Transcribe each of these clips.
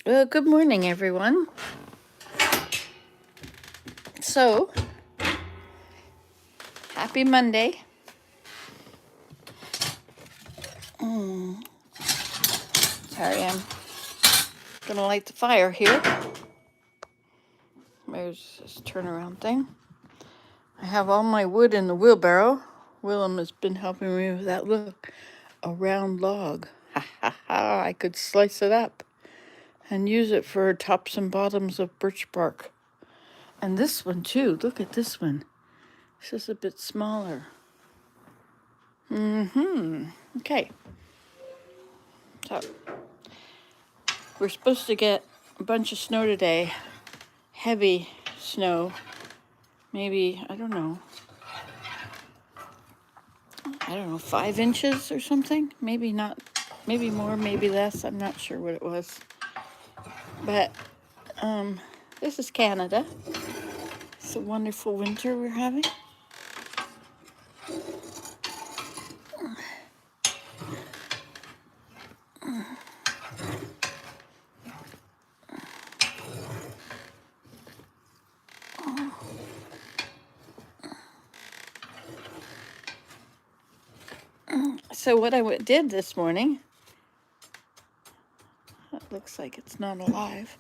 Well, good morning, everyone. So, happy Monday. Sorry, I'm gonna light the fire here. There's this turnaround thing. I have all my wood in the wheelbarrow. Willem has been helping me with that. Look, a round log. Ha ha ha! I could slice it up and use it for tops and bottoms of birch bark. And this one too. Look at this one. This is a bit smaller. Okay. So we're supposed to get a bunch of snow today. Heavy snow. Maybe, I don't know, 5 inches or something. Maybe not, maybe more, maybe less. I'm not sure what it was. But this is Canada. It's a wonderful winter we're having. So what I did this morning, it looks like it's not alive.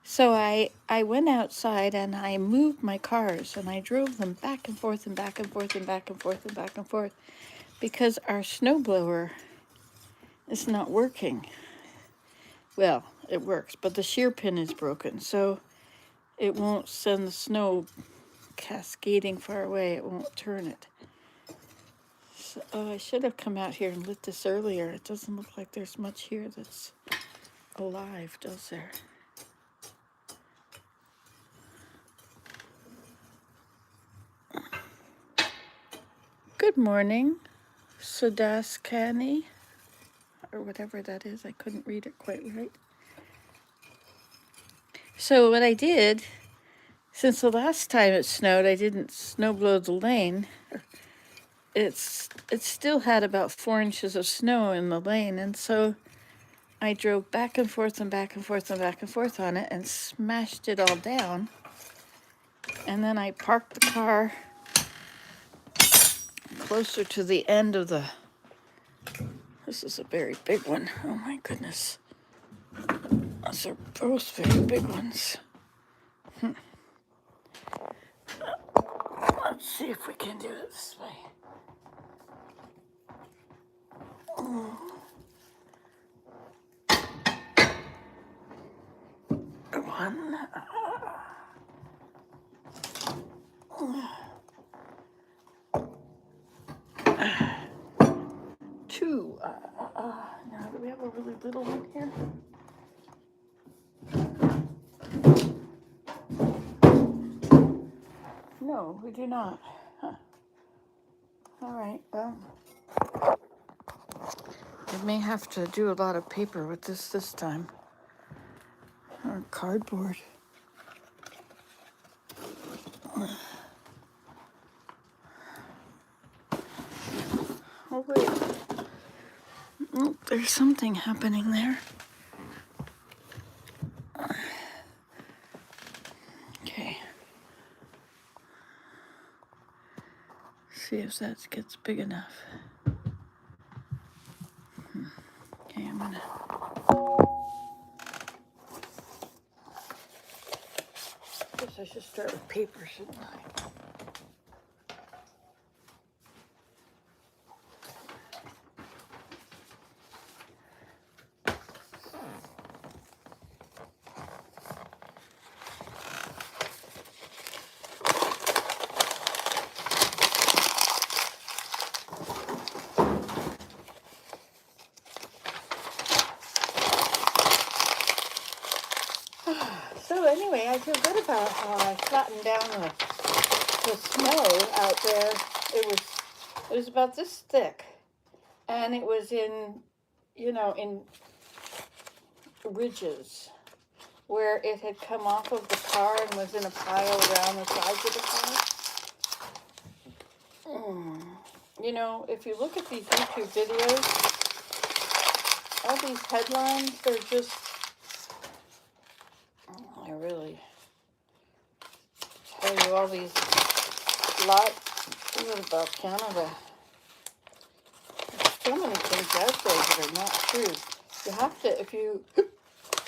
So I went outside and I moved my cars and I drove them back and forth and back and forth and back and forth and back and forth because our snowblower is not working. Well, it works, but the shear pin is broken, so it won't send the snow cascading far away. It won't turn it. So, I should have come out here and lit this earlier. It doesn't look like there's much here that's alive, does there? Good morning, Sadaskani, or whatever that is. I couldn't read it quite right. So what I did, since the last time it snowed, I didn't snow blow the lane. It still had about 4 inches of snow in the lane, and so I drove back and forth and back and forth and back and forth on it and smashed it all down. And then I parked the car closer to the end of the... This is a very big one. Oh my goodness. Those are both very big ones. Let's see if we can do it this way. One. Two. Now, do we have a really little one here? No, we do not. Huh. All right, well, I may have to do a lot of paper with this time. Or cardboard. Oh, wait. Oh, there's something happening there. Okay. See if that gets big enough. Okay, I'm gonna... Guess I should start with paper, shouldn't I? So anyway, I feel good about how I flattened down the snow out there. It was about this thick, and it was in ridges where it had come off of the car and was in a pile around the sides of the car. If you look at these YouTube videos, all these headlines, they're just really tell you all these lots even about Canada. There's so many things out there that are not true. You have to,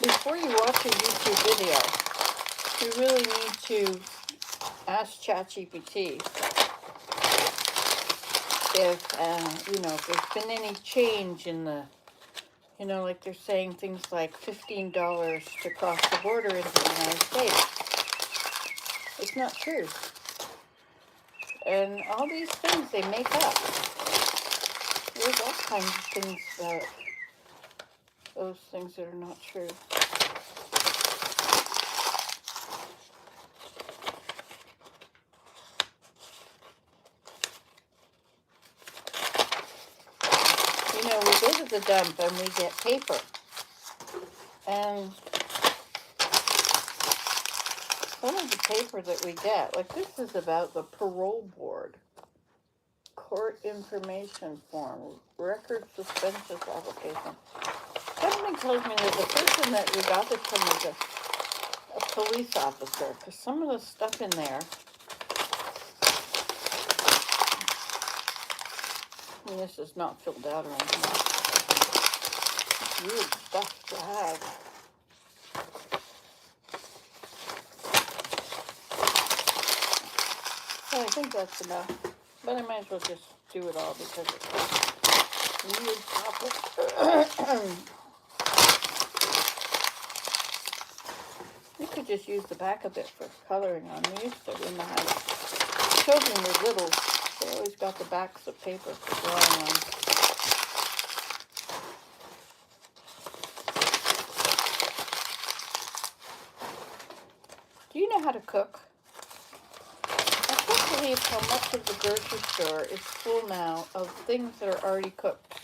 before you watch a YouTube video, you really need to ask ChatGPT if, if there's been any change in the, like they're saying things like $15 to cross the border into the United States. It's not true. And all these things they make up. There's all kinds of things those things that are not true. We go to the dump and we get paper. And some of the paper that we get, like this is about the parole board, court information form, record suspension application. Something tells me that the person that we got this from is a police officer, because some of the stuff in there, and this is not filled out or anything. It's weird stuff to have. So I think that's enough. But I might as well just do it all because it's a weird topic. You could just use the back of it for coloring on. We used to when my children were little. They always got the backs of paper for drawing on. Do you know how to cook? I can't believe how much of the grocery store is full now of things that are already cooked.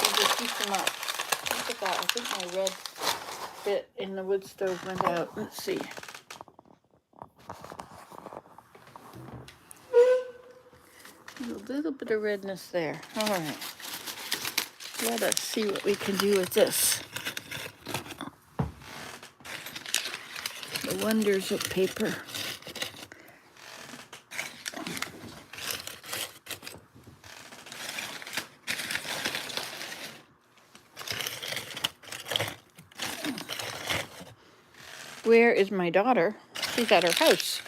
You just heat them up. Look at that. I think my red bit in the wood stove went out. Let's see. There's a little bit of redness there. All right. Let us see what we can do with this. The wonders of paper. Where is my daughter? She's at her house.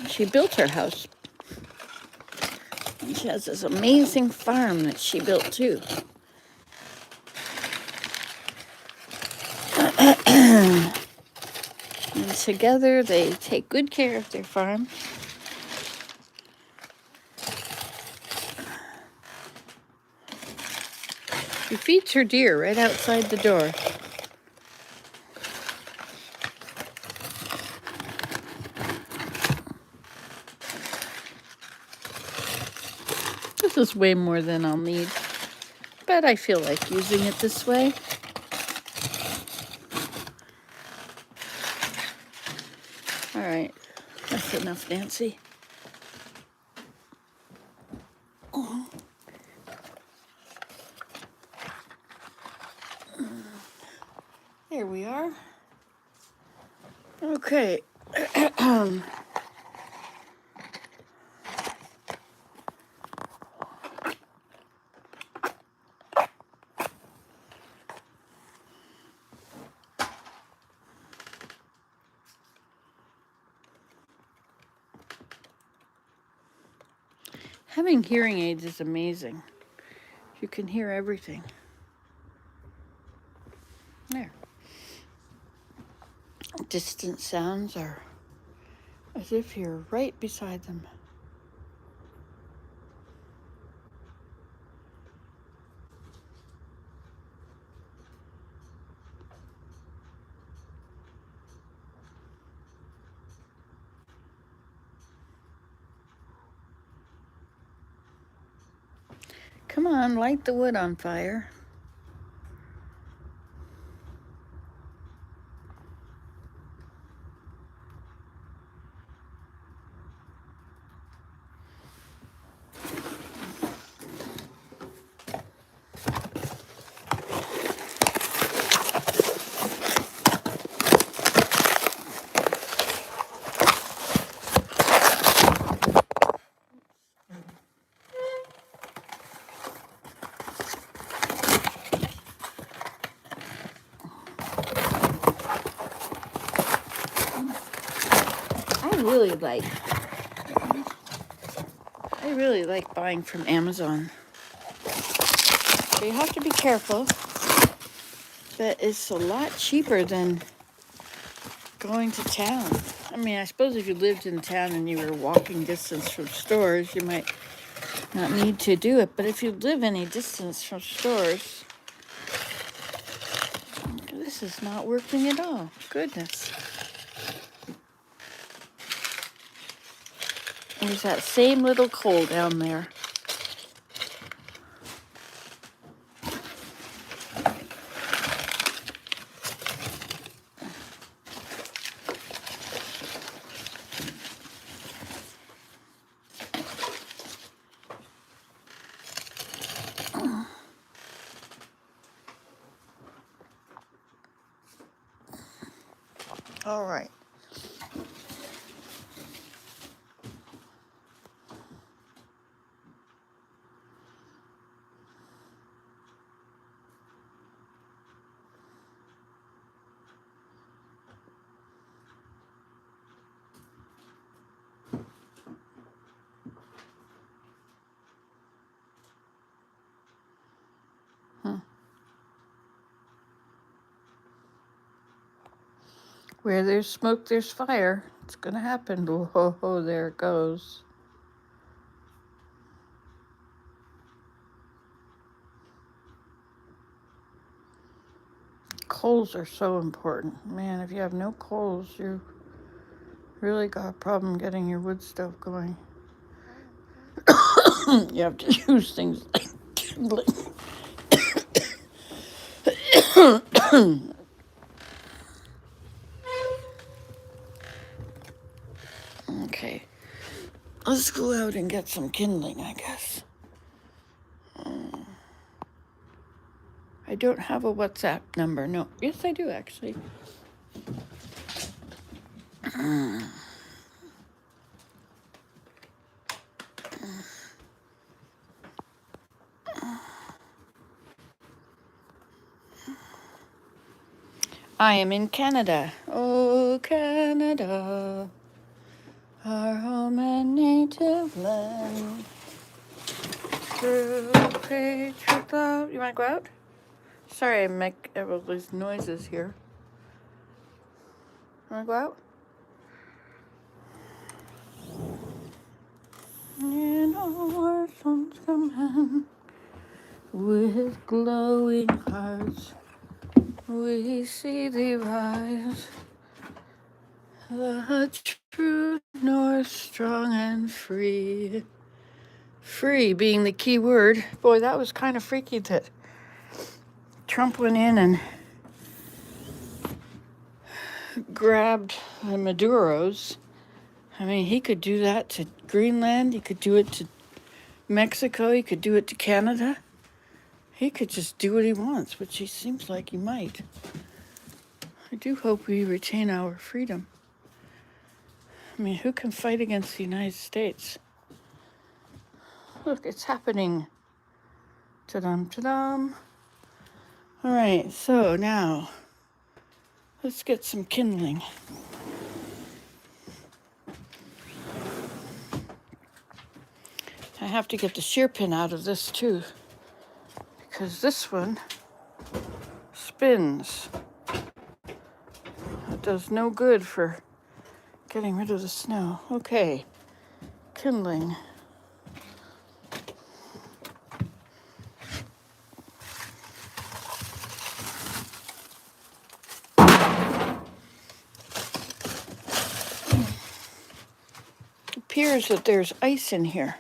She built her house. And she has this amazing farm that she built too. And together they take good care of their farm. She feeds her deer right outside the door. This is way more than I'll need, but I feel like using it this way. All right, that's enough, Nancy. There we are. Okay. Having hearing aids is amazing. You can hear everything. There. Distant sounds are as if you're right beside them. Come on, light the wood on fire. like. I really like buying from Amazon. So you have to be careful. But it's a lot cheaper than going to town. I mean, I suppose if you lived in town and you were walking distance from stores, you might not need to do it. But if you live any distance from stores, this is not working at all. Goodness. There's that same little coal down there. All right. Where there's smoke, there's fire. It's going to happen. Whoa, there it goes. Coals are so important. Man, if you have no coals, you really got a problem getting your wood stove going. You have to use things like kindling. Okay, let's go out and get some kindling, I guess. I don't have a WhatsApp number. No, yes, I do actually. I am in Canada. Oh, Canada, our home and native land. Through patriot love. You want to go out? Sorry, I make all these noises here. You want to go out? And our sons come in with glowing hearts. We see thee rise, the true north, strong and free. Free being the key word. Boy, that was kind of freaky that Trump went in and grabbed the Maduros. I mean, he could do that to Greenland. He could do it to Mexico. He could do it to Canada. He could just do what he wants, which he seems like he might. I do hope we retain our freedom. I mean, who can fight against the United States? Look, it's happening. Ta-dum, ta-dum. All right, so now let's get some kindling. I have to get the shear pin out of this too, because this one spins. It does no good for getting rid of the snow. Okay, kindling. It appears that there's ice in here.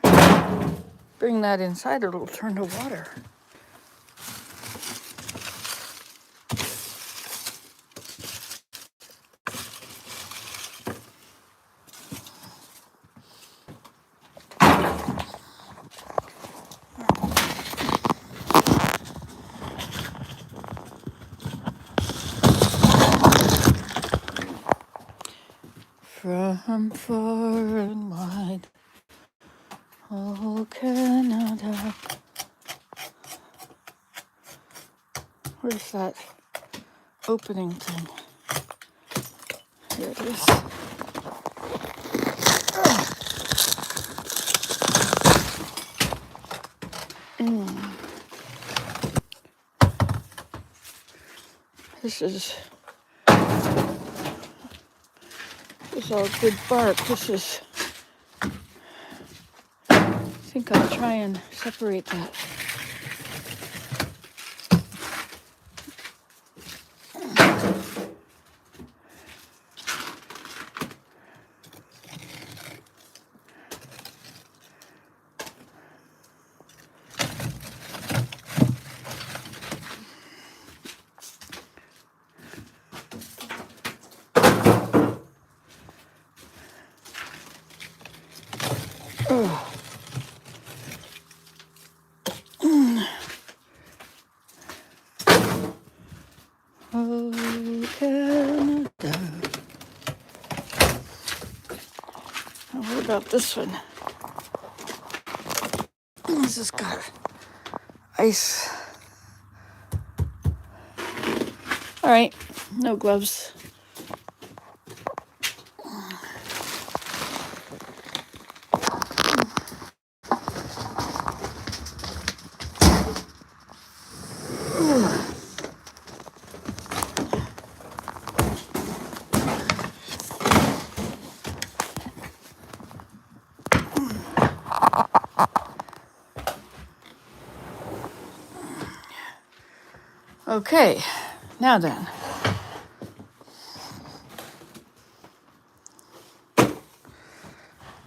Bring that inside, it'll turn to water. From far and wide, oh Canada. Where's that opening thing? Here it is. This is all good bark. I think I'll try and separate that. Oh, Canada. Now, what about this one? This has got ice. All right, no gloves. Okay, now then.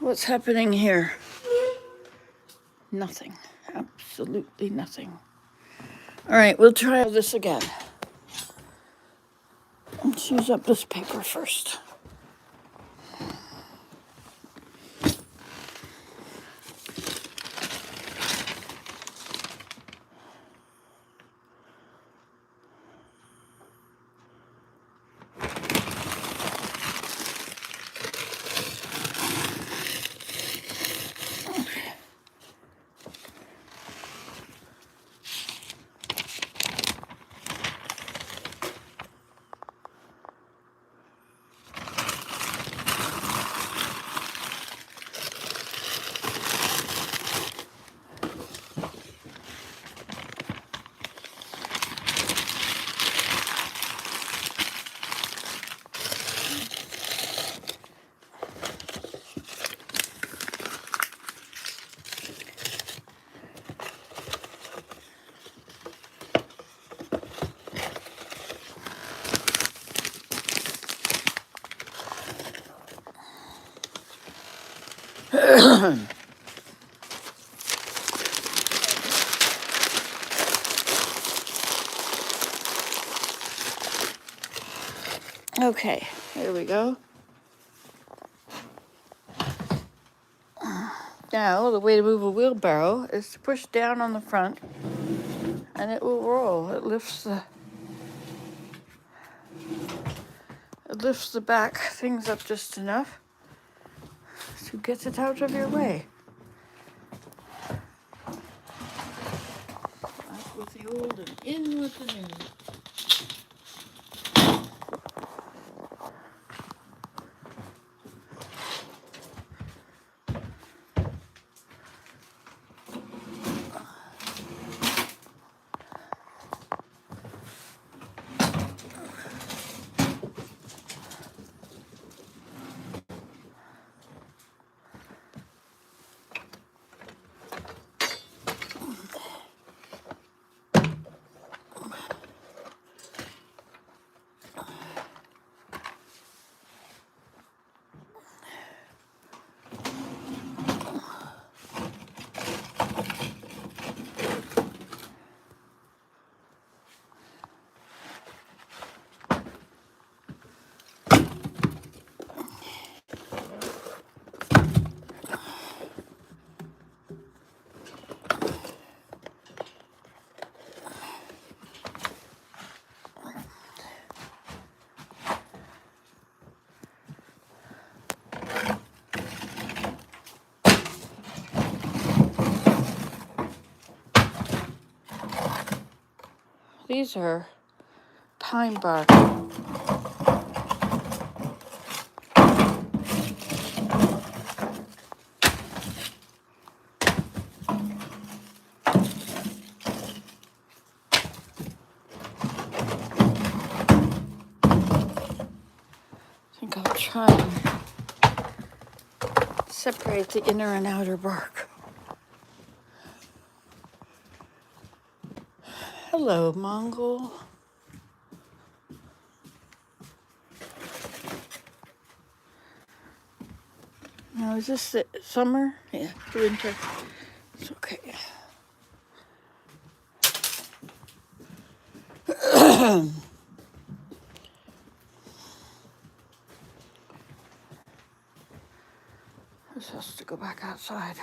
What's happening here? Nothing. Absolutely nothing. All right, we'll try this again. Let's use up this paper first. Okay, here we go. Now, the way to move a wheelbarrow is to push down on the front and it will roll. It lifts the back things up just enough to get it out of your way. Out with the old and in with the new. These are pine bark. try and separate the inner and outer bark. Hello, Mongol. Now, is this the summer? Yeah, winter. It's okay. This has to go back outside.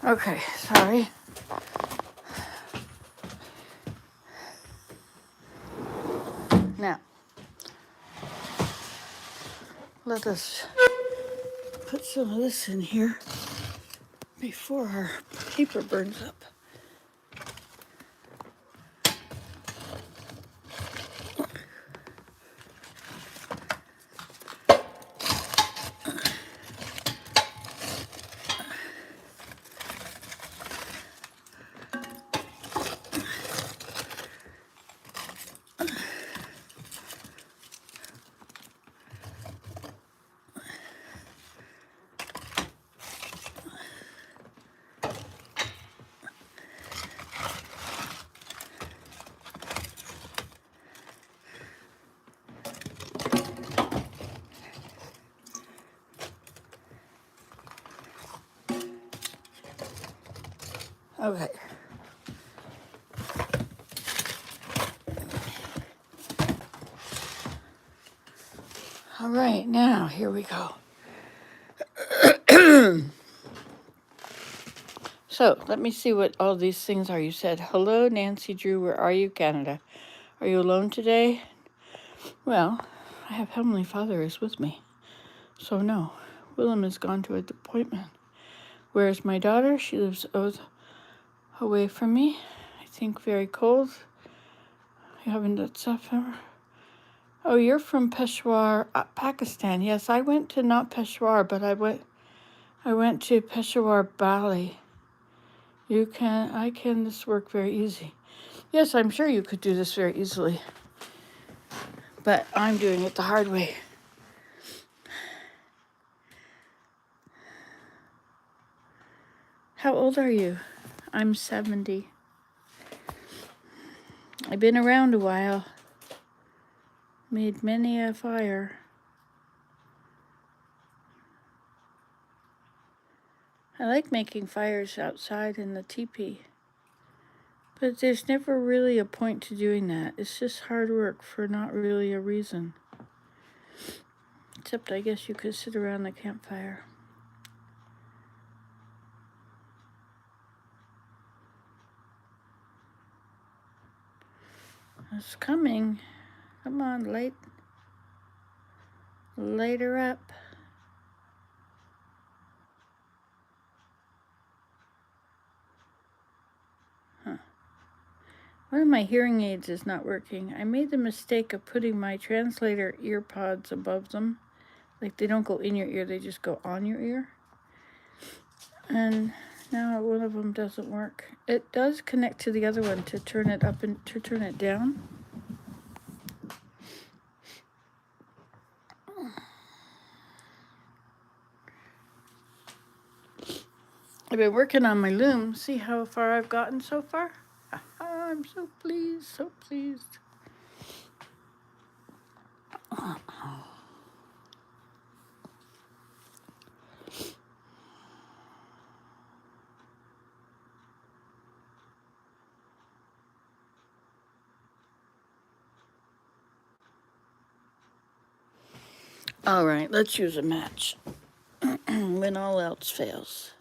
Okay, sorry. Now, let us put some of this in here before our paper burns up. Okay. All right, now here we go. So let me see what all these things are. You said, hello, Nancy Drew, where are you, Canada? Are you alone today? Well, I have Heavenly Father is with me. So no, Willem has gone to an appointment. Where is my daughter? She lives away from me. I think very cold. You haven't done stuff ever. Oh, you're from Peshawar, Pakistan. Yes, I went to not Peshawar, but I went to Peshawar, Bali. I can this work very easy. Yes, I'm sure you could do this very easily. But I'm doing it the hard way. How old are you? I'm 70. I've been around a while. Made many a fire. I like making fires outside in the teepee. But there's never really a point to doing that. It's just hard work for not really a reason. Except I guess you could sit around the campfire. It's coming. Come on, later up. Huh. One of my hearing aids is not working. I made the mistake of putting my translator ear pods above them. Like they don't go in your ear, they just go on your ear. And now one of them doesn't work. It does connect to the other one to turn it up and to turn it down. I've been working on my loom. See how far I've gotten so far? I'm so pleased, so pleased. All right, let's use a match when all else fails.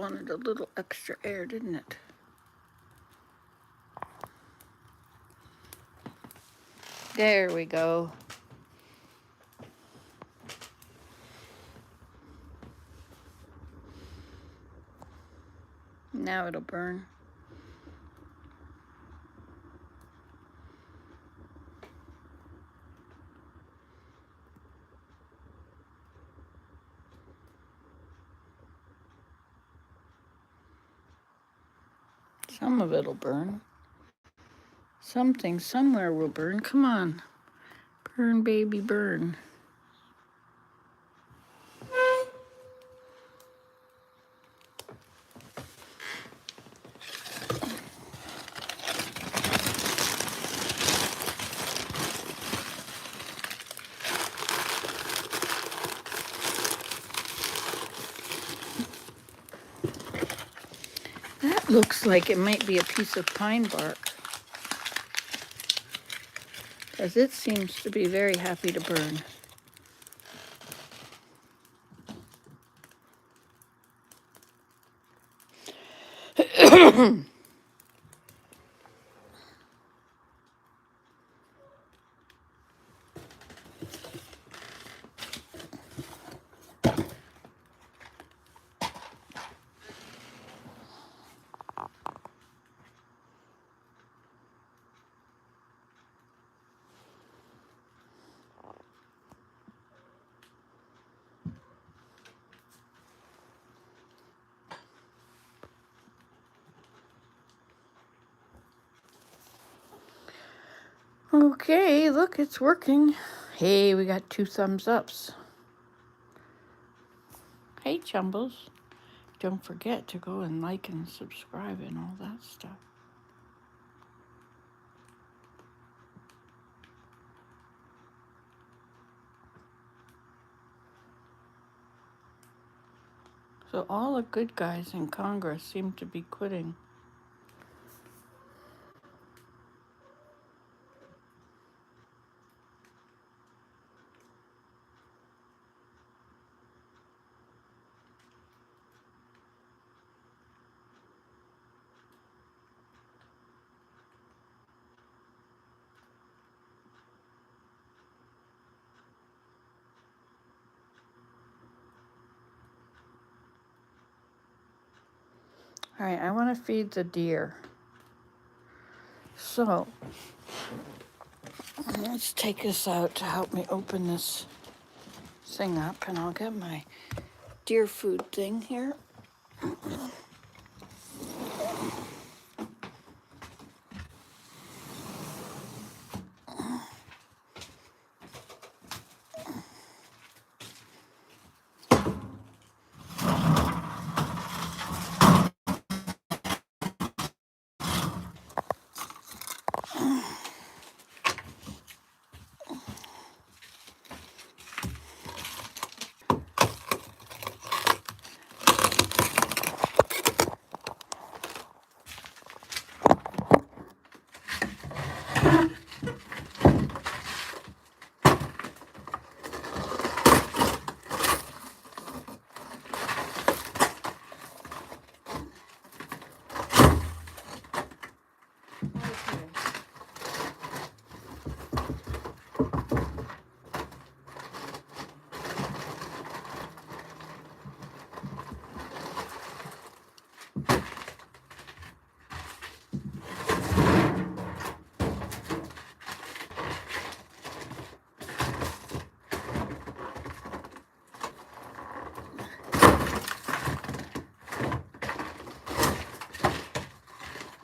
wanted a little extra air, didn't it? There we go. Now it'll burn. Some of it'll burn. Something somewhere will burn. Come on. Burn, baby, burn. That looks like it might be a piece of pine bark, as it seems to be very happy to burn. Okay, look, it's working. Hey, we got 2 thumbs ups. Hey, Chumbles. Don't forget to go and like and subscribe and all that stuff. So all the good guys in Congress seem to be quitting. All right, I want to feed the deer. So let's take this out to help me open this thing up, and I'll get my deer food thing here.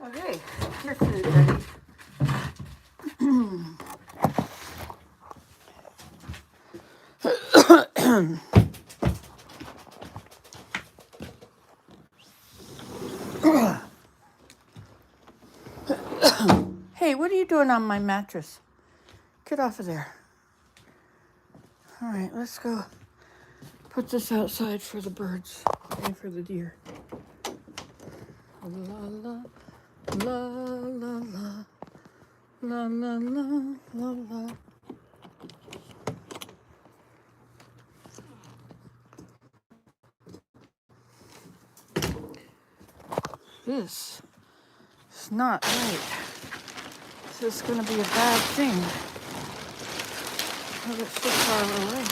Okay, your food ready. Hey, what are you doing on my mattress? Get off of there. All right, let's go put this outside for the birds and for the deer. La la la la la la la la la. This is not right. This is going to be a bad thing. Oh, it's so far away.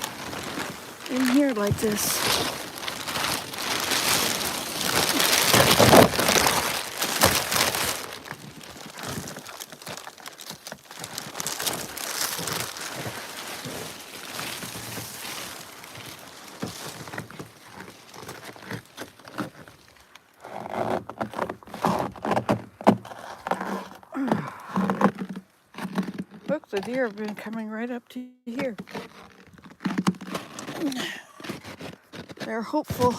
In here like this. Look, the deer have been coming right up to here. They're hopeful.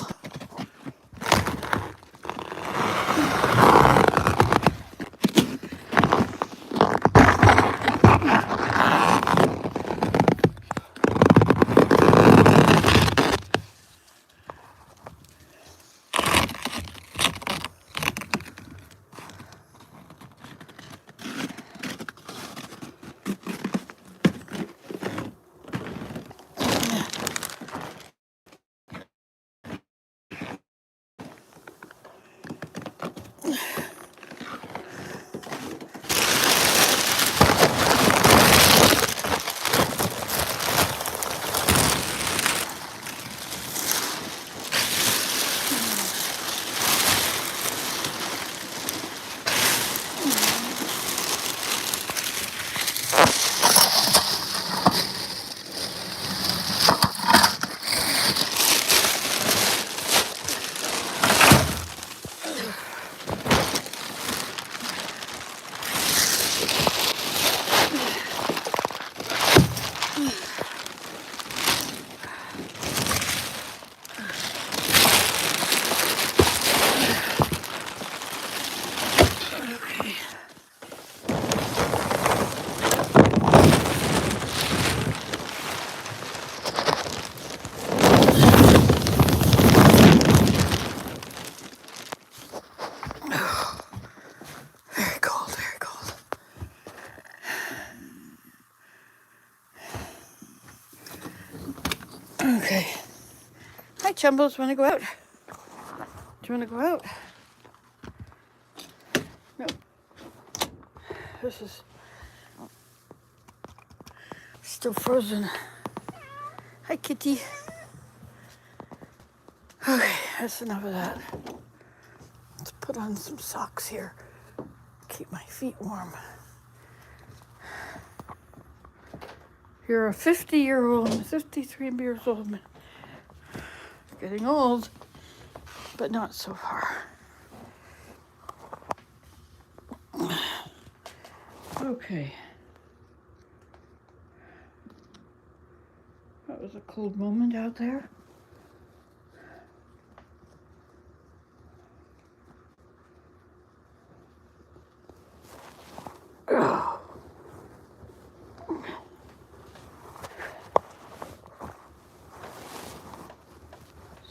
Very cold, very cold. Okay. Hi, Chumbles. Want to go out? Do you want to go out? No. This is still frozen. Hi, kitty. Okay, that's enough of that. Let's put on some socks here. Keep my feet warm. You're a 50-year-old, 53 years old man. Getting old, but not so far. Okay. That was a cold moment out there. Ugh.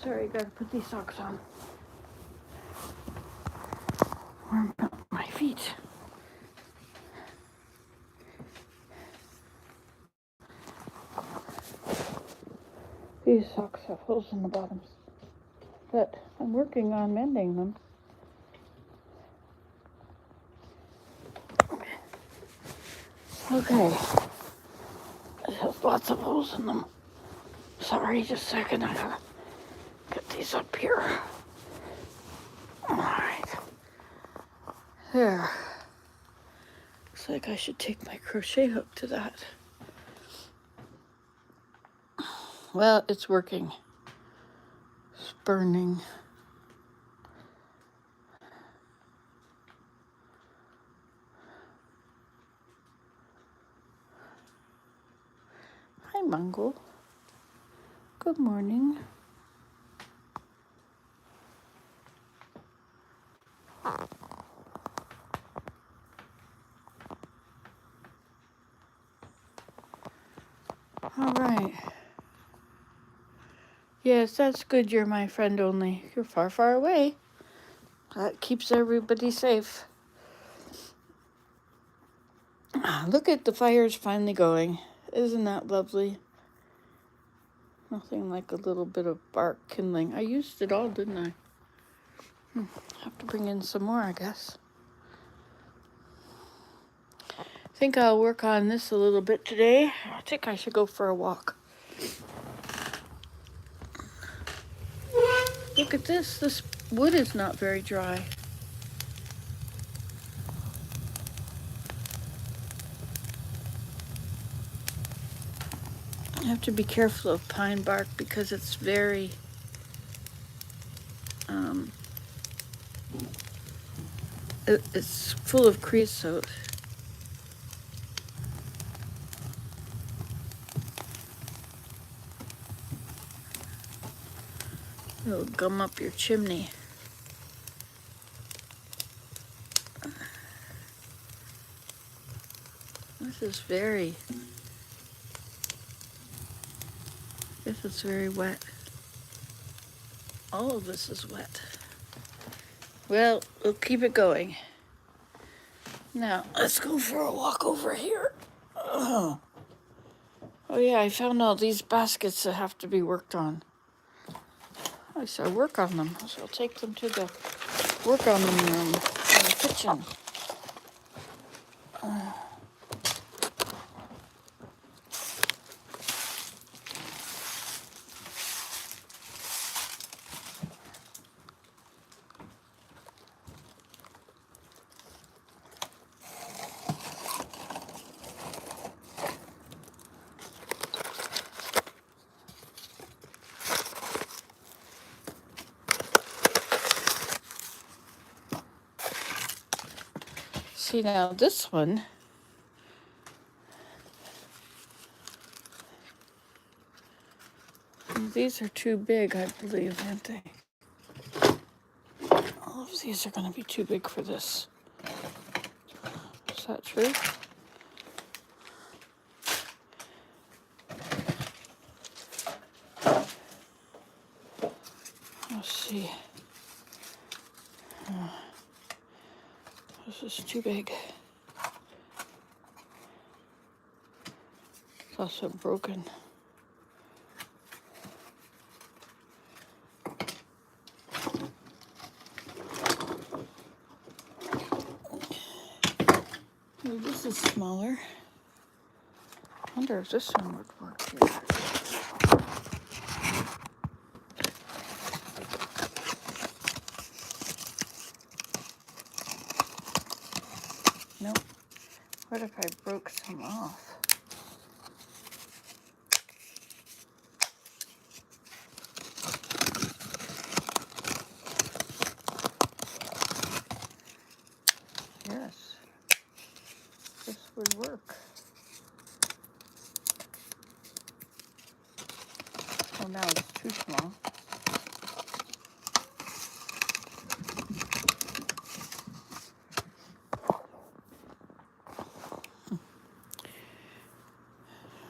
Sorry, gotta put these socks on. Warm up my feet. These socks have holes in the bottoms, but I'm working on mending them. Okay. It has lots of holes in them. Sorry, just a second. I gotta get these up here. All right. There. Looks like I should take my crochet hook to that. Well, it's working. It's burning. Hi, Mungo. Good morning. All right. Yes, that's good. You're my friend only. You're far, far away. That keeps everybody safe. Look at the fires finally going. Isn't that lovely? Nothing like a little bit of bark kindling. I used it all, didn't I? Have to bring in some more, I guess. I think I'll work on this a little bit today. I think I should go for a walk. Look at this. This wood is not very dry. I have to be careful of pine bark because it's very it's full of creosote. It'll gum up your chimney. This is very wet. All of this is wet. Well, we'll keep it going. Now, let's go for a walk over here. Oh yeah, I found all these baskets that have to be worked on. I should work on them. So I'll take them to the work on them room in the kitchen. See, now this one, these are too big, I believe, aren't they? All of these are going to be too big for this. Is that true? Let's see. This is too big. It's also broken. Well, this is smaller. I wonder if this one would work here. Nope. What if I broke some off? Yes, this would work. Oh, now it's too small.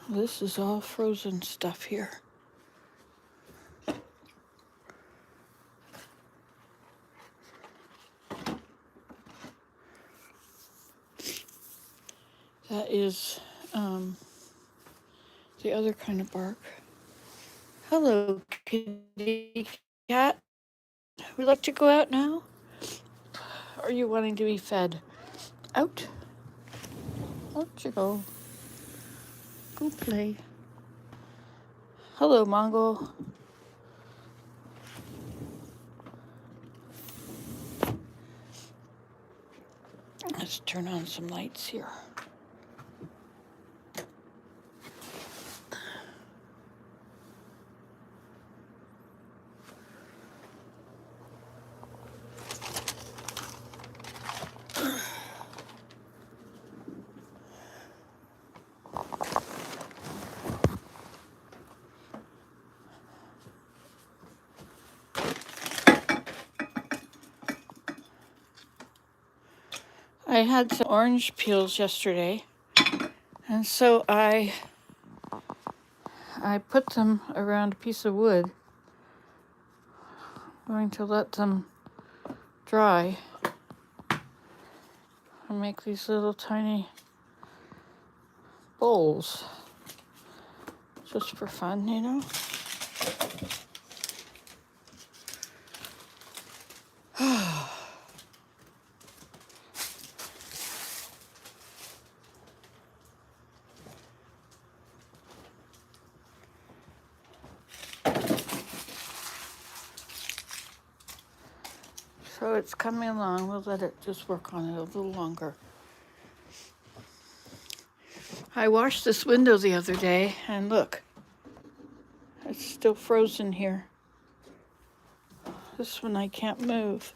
This is all frozen stuff here. That is the other kind of bark. Hello, kitty cat. Would you like to go out now? Or are you wanting to be fed? Out. Out you go. Go play. Hello, Mongol. Let's turn on some lights here. I had some orange peels yesterday, and so I put them around a piece of wood. I'm going to let them dry and make these little tiny bowls, just for fun, you know. So it's coming along. We'll let it just work on it a little longer. I washed this window the other day, and look, it's still frozen here. This one I can't move.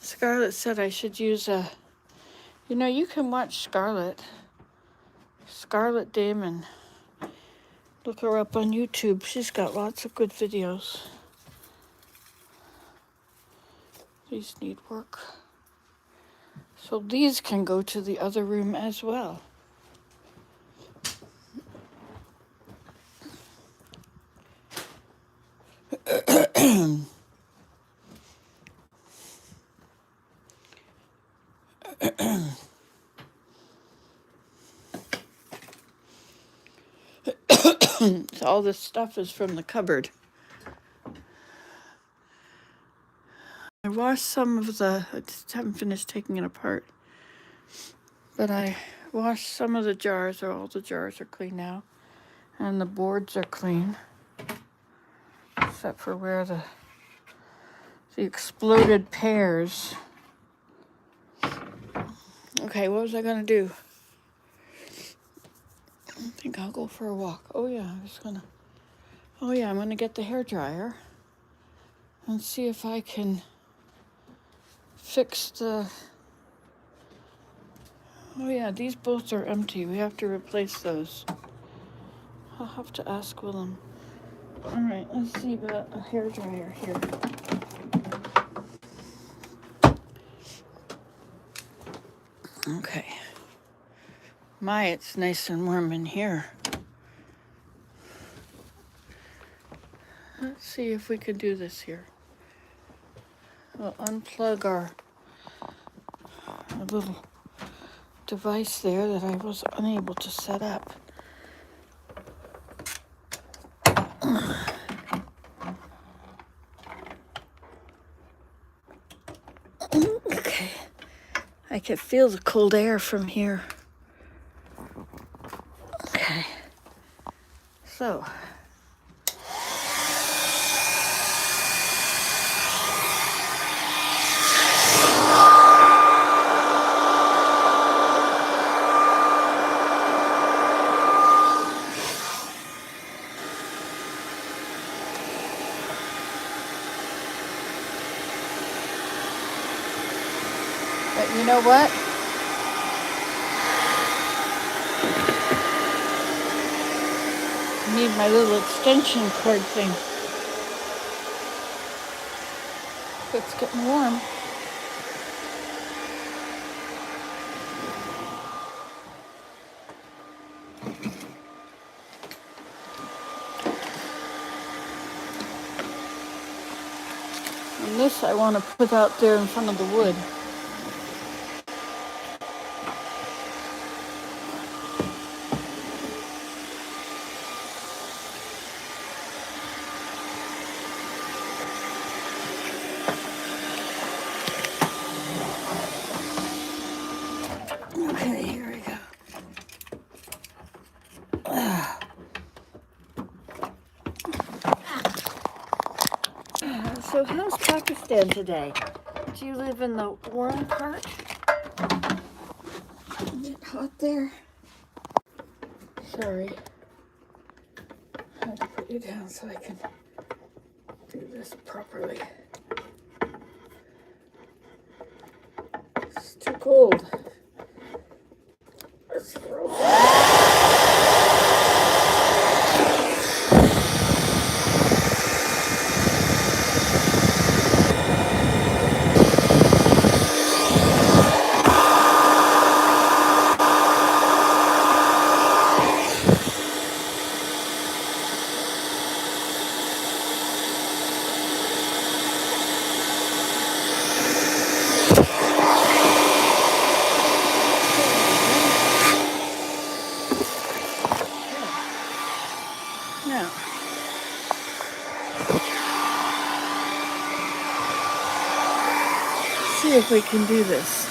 Scarlett said I should use a, you can watch Scarlett Damon. Look her up on YouTube. She's got lots of good videos. These need work. So these can go to the other room as well. So all this stuff is from the cupboard. I washed some of I just haven't finished taking it apart. But I washed some of the jars, or all the jars are clean now. And the boards are clean. Except for where the exploded pears. Okay, what was I gonna do? I think I'll go for a walk. I'm gonna get the hairdryer and see if I can fix these both are empty. We have to replace those. I'll have to ask Willem. All right, let's see about a hairdryer here. Okay. It's nice and warm in here. Let's see if we can do this here. We'll unplug our little device there that I was unable to set up. Okay. I can feel the cold air from here. Okay. So. But you know what? I need my little extension cord thing. It's getting warm. And this I want to put out there in front of the wood. Okay, here we go. So how's Pakistan today? Do you live in the warm part? Is it hot there? Sorry. I have to put you down so I can do this properly. It's too cold. It's frozen. Now, see if we can do this.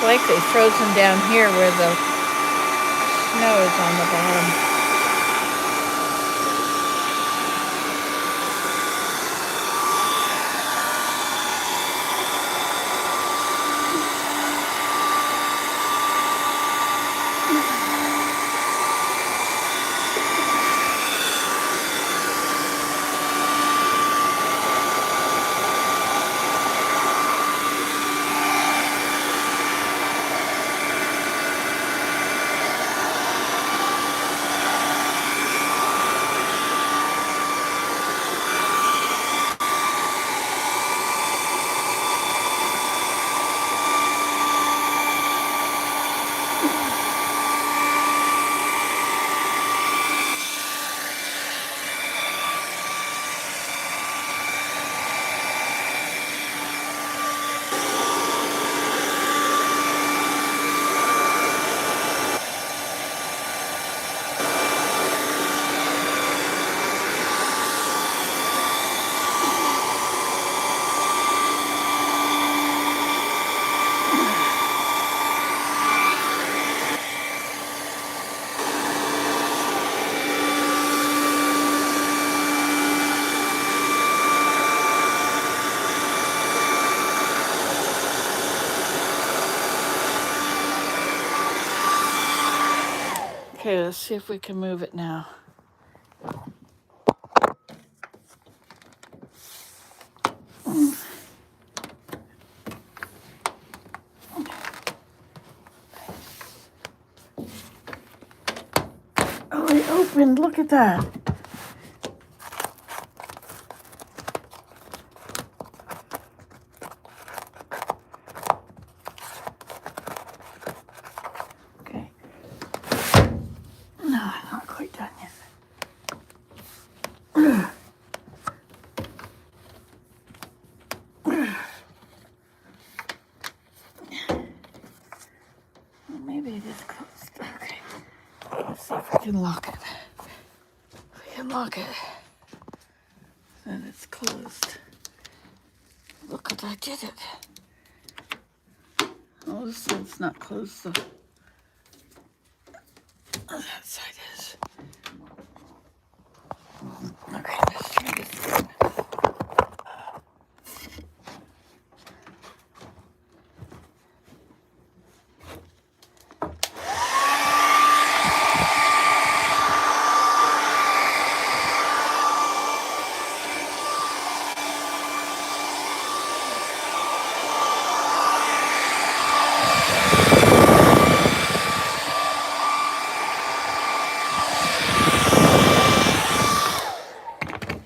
likely frozen down here where the snow is on the bottom. Okay, let's see if we can move it now. Oh, it opened. Look at that. Okay. No, I'm not quite done yet. Well, maybe it is closed. Okay. Let's see if we can lock it. If we can lock it, then it's closed. Look at I did it. Oh, this side's not closed though. Oh, that side is. Okay, let's try this one.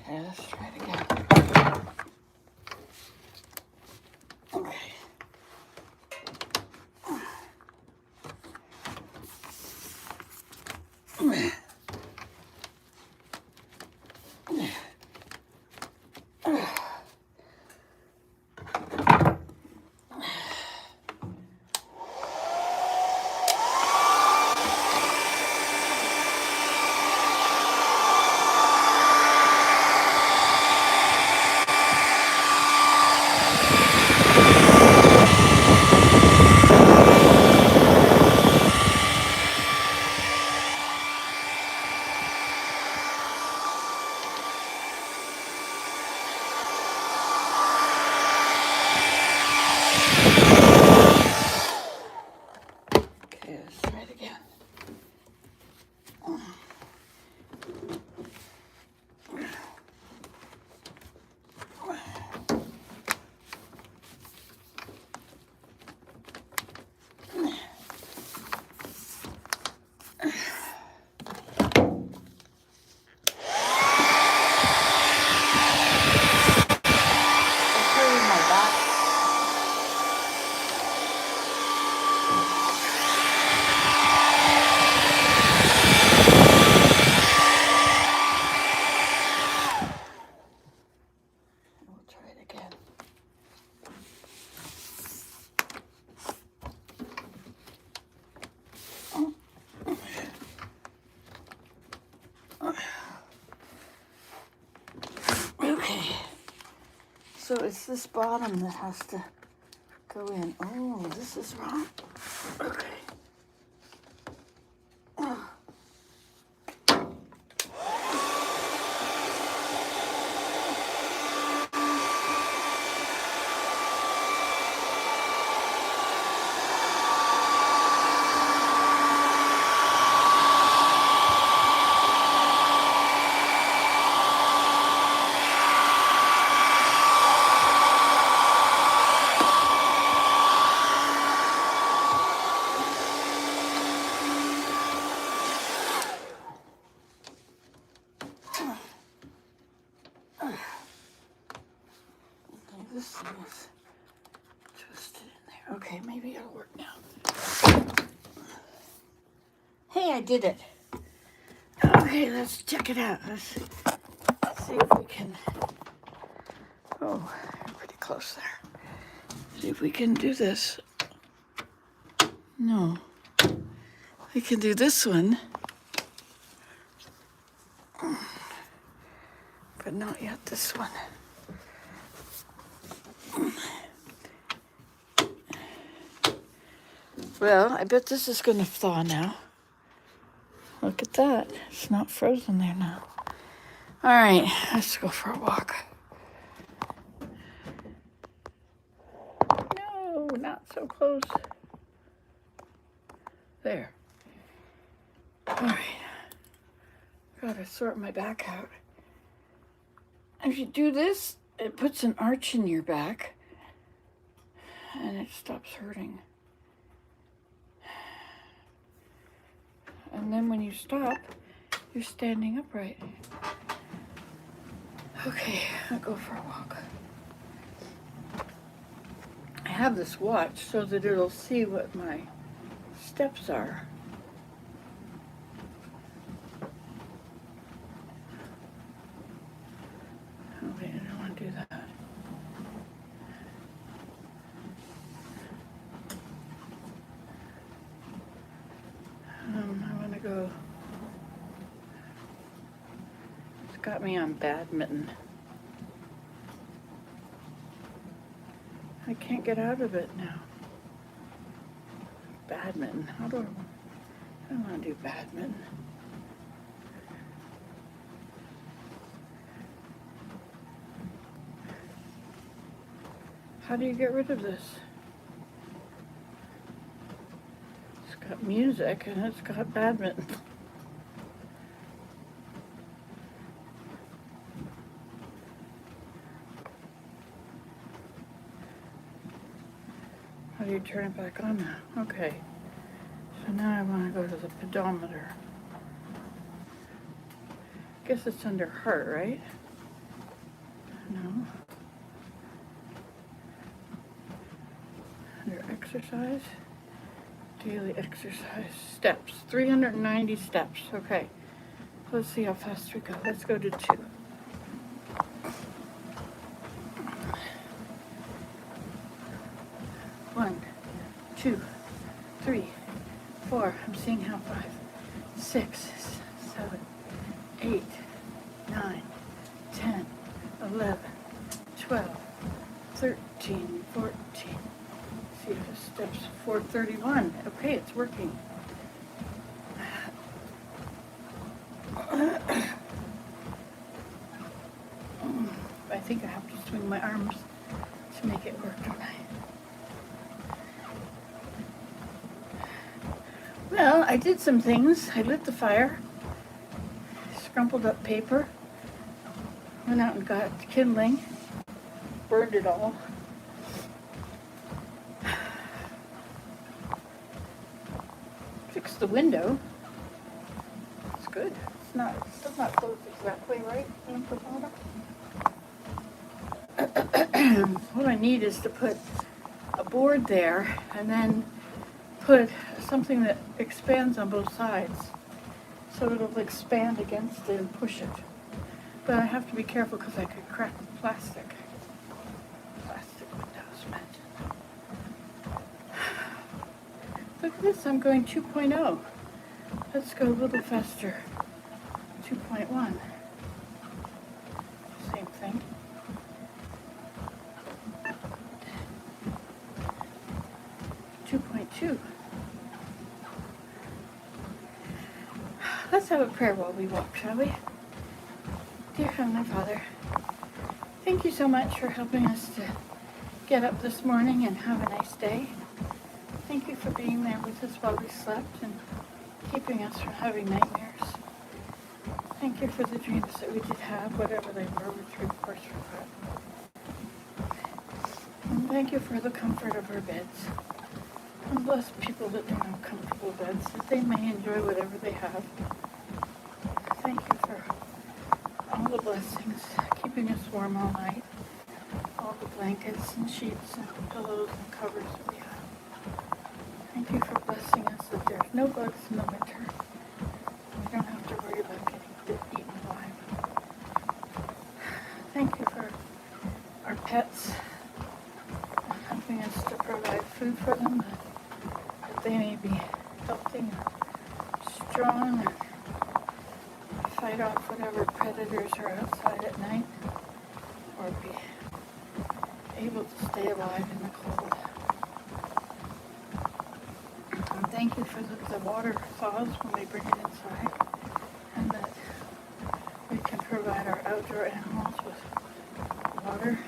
Okay, let's try it again. Okay. Okay, let's try it again. It's hurting my back. We'll try it again. Okay. So it's this bottom that has to go in. Oh, this is wrong. Okay. This thing is twisted in there. Okay, maybe it'll work now. Hey, I did it. Okay, let's check it out. Let's see if we can. Oh, pretty close there. See if we can do this. No. We can do this one. But not yet this one. Well, I bet this is going to thaw now. Look at that. It's not frozen there now. All right, let's go for a walk. No, not so close. There. All right. Gotta sort my back out. If you do this, it puts an arch in your back and it stops hurting. And then when you stop, you're standing upright. Okay, I'll go for a walk. I have this watch so that it'll see what my steps are. Okay, I don't want to do that. I want to go. It's got me on badminton. I can't get out of it now. Badminton. I don't want to do badminton. How do you get rid of this? It's got music and it's got badminton. How do you turn it back on now? Okay. So now I want to go to the pedometer. Guess it's under heart, right? No. Under exercise. Daily exercise. Steps. 390 steps. Okay. Let's see how fast we go. Let's go to 2. 1, 2, 3, 4. I'm seeing how 5, 6, 7, 8, 9, 10, 11, 12, 13, 14. See if it steps 431. Okay, it's working. I think I have to swing my arms to make it work, don't I? Well, I did some things. I lit the fire, scrumpled up paper, went out and got kindling, burned it all. Fixed the window. It's good. It's still not closed exactly right in the bottom. What I need is to put a board there and then put something that expands on both sides so it'll expand against it and push it. But I have to be careful because I could crack the plastic. Plastic windows, imagine. Look at this, I'm going 2.0. Let's go a little faster. 2.1. Same thing. 2.2. Let's have a prayer while we walk, shall we? Dear Heavenly Father, thank you so much for helping us to get up this morning and have a nice day. Thank you for being there with us while we slept and keeping us from having nightmares. Thank you for the dreams that we did have, whatever they were, which we of course forgot. And thank you for the comfort of our beds. And bless people that don't have comfortable beds, that they may enjoy whatever they have. Thank you for all the blessings, keeping us warm all night, all the blankets and sheets and pillows and covers that we have. Thank you for blessing us that there's no bugs in the winter. We don't have to worry about getting eaten alive. Thank you for our pets, helping us to provide food for them, that they may be healthy and strong and fight off whatever predators are outside at night, or be able to stay alive in the cold. And thank you for the water thaws when we bring it inside, and that we can provide our outdoor animals with water.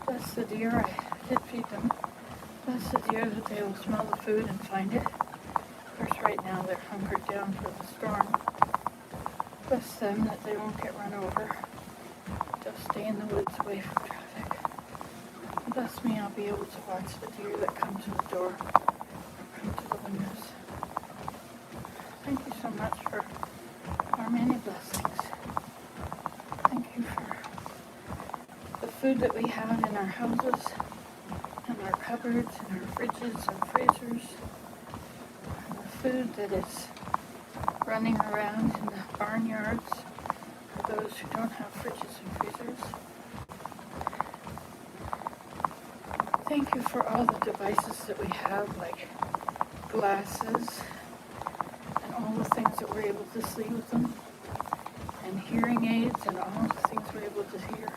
Bless the deer, I did feed them. Bless the deer that they will smell the food and find it. Of course, right now they're hunkered down for the storm. Bless them that they won't get run over. They'll stay in the woods away from traffic. Bless me, I'll be able to watch the deer that come to the door or come to the windows. Thank you so much for our many blessings. Thank you for the food that we have in our houses, and our cupboards, and our fridges and freezers, and the food that is running around in the barnyards for those who don't have fridges and freezers. Thank you for all the devices that we have, like glasses, and all the things that we're able to see with them, and hearing aids, and all the things we're able to hear,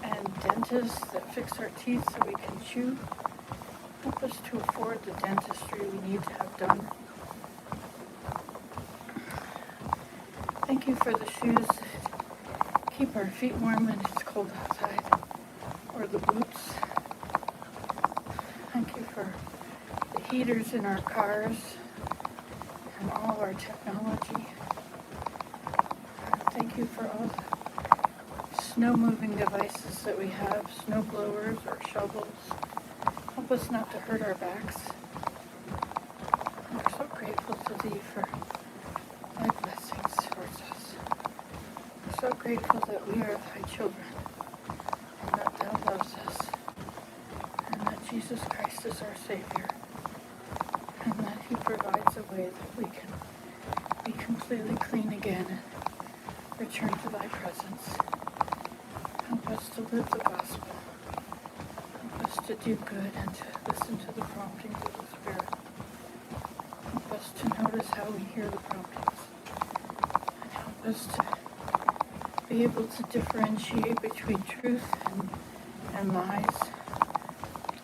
and dentists that fix our teeth so we can chew. Help us to afford the dentistry we need to have done. Thank you for the shoes that keep our feet warm when it's cold outside, or the boots. Thank you for the heaters in our cars and all of our technology. Thank you for all the snow-moving devices that we have, snow blowers or shovels. Help us not to hurt our backs. We're so grateful to Thee for Thy blessings towards us. We're so grateful that we are Thy children, and that Thou loves us, and that Jesus Christ is our Savior, and that He provides a way that we can be completely clean again and return to Thy presence. Help us to live the gospel. Help us to do good and to listen to the promptings of the Spirit. Help us to notice how we hear the promptings. And help us to be able to differentiate between truth and lies,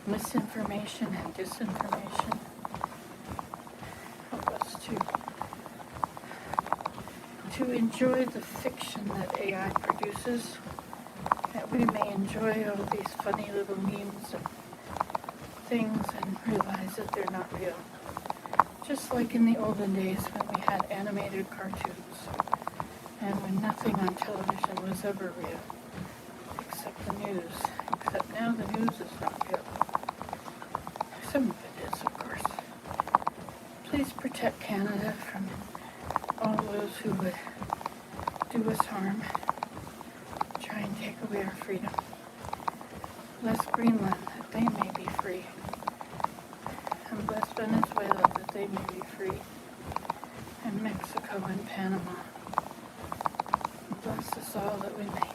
misinformation and disinformation. Help us to enjoy the fiction that AI produces, that we may enjoy all these funny little memes and things and realize that they're not real. Just like in the olden days when we had animated cartoons, and when nothing on television was ever real, except the news. Except now the news is not real. Some of it is, of course. Please protect Canada from all those who would do us harm, try and take away our freedom. Bless Greenland, that they may be free. And bless Venezuela, that they may be free. And Mexico and Panama. And bless us all that we may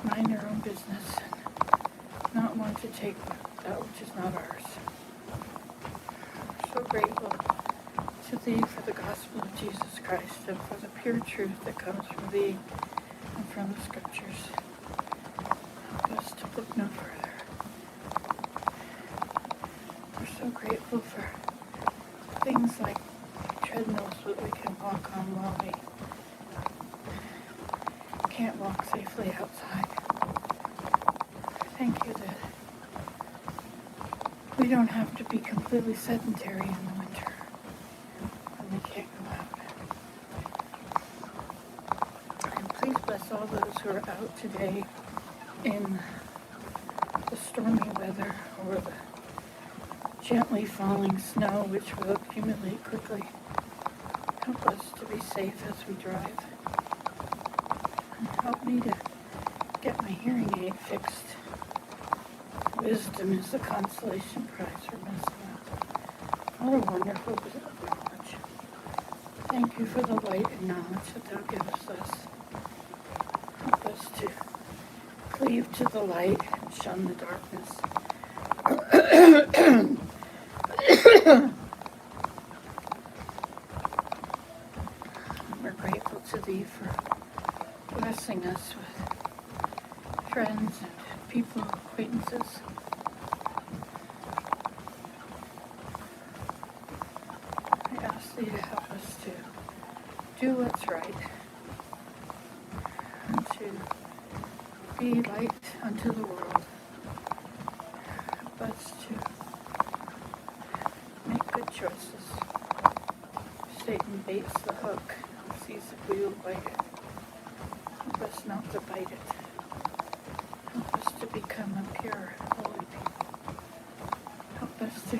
mind our own business and not want to take that which is not ours. We're so grateful to Thee for the gospel of Jesus Christ and for the pure truth that comes from Thee and from the Scriptures. Help us to look no further. We're so grateful for things like treadmills that we can walk on while we can't walk safely outside. Thank you that we don't have to be completely sedentary in the winter when we can't go out. And please bless all those who are out today in the stormy weather or the gently falling snow, which will accumulate quickly. Help us to be safe as we drive. And help me to get my hearing aid fixed. Wisdom is the consolation prize for messing up. What a wonderful bit of knowledge. Thank you for the light and knowledge that thou givest us. Help us to cleave to the light and shun the darkness. We're grateful to thee for blessing us with friends and people, acquaintances. I ask thee to help us to do what's right and to be light unto the world. Help us to make good choices. Satan baits the hook and sees if we will bite it. Help us not to bite it. Help us to become a pure and holy people. Help us to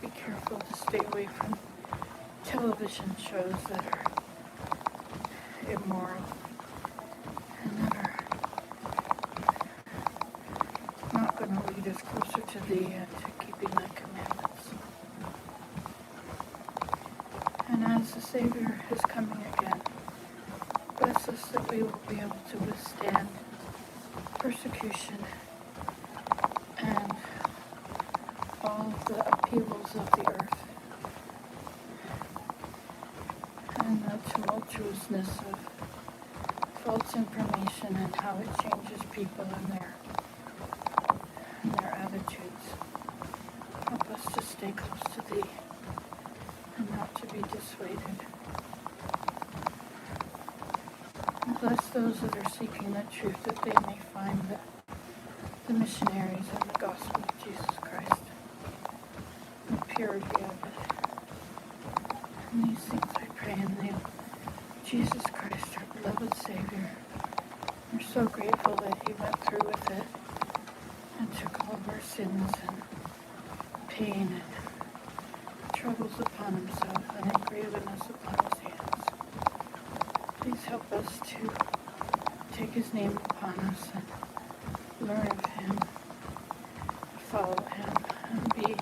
be careful to stay away from television shows that are immoral and that are not going to lead us closer to thee and to keeping thy commandments. And as the Savior is coming again, bless us that we will be able to withstand persecution and all the upheavals of the earth and the tumultuousness of false information and how it changes people and their attitudes. Help us to stay close to thee and not to be dissuaded. And bless those that are seeking the truth, that they may find the missionaries and the gospel of Jesus Christ, the purity of it. And these things I pray in the name of Jesus Christ, our beloved Savior. We're so grateful that he went through with it and took all of our sins and pain and troubles upon himself and engraven us upon his hands. Please help us to take his name upon us and learn of him, follow him, and be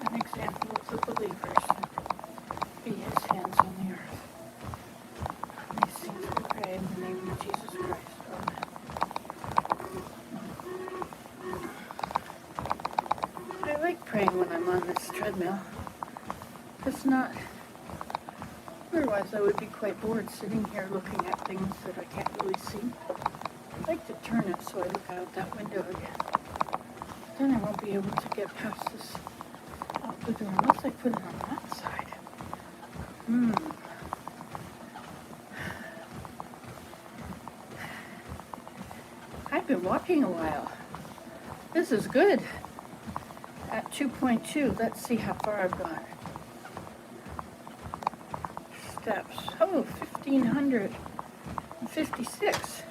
an example of the believers and be his hands on the earth. These things we pray in the name of Jesus Christ. Amen. I like praying when I'm on this treadmill. It's not... Otherwise, I would be quite bored sitting here looking at things that I can't really see. I'd like to turn it so I look out that window again. Then I won't be able to get past this out the door unless I put it on that side. I've been walking a while. This is good. At 2.2, let's see how far I've gone. Steps. Oh, 1,556.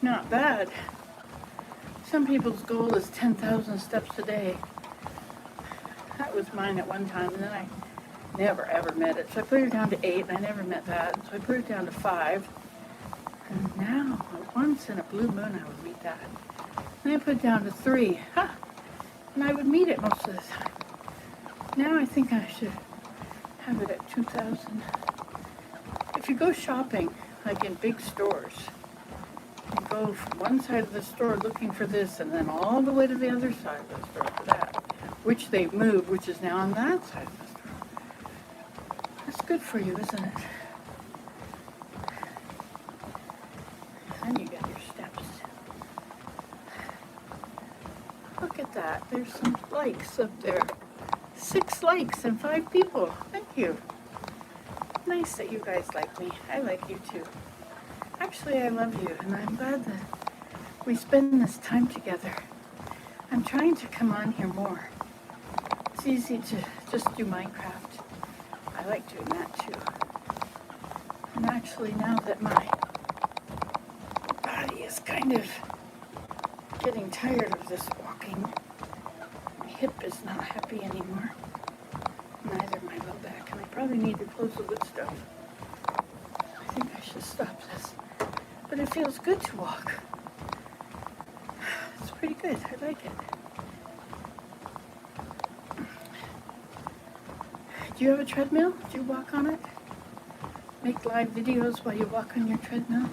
Not bad. Some people's goal is 10,000 steps a day. That was mine at one time, and then I never ever met it. So I put it down to 8, and I never met that. So I put it down to 5. And now, once in a blue moon, I would meet that. Then I put it down to 3. And I would meet it most of the time. Now I think I should have it at 2,000. If you go shopping, like in big stores, you go from one side of the store looking for this and then all the way to the other side of the store for that, which they've moved, which is now on that side of the store. That's good for you, isn't it? And you get your steps. Look at that. There's some likes up there. 6 likes and 5 people. Thank you. Nice that you guys like me. I like you too. Actually, I love you, and I'm glad that we spend this time together. I'm trying to come on here more. It's easy to just do Minecraft. I like doing that too. And actually, now that my body is kind of getting tired of this walking, my hip is not happy anymore. Neither my low back, and I probably need to close the wood stove. I think I should stop this. But it feels good to walk. It's pretty good. I like it. Do you have a treadmill? Do you walk on it? Make live videos while you walk on your treadmill?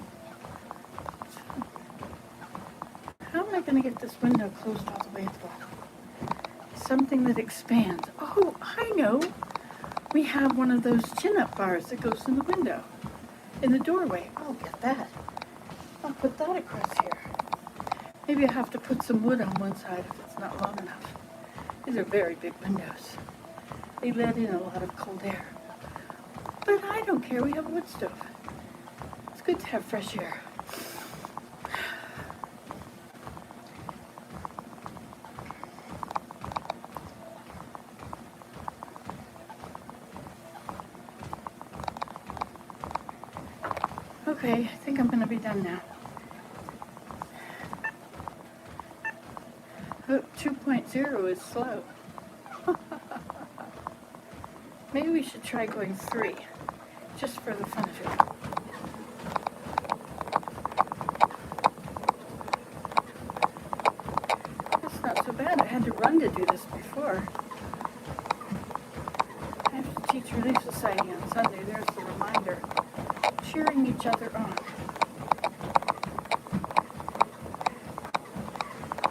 How am I going to get this window closed all the way at the bottom? Something that expands. Oh, I know. We have one of those chin-up bars that goes in the window, in the doorway. I'll get that. I'll put that across here. Maybe I have to put some wood on one side if it's not long enough. These are very big windows. They let in a lot of cold air. But I don't care, we have a wood stove. It's good to have fresh air. Okay, I think I'm gonna be done now. 2.0 is slow. Maybe we should try going 3, just for the fun of it. That's not so bad. I had to run to do this before. I have to teach Relief Society on Sunday. There's the reminder. Cheering each other on.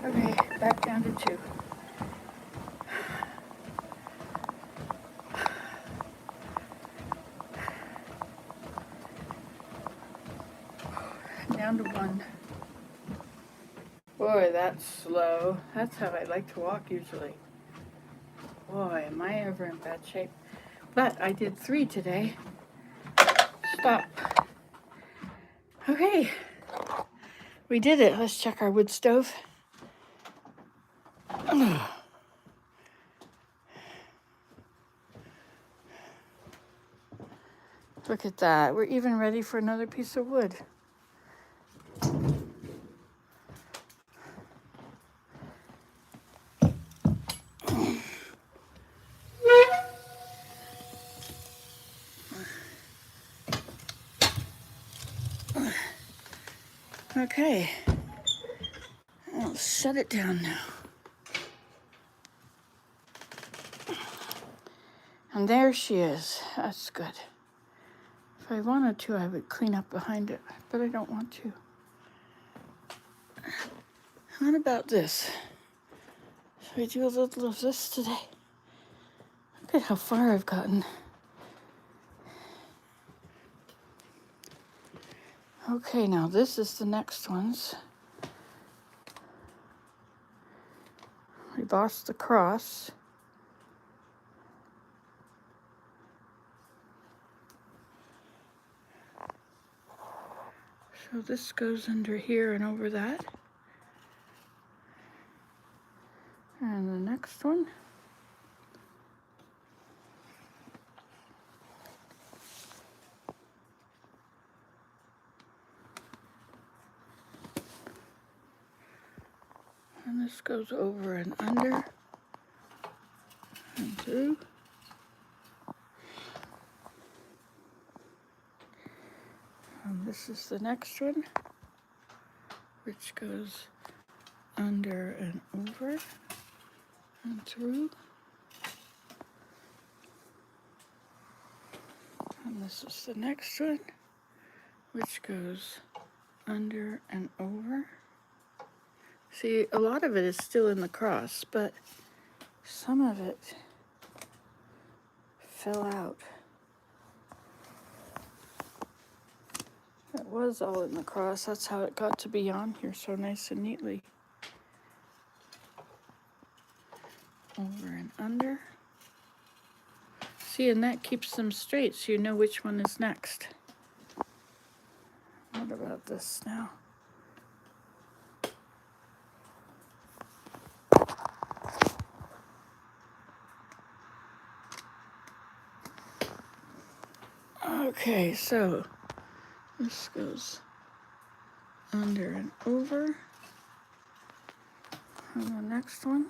Okay, back down to 2. Down to 1. Boy, that's slow. That's how I like to walk usually. Boy, am I ever in bad shape. But I did 3 today. Stop. Okay. We did it. Let's check our wood stove. Look at that. We're even ready for another piece of wood. Okay. I'll shut it down now. And there she is. That's good. If I wanted to, I would clean up behind it, but I don't want to. What about this? Should we do a little of this today? Look at how far I've gotten. Okay, now this is the next ones. We lost the cross. So this goes under here and over that. And the next one. And this goes over and under and through. And this is the next one, which goes under and over and through. And this is the next one, which goes under and over. See, a lot of it is still in the cross, but some of it fell out. It was all in the cross. That's how it got to be on here so nice and neatly. over and under. See, and that keeps them straight so you know which one is next. What about this now? Okay, so this goes under and over. And the next one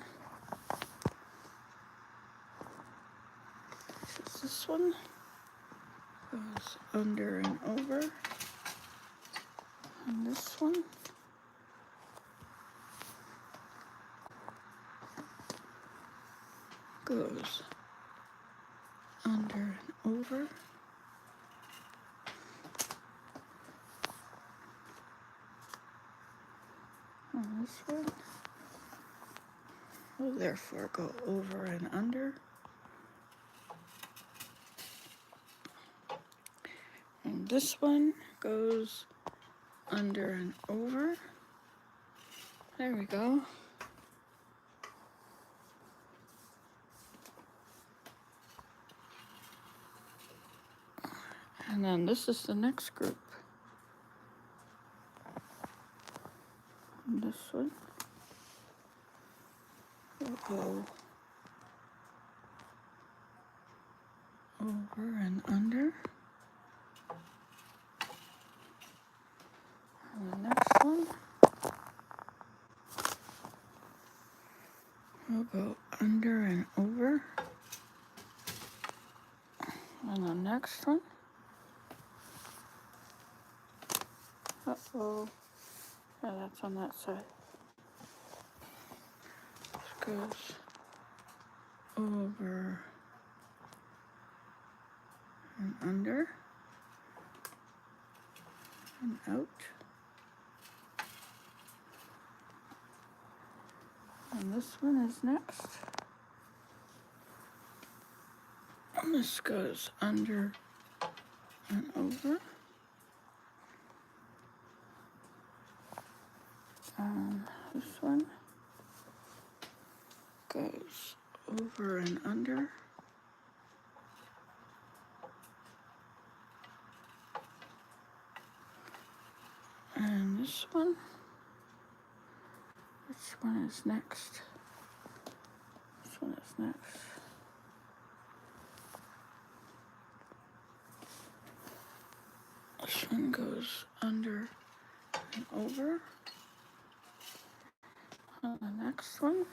is this one. Goes under and over. And this one goes under and over. And this one will therefore go over and under. And this one goes under and over. There we go. And then this is the next group. And this one will go over and under. And the next one will go under and over. And the next one, uh-oh, yeah, that's on that side. This goes over and under and out. And this one is next. And this goes under and over. And this one goes over and under. And this one, which one is next? This one is next. This one goes under and over. And the next one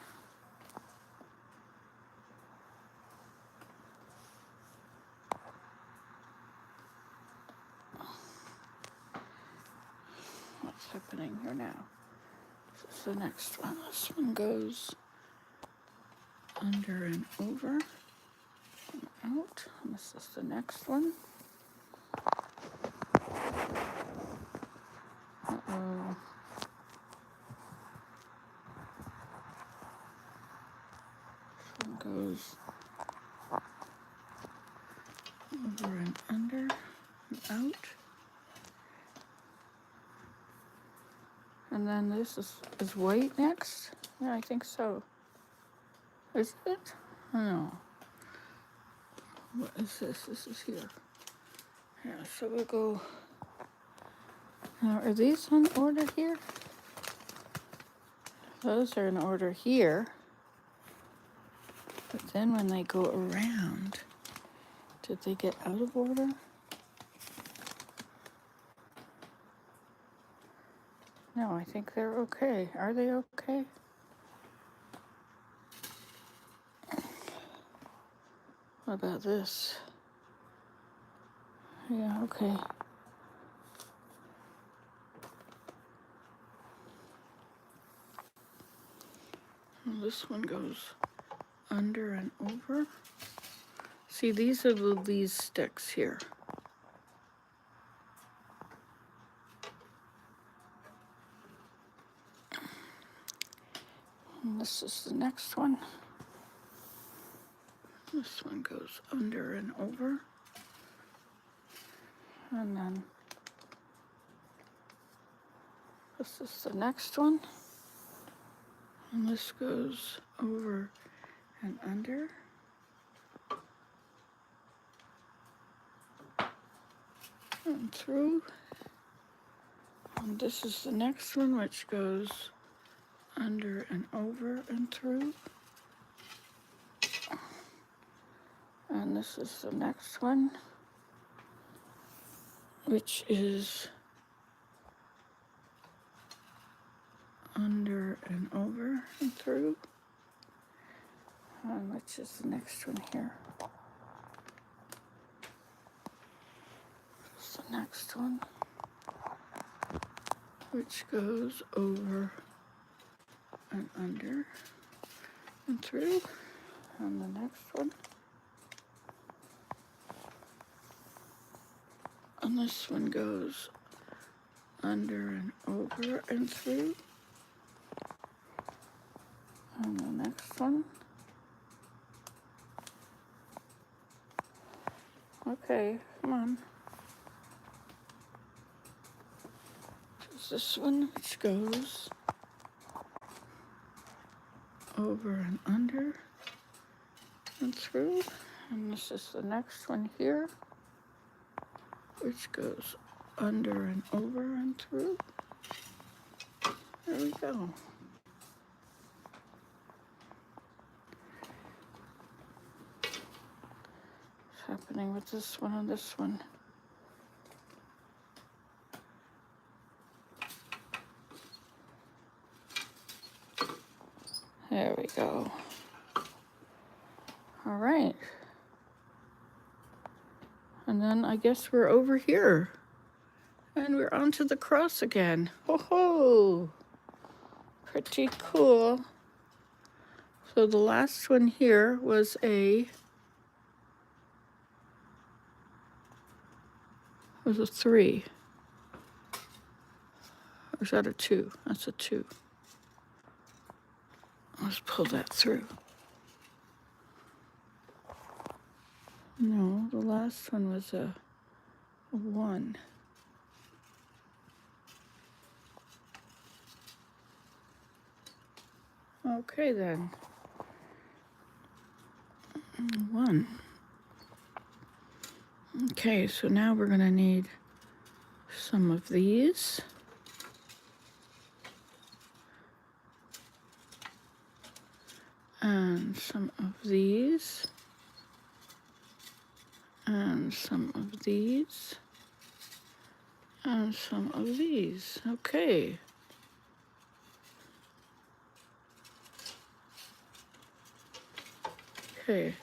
what's happening here now? This is the next one. This one goes under and over and out. And this is the next one. Uh-oh. This one goes over and under and out. And then this is white next? Yeah, I think so. Is it? No. What is this? This is here. Yeah, so we'll go. Now, are these in order here? Those are in order here. But then when they go around, did they get out of order? No, I think they're okay. Are they okay? What about this? Yeah, okay. And this one goes under and over. See, these are these sticks here. And this is the next one. This one goes under and over. And then this is the next one. And this goes over and under. And through. And this is the next one, which goes under and over and through. And this is the next one, which is under and over and through. And which is the next one here. It's the next one, which goes over and under and through. And the next one. And this one goes under and over and through. And the next one. Okay, come on. There's this one which goes over and under and through. And this is the next one here, which goes under and over and through. There we go. What's happening with this one and this one? There we go. All right. And then I guess we're over here. And we're onto the cross again. Ho ho! Pretty cool. So the last one here was a 3. Or is that a 2? That's a 2. Let's pull that through. No, the last one was a 1. Okay then. 1. Okay, so now we're going to need some of these. And some of these. And some of these. And some of these. Okay. Okay.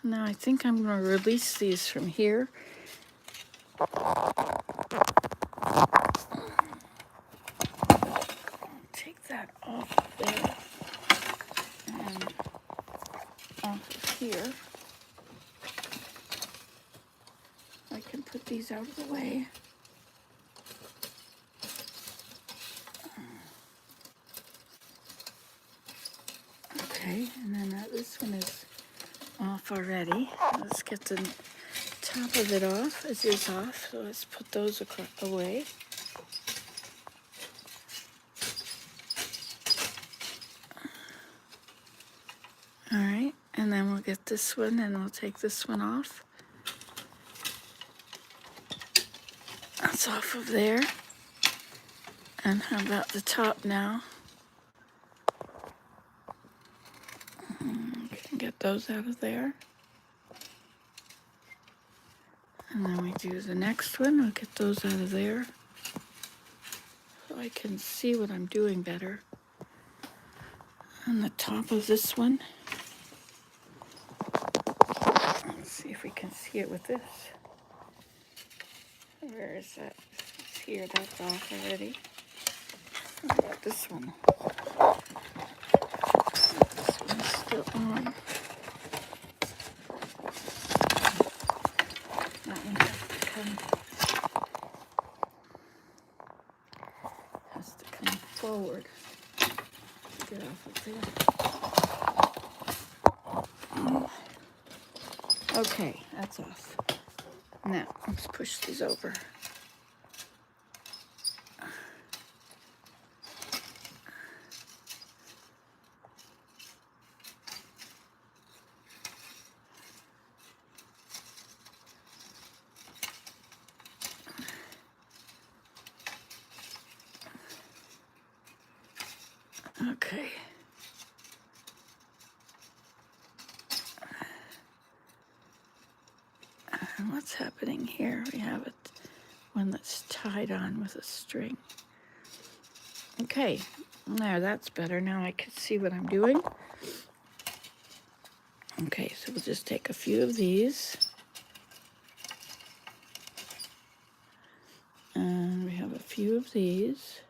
Now I think I'm going to release these from here. Take that off of there and off of here. I can put these out of the way. Okay, and then this one is off already. Let's get the top of it off. It is off, so let's put those away. All right, and then we'll get this one and we'll take this one off. That's off of there. And how about the top now? Get those out of there. And then we do the next one. We'll get those out of there so I can see what I'm doing better. And the top of this one. Let's see if we can see it with this. Where is that? It's here. That's off already. How about this one? This one's still on. That one has to come forward. Get off of there. Okay, that's off. Now, let's push these over. Okay. And what's happening here? We have one that's tied on with a string. Okay, there, that's better. Now I can see what I'm doing. Okay, so we'll just take a few of these. And we have a few of these.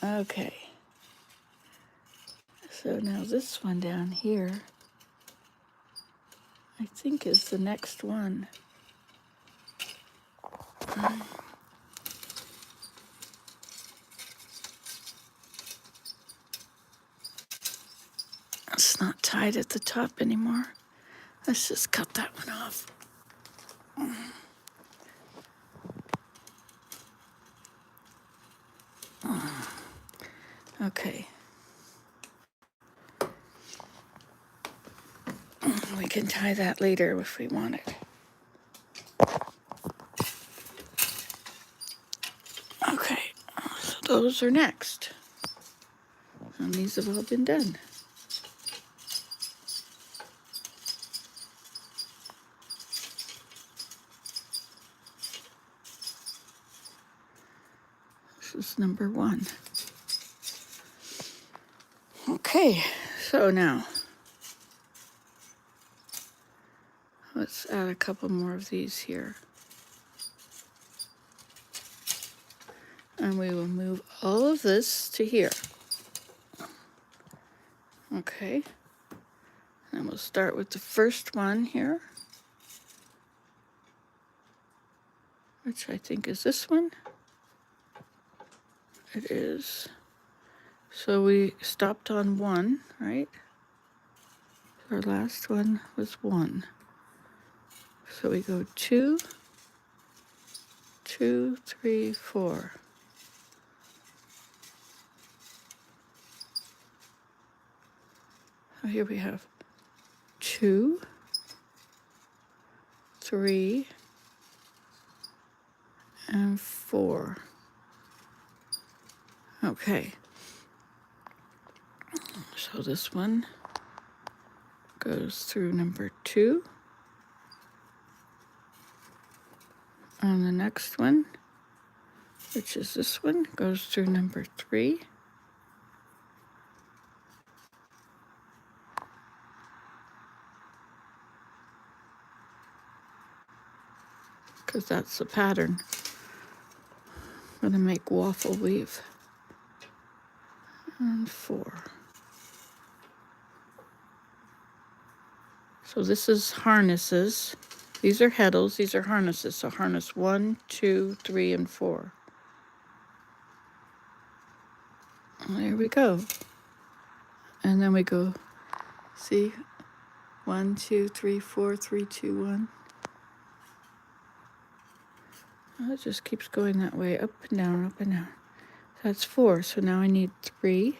Okay. So now this one down here, I think is the next one. It's not tied at the top anymore. Let's just cut that one off. Okay. We can tie that later if we want it. Okay, so those are next. And these have all been done. This is number 1. Okay, so now let's add a couple more of these here. And we will move all of this to here. Okay, and we'll start with the first one here, which I think is this one. It is. So we stopped on 1, right? Our last one was 1. So we go 2, 2, 3, 4. So here we have 2, 3, and 4. Okay. So this one goes through number 2. And the next one, which is this one, goes through number 3. Because that's the pattern. I'm going to make waffle weave. And 4. So this is harnesses. These are heddles, these are harnesses. So harness 1, 2, 3, and 4. There we go. And then we go, see, 1, 2, 3, 4, 3, 2, 1. Oh, it just keeps going that way, up and down, up and down. That's 4. So now I need 3,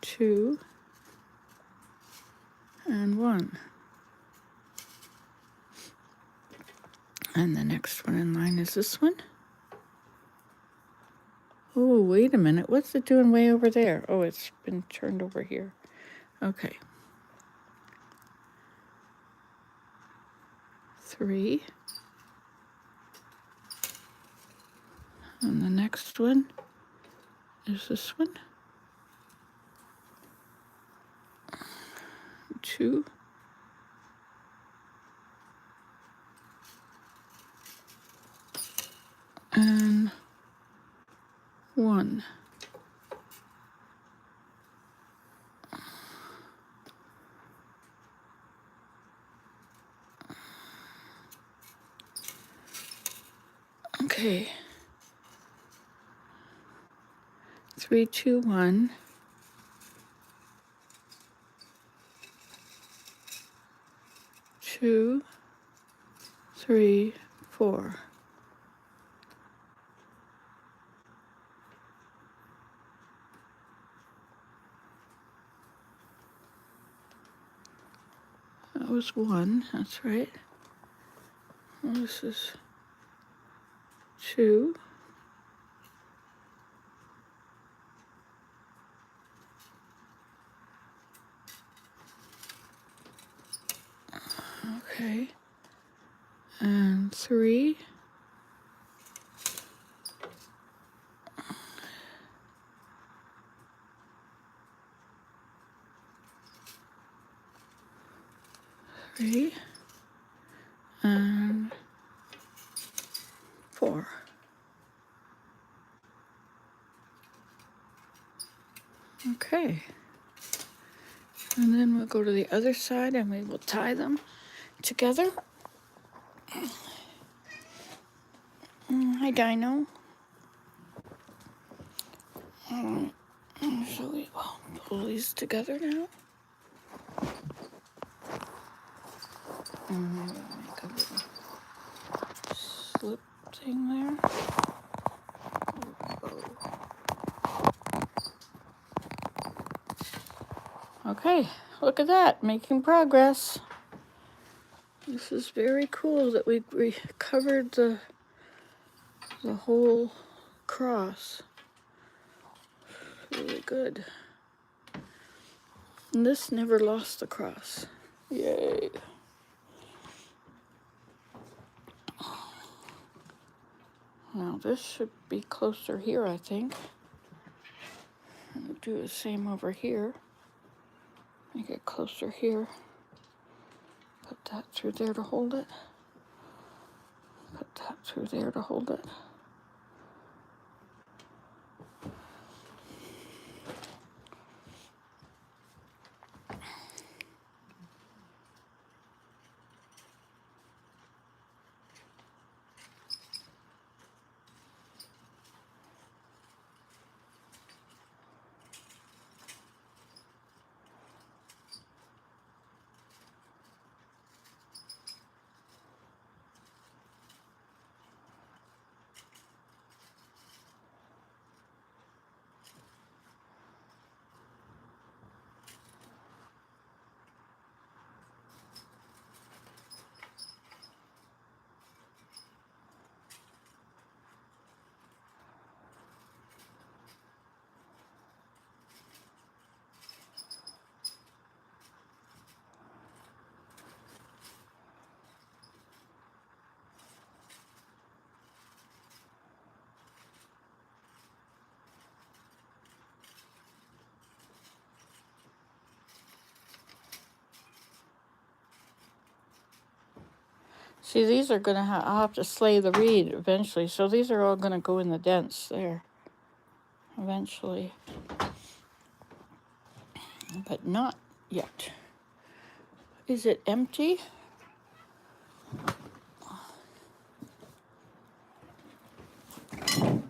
2, and 1. And the next one in line is this one. Oh, wait a minute. What's it doing way over there? Oh, it's been turned over here. Okay. 3. And the next one is this one. 2. And 1. Okay. 3, 2, 1. 2, 3, 4. That was 1, that's right. Well, this is 2. Okay. And 3. 3. And 4. Okay. And then we'll go to the other side and we will tie them together. Hi, Dino. So we will pull these together now. And make a little slip thing there. Okay, look at that, making progress. This is very cool that we covered the whole cross. Really good. And this never lost the cross. Yay. Now this should be closer here, I think. We'll do the same over here. Make it closer here. Put that through there to hold it. Put that through there to hold it. See, these are gonna I'll have to slay the reed eventually. So these are all gonna go in the dents there eventually, but not yet. Is it empty? Okay.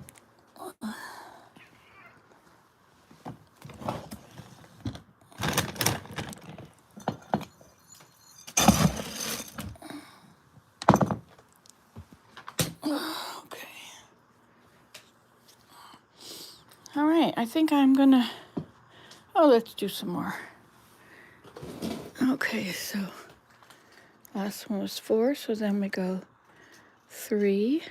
All right, I think I'm gonna, let's do some more. Okay, so last one was 4, so then we go 3.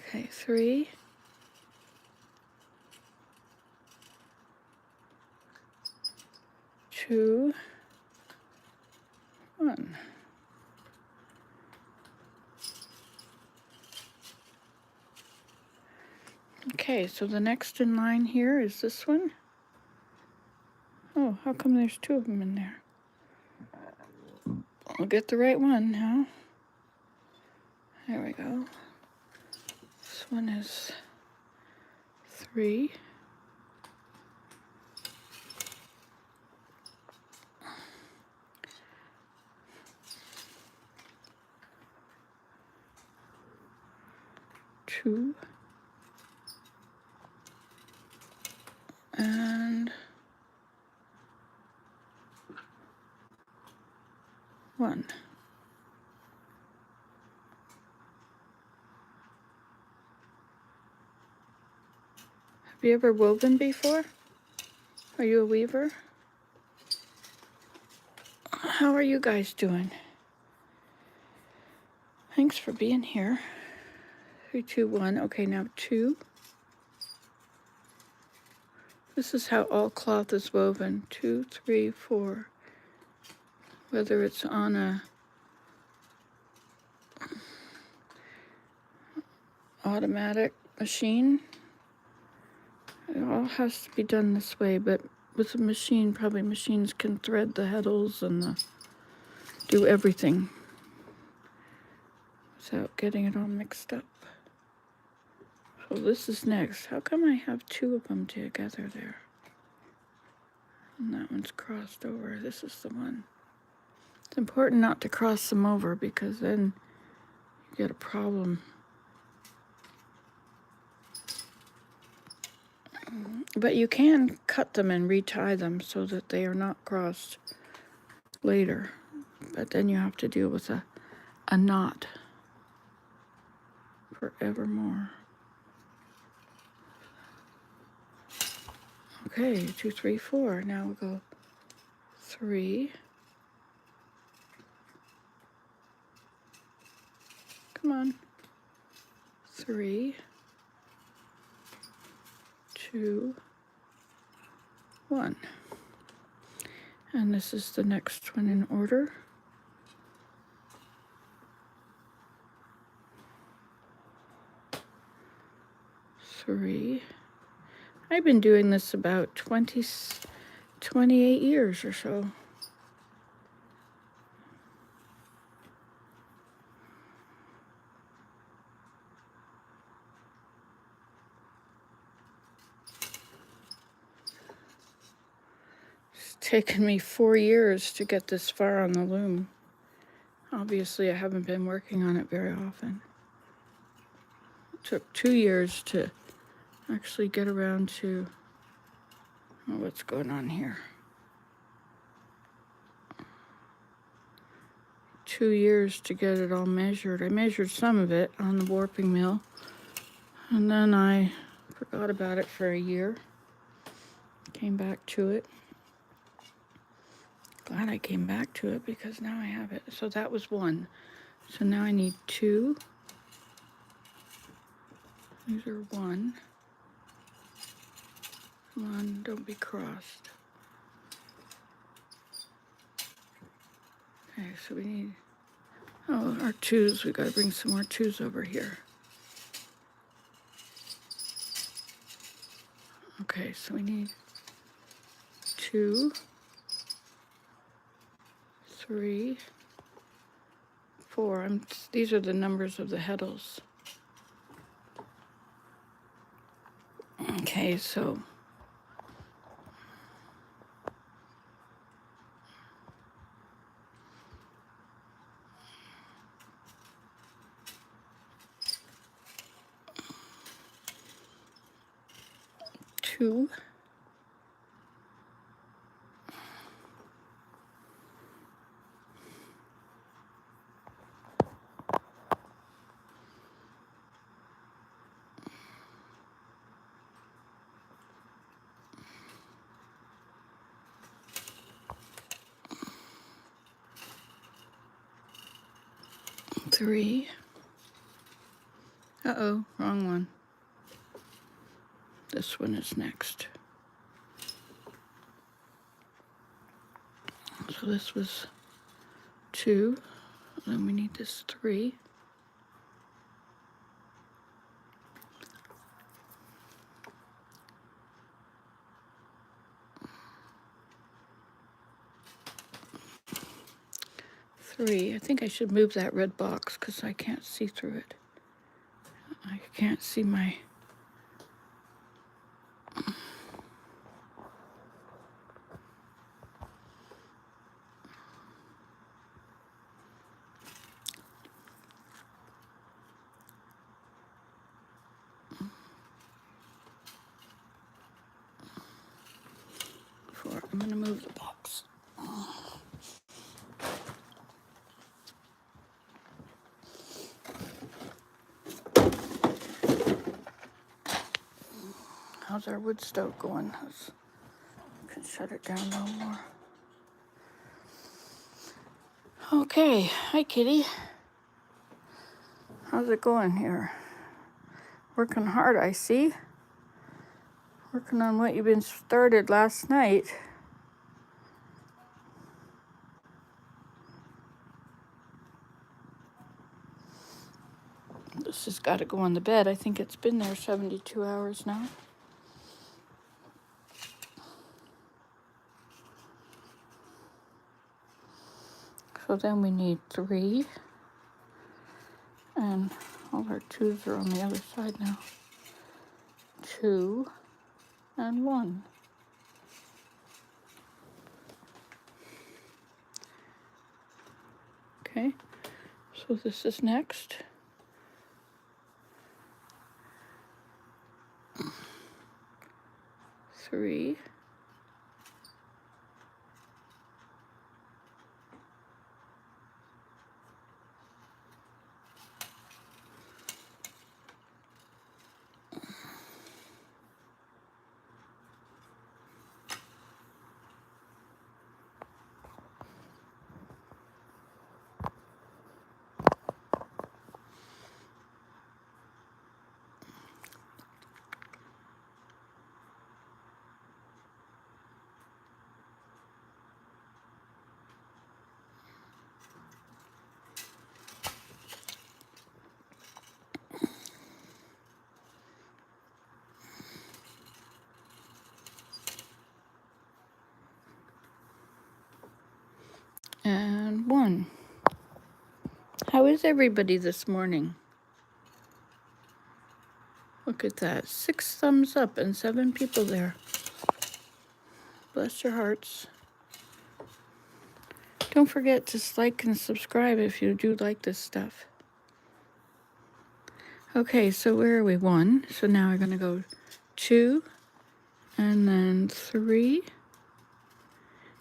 Okay, 3. 2. 1. Okay, so the next in line here is this one. Oh, how come there's 2 of them in there? I'll get the right one now. There we go. This one is 3. 2. And 1. you ever woven before? Are you a weaver? How are you guys doing? Thanks for being here. 3, 2, 1. Okay, now 2. This is how all cloth is woven. 2, 3, 4. Whether it's on a automatic machine, it all has to be done this way, but with a machine, probably machines can thread the heddles and do everything without getting it all mixed up. So this is next. How come I have 2 of them together there? And that one's crossed over. This is the one. It's important not to cross them over because then you get a problem. But you can cut them and retie them so that they are not crossed later. But then you have to deal with a knot forevermore. Okay, 2, 3, 4. Now we'll go 3. Come on. 3, 2, 1. And this is the next one in order. Three. I've been doing this about 28 years or so. It's taken me 4 years to get this far on the loom. Obviously, I haven't been working on it very often. It took 2 years to actually get around to what's going on here. 2 years to get it all measured. I measured some of it on the warping mill, and then I forgot about it for a year. Came back to it. Glad I came back to it because now I have it. So that was 1. So now I need 2. These are 1. Come on, don't be crossed. Okay, so we need, our 2s. We gotta bring some more 2s over here. Okay, so we need 2, 3, 4. These are the numbers of the heddles. Okay, so two, 3. Uh-oh, wrong one. This one is next. So this was 2. Then we need this 3. I think I should move that red box because I can't see through it. I can't see my... I'm going to move the box. How's our wood stove going? I can shut it down no more. Okay, hi Kitty. How's it going here? Working hard, I see. Working on what you've been started last night. This has got to go on the bed. I think it's been there 72 hours now. So then we need 3. And all our 2s are on the other side now. 2 and 1. Okay, so this is next. 3. And 1. How is everybody this morning? Look at that. 6 thumbs up and 7 people there. Bless your hearts. Don't forget to like and subscribe if you do like this stuff. Okay, so where are we? 1. So now we're going to go 2 and then 3.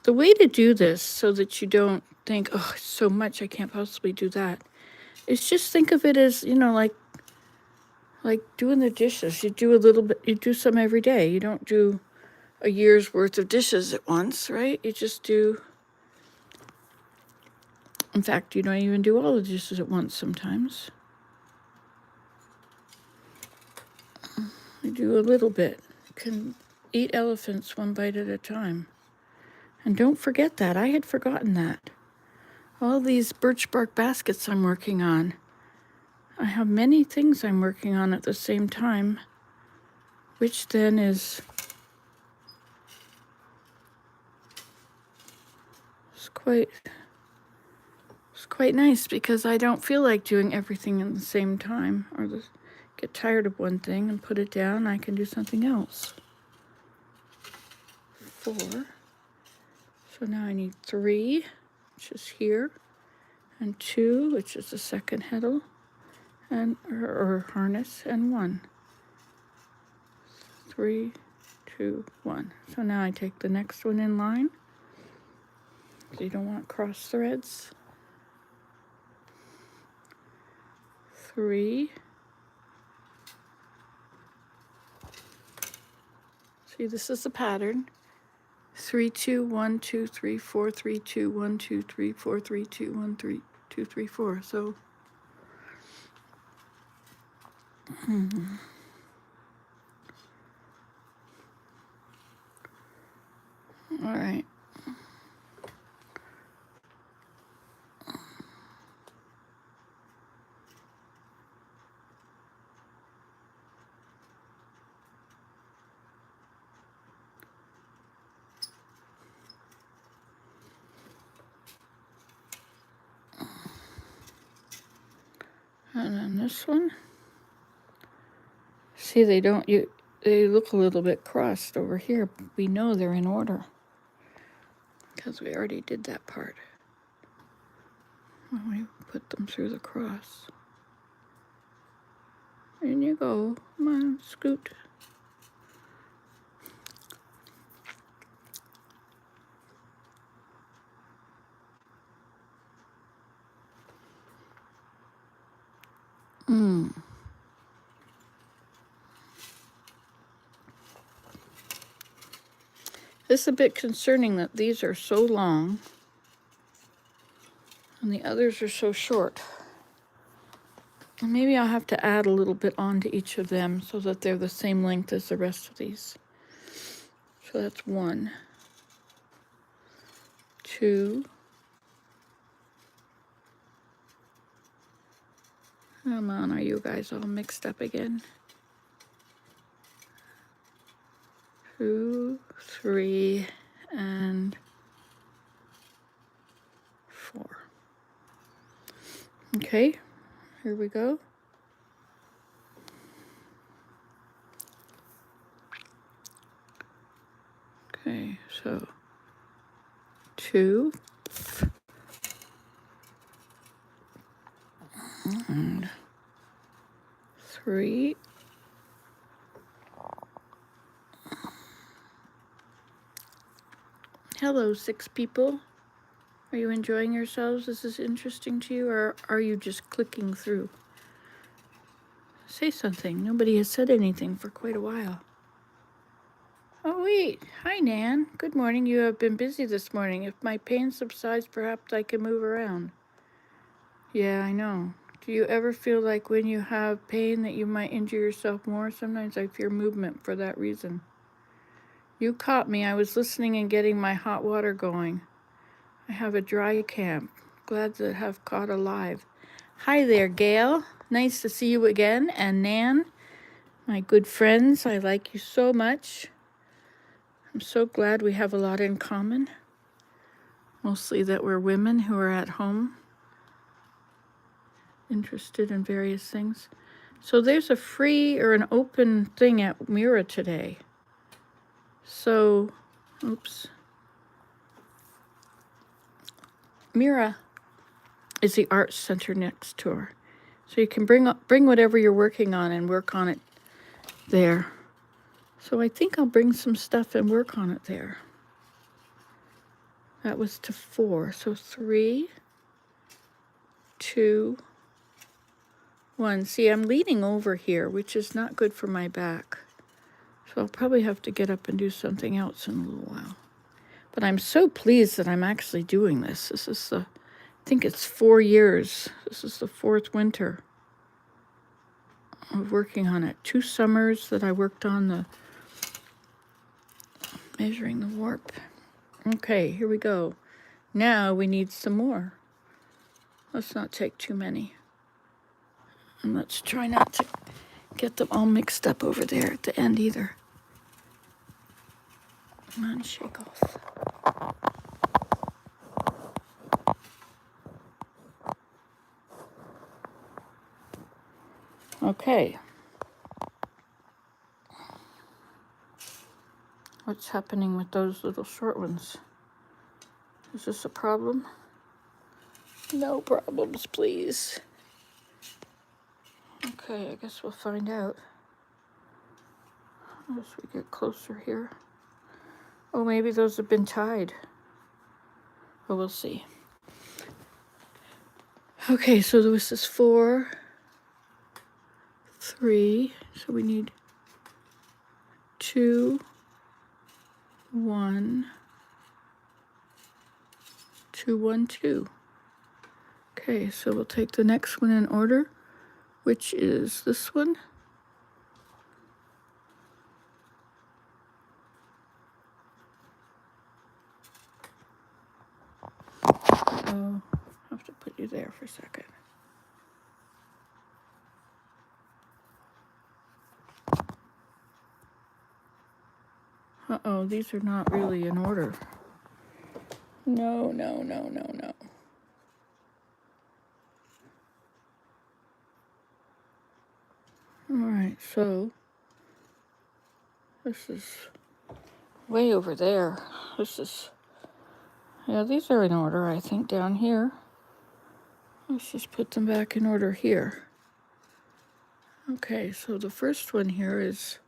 The way to do this so that you don't think, oh, it's so much, I can't possibly do that, is just think of it as, like doing the dishes. You do a little bit, you do some every day. You don't do a year's worth of dishes at once, right? You just do, in fact, you don't even do all the dishes at once sometimes. You do a little bit. You can eat elephants one bite at a time. And don't forget that. I had forgotten that. All these birch bark baskets I'm working on. I have many things I'm working on at the same time, which then is quite nice because I don't feel like doing everything at the same time or get tired of one thing and put it down. I can do something else. 4. So now I need 3, which is here, and 2, which is the second heddle, and or harness, and 1. 3, 2, 1. So now I take the next one in line. So you don't want cross threads. 3. See, this is the pattern. 3, 2, 1, 2, 3, 4, 3, 2, 1, 2, 3, 4, 3, 2, 1, 3, 2, 3, 4. So all right. And then this one. See, they look a little bit crossed over here. We know they're in order because we already did that part when we put them through the cross. In you go. Come on, scoot. It's a bit concerning that these are so long and the others are so short. And maybe I'll have to add a little bit onto each of them so that they're the same length as the rest of these. So that's 1, 2. Come on, are you guys all mixed up again? 2, 3, and 4. Okay, here we go. Okay, so 2 and 3. Hello, 6 people. Are you enjoying yourselves? Is this interesting to you, or are you just clicking through? Say something. Nobody has said anything for quite a while. Oh, wait. Hi, Nan. Good morning. You have been busy this morning. If my pain subsides, perhaps I can move around. Yeah, I know. Do you ever feel like when you have pain that you might injure yourself more? Sometimes I fear movement for that reason. You caught me. I was listening and getting my hot water going. I have a dry camp. Glad to have caught alive. Hi there, Gail. Nice to see you again. And Nan, my good friends, I like you so much. I'm so glad we have a lot in common. Mostly that we're women who are at home, interested in various things. So there's a free or an open thing at Mira today. So, oops. Mira is the arts center next to her. So you can bring whatever you're working on and work on it there. So I think I'll bring some stuff and work on it there. That was to 4. So 3, 2, 1. See, I'm leaning over here, which is not good for my back. So I'll probably have to get up and do something else in a little while. But I'm so pleased that I'm actually doing this. This is I think it's 4 years. This is the 4th winter of working on it. 2 summers that I worked on the measuring the warp. Okay, here we go. Now we need some more. Let's not take too many. And let's try not to get them all mixed up over there at the end either. Come on, shake off. Okay. What's happening with those little short ones? Is this a problem? No problems, please. Okay, I guess we'll find out as we get closer here. Oh, maybe those have been tied. But we'll see. Okay, so this is 4, 3. So we need 2, 1, 2, 1, 2. Okay, so we'll take the next one in order, which is this one. I'll have to put you there for a second. Uh-oh, these are not really in order. No. All right, so this is way over there. Yeah, these are in order, I think, down here. Let's just put them back in order here. Okay, so the first one here is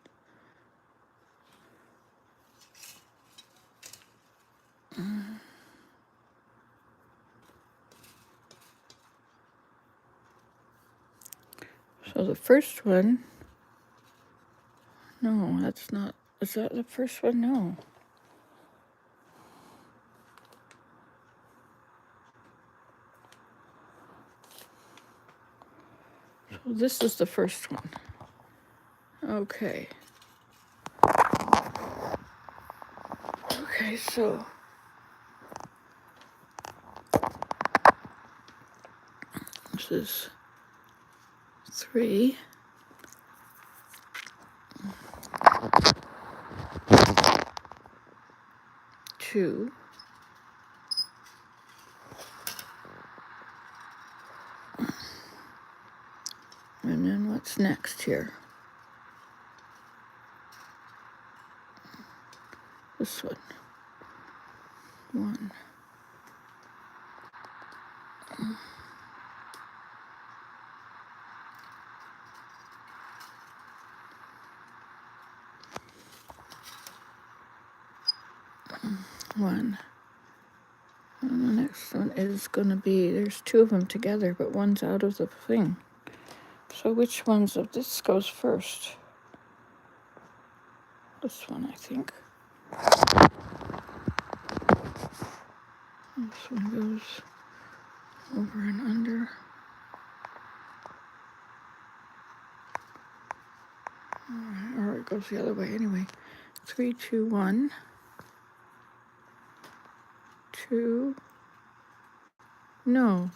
so the first one, no, that's not, is that the first one? No. This is the first one. Okay. Okay, so this is 3. Two. And then what's next here? This one. 1. 1. And the next one is going to be, there's 2 of them together, but one's out of the thing. So which ones of this goes first? This one, I think. This one goes over and under. Or it goes the other way anyway. 3, 2, 1. 2. No.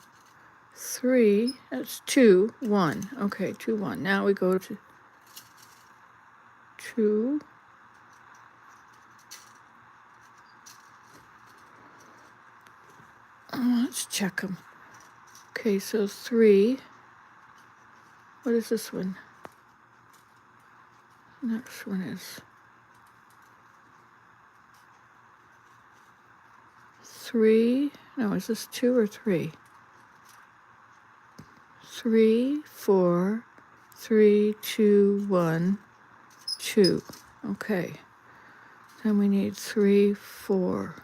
3. That's 2, 1. Okay, 2, 1. Now we go to 2. Let's check them. Okay, so 3. What is this one? Next one is 3. No, is this 2 or 3? 3, 4, 3, 2, 1, 2. Okay. Then we need 3, 4.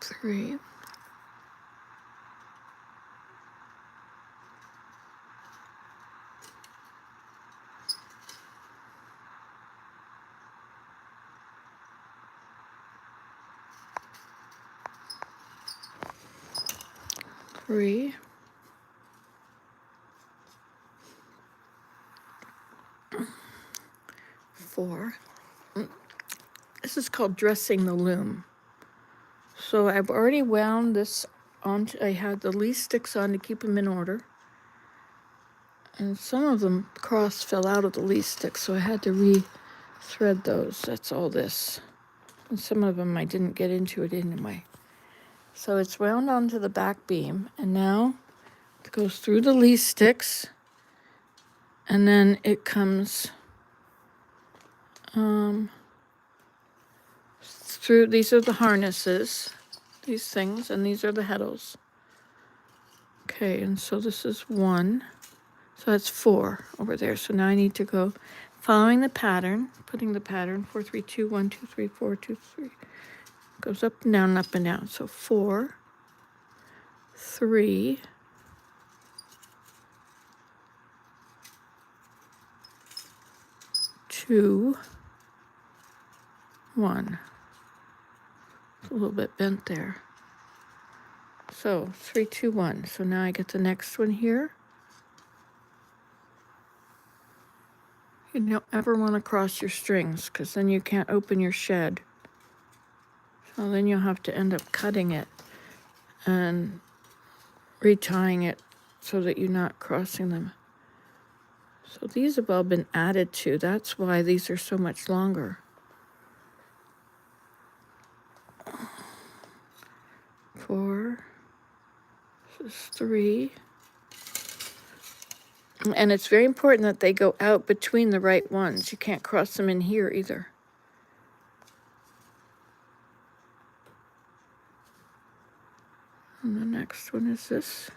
Three. Three. 4. This is called dressing the loom. So I've already wound this on. I had the least sticks on to keep them in order. And some of them cross fell out of the least sticks, so I had to re-thread those. That's all this. And some of them I didn't get into it anyway. So it's wound onto the back beam, and now it goes through the least sticks, and then it comes through. These are the harnesses, these things, and these are the heddles. Okay, and so this is 1. So that's 4 over there. So now I need to go following the pattern, putting the pattern 4, 3, 2, 1, 2, 3, 4, 2, 3. Goes up and down, up and down. So 4, 3, 2, 1. It's a little bit bent there. So 3, 2, 1. So now I get the next one here. You don't ever want to cross your strings because then you can't open your shed. So then you'll have to end up cutting it and retying it so that you're not crossing them. So these have all been added to. That's why these are so much longer. 4. This is 3. And it's very important that they go out between the right ones. You can't cross them in here either. And the next one is this.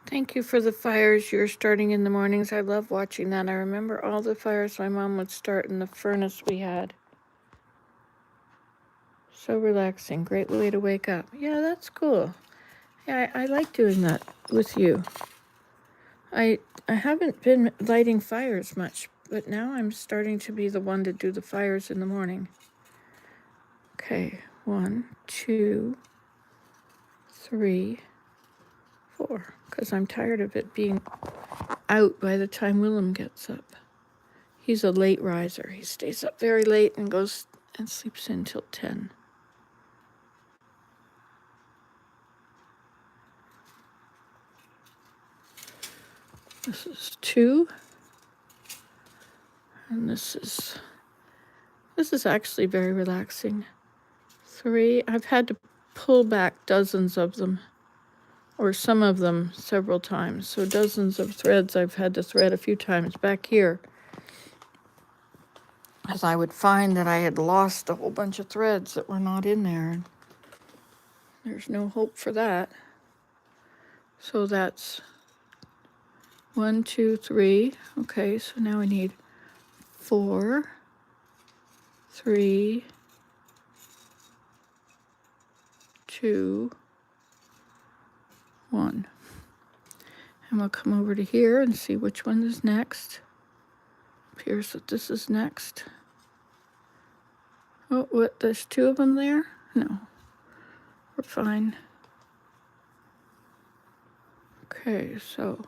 Thank you for the fires you're starting in the mornings. I love watching that. I remember all the fires my mom would start in the furnace we had. So relaxing. Great way to wake up. Yeah, that's cool. Yeah, I like doing that. with you. I haven't been lighting fires much, but now I'm starting to be the one to do the fires in the morning. Okay, 1, 2, 3, 4, because I'm tired of it being out by the time Willem gets up. He's a late riser. He stays up very late and goes and sleeps in till 10. This is 2. And this is actually very relaxing. 3. I've had to pull back dozens of them, or some of them several times. So dozens of threads I've had to thread a few times back here, as I would find that I had lost a whole bunch of threads that were not in there. There's no hope for that. So that's 1, 2, 3. Okay, so now we need 4, 3, 2, 1. And we'll come over to here and see which one is next. Appears that this is next. Oh, what? There's 2 of them there? No, we're fine. Okay, so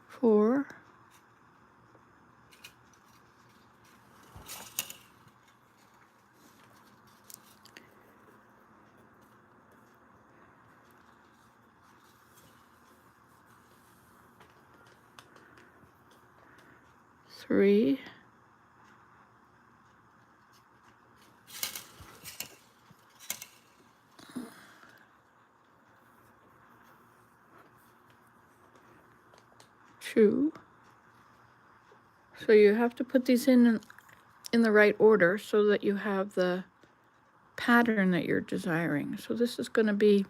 4. Three. 2. So you have to put these in the right order so that you have the pattern that you're desiring. So this is going to be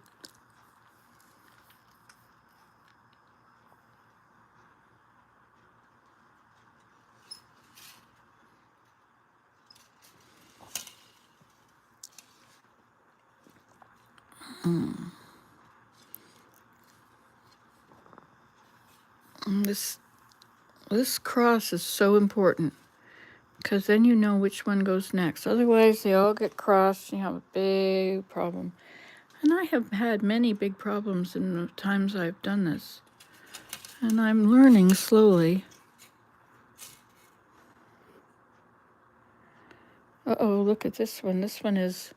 this cross is so important, because then you know which one goes next. Otherwise, they all get crossed and you have a big problem. And I have had many big problems in the times I've done this. And I'm learning slowly. Uh-oh, look at this one. This one is...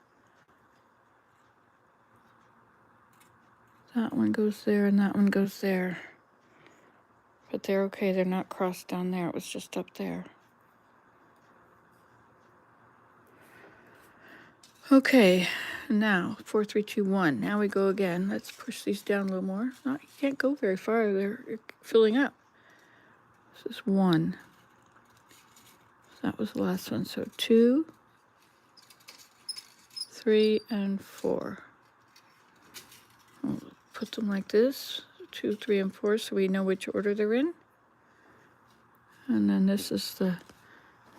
That one goes there and that one goes there. But they're okay. They're not crossed down there. It was just up there. Okay, now 4, 3, 2, 1. Now we go again. Let's push these down a little more. You can't go very far. They're filling up. This is 1. That was the last one. So 2, 3, and 4. We'll put them like this. 2, 3, and 4, so we know which order they're in. And then this is the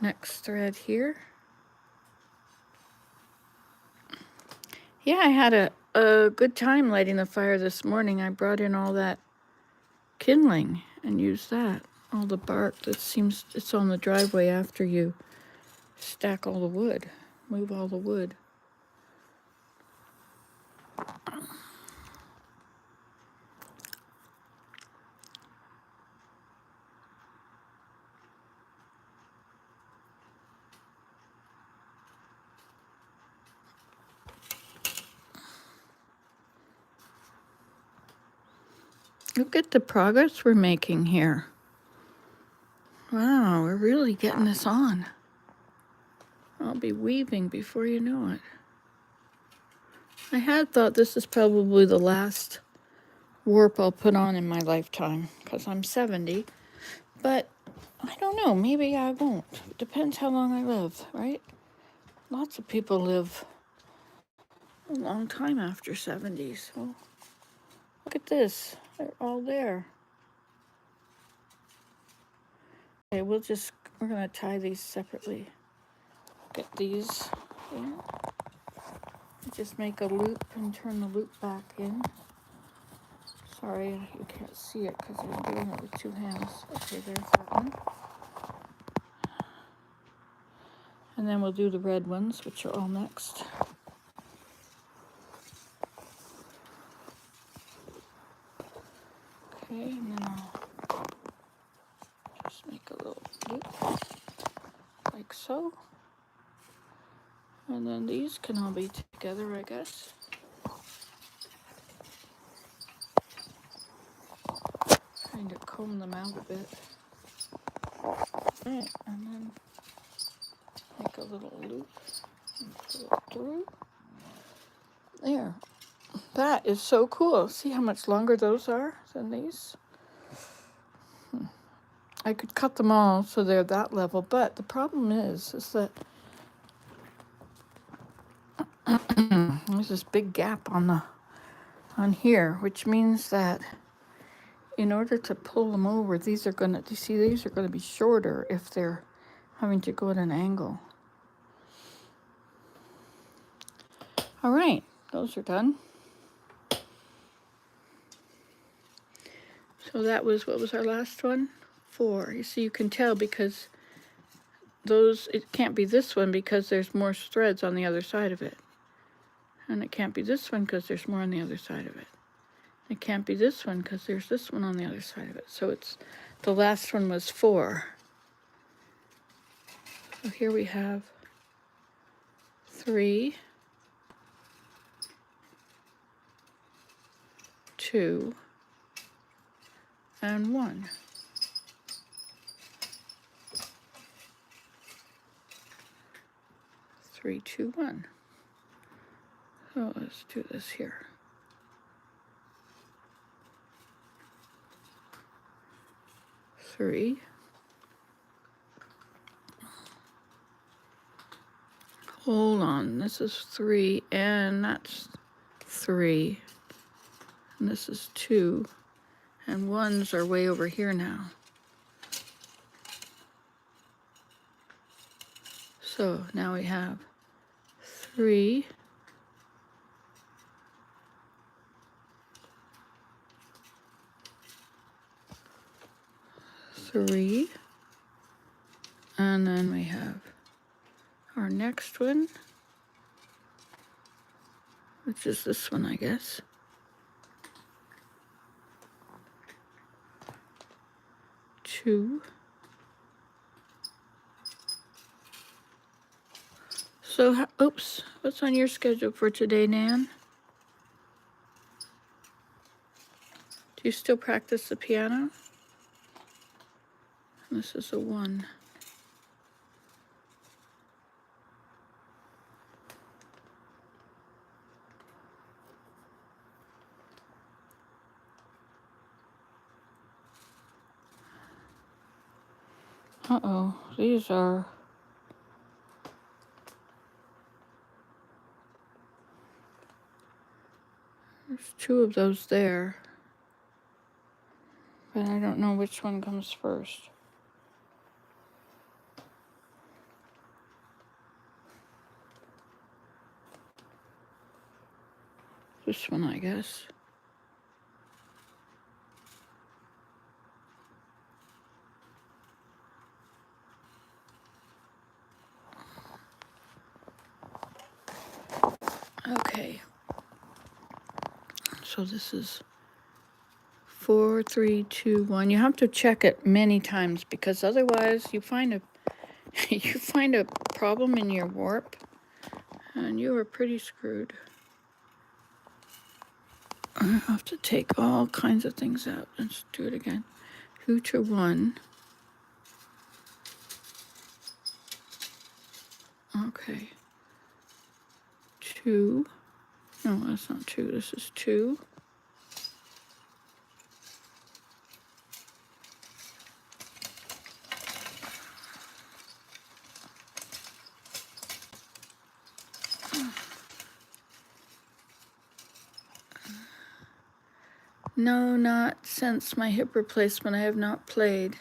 next thread here. Yeah, I had a good time lighting the fire this morning. I brought in all that kindling and used that. All the bark that seems it's on the driveway after you stack all the wood, move all the wood. Look at the progress we're making here. Wow, we're really getting this on. I'll be weaving before you know it. I had thought this is probably the last warp I'll put on in my lifetime, because I'm 70. But I don't know, maybe I won't. It depends how long I live, right? Lots of people live a long time after 70, so look at this. They're all there. Okay, we're going to tie these separately. Get these in. Just make a loop and turn the loop back in. Sorry, you can't see it because I'm doing it with two hands. Okay, there's that one. And then we'll do the red ones, which are all next. Okay, and then I'll just make a little loop, like so. And then these can all be together, I guess. Kind of comb them out a bit. Right, and then make a little loop and pull it through. There. That is so cool. See how much longer those are than these? I could cut them all so they're that level, but the problem is that there's this big gap on here, which means that in order to pull them over, these are gonna be shorter if they're having to go at an angle. All right, those are done. So that was, what was our last one? 4. You see, you can tell because it can't be this one because there's more threads on the other side of it. And it can't be this one because there's more on the other side of it. It can't be this one because there's this one on the other side of it. So the last one was 4. So here we have 3, 2, and 1. 3, 2, 1. So let's do this here. 3. Hold on, this is 3, and that's 3. And this is 2. And 1s are way over here now. So now we have 3, 3, and then we have our next one, which is this one, I guess. 2. So, oops, what's on your schedule for today, Nan? Do you still practice the piano? This is a 1. Uh-oh, these are... There's 2 of those there. But I don't know which one comes first. This one, I guess. Okay. So this is 4, 3, 2, 1. You have to check it many times because otherwise you find a problem in your warp and you are pretty screwed. I have to take all kinds of things out. Let's do it again. 2 to 1. Okay. 2. No, that's not 2. This is 2. No, not since my hip replacement. I have not played.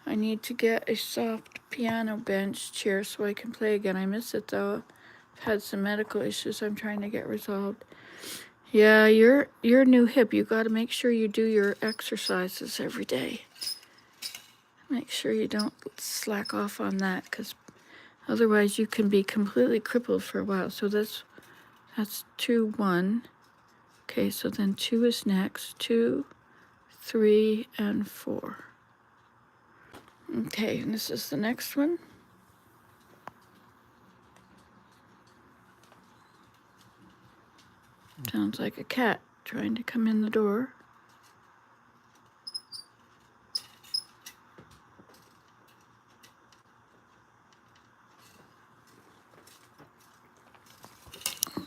I need to get a soft piano bench chair so I can play again. I miss it though. I've had some medical issues I'm trying to get resolved. Yeah, you're new hip. You got to make sure you do your exercises every day. Make sure you don't slack off on that, because otherwise you can be completely crippled for a while. So that's 2, 1. Okay, so then 2 is next. 2, 3, and 4. Okay, and this is the next one. Sounds like a cat trying to come in the door.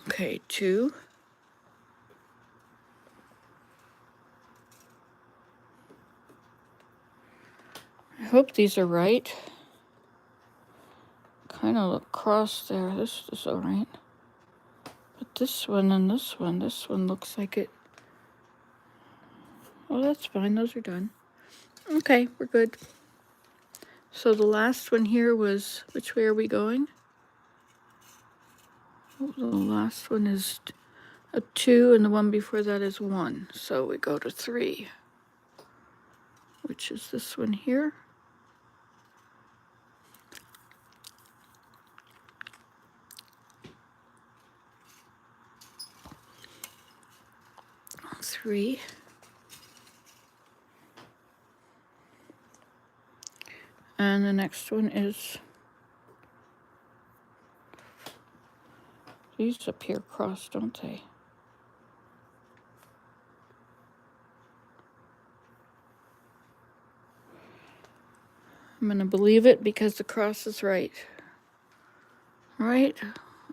Okay, 2. I hope these are right. Kind of look cross there. This is all right. But this one and this one looks like it. Oh, that's fine. Those are done. Okay, we're good. So the last one here was, which way are we going? Oh, the last one is a 2, and the one before that is 1. So we go to 3, which is this one here. Three. And the next one is, these appear crossed, don't they? I'm going to believe it because the cross is right. Right?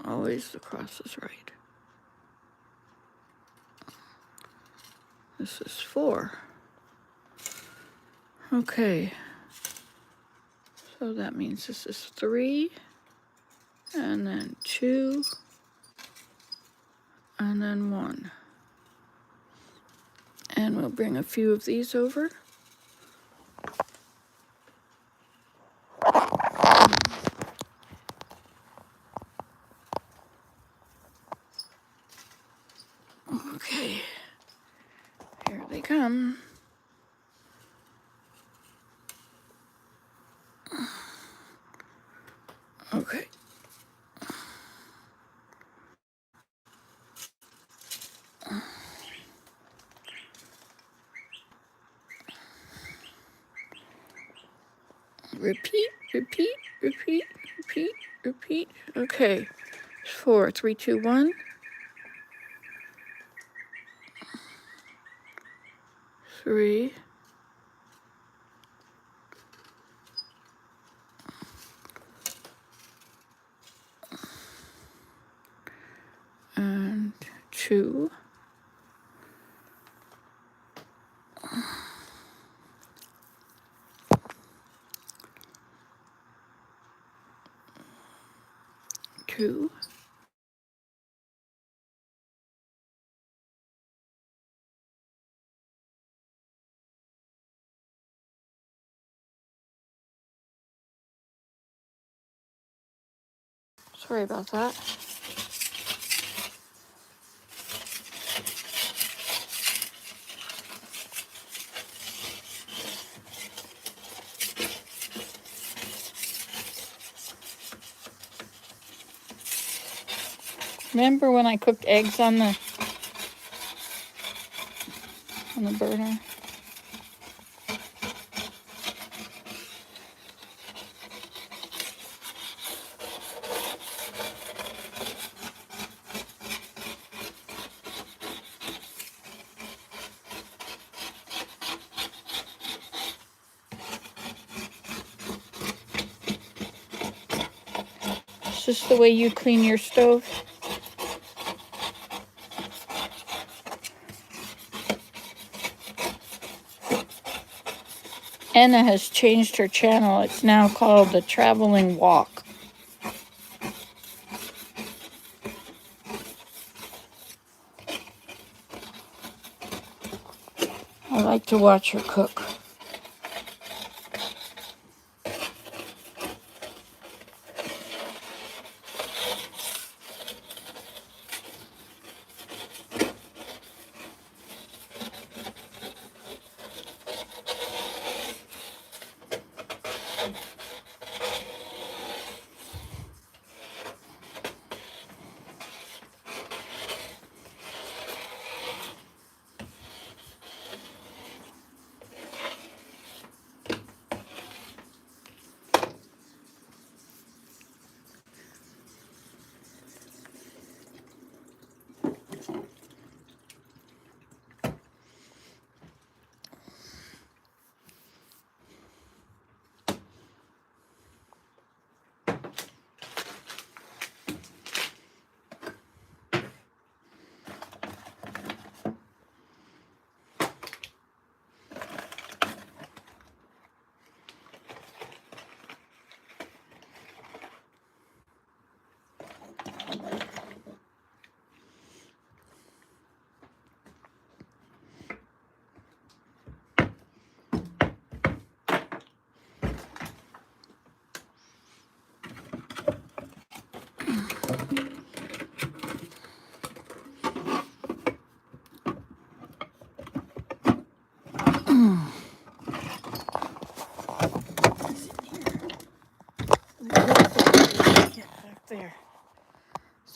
Always the cross is right. This is 4. Okay. So that means this is 3, and then 2, and then 1. And we'll bring a few of these over. Okay. Here they come. Okay. Repeat, repeat, repeat, repeat, repeat. Okay. 4, 3, 2, 1. 3. And 2. 2. Sorry about that. Remember when I cooked eggs on the burner? It's just the way you clean your stove. Anna has changed her channel. It's now called The Traveling Walk. I like to watch her cook.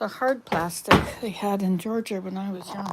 the hard plastic they had in Georgia when I was young.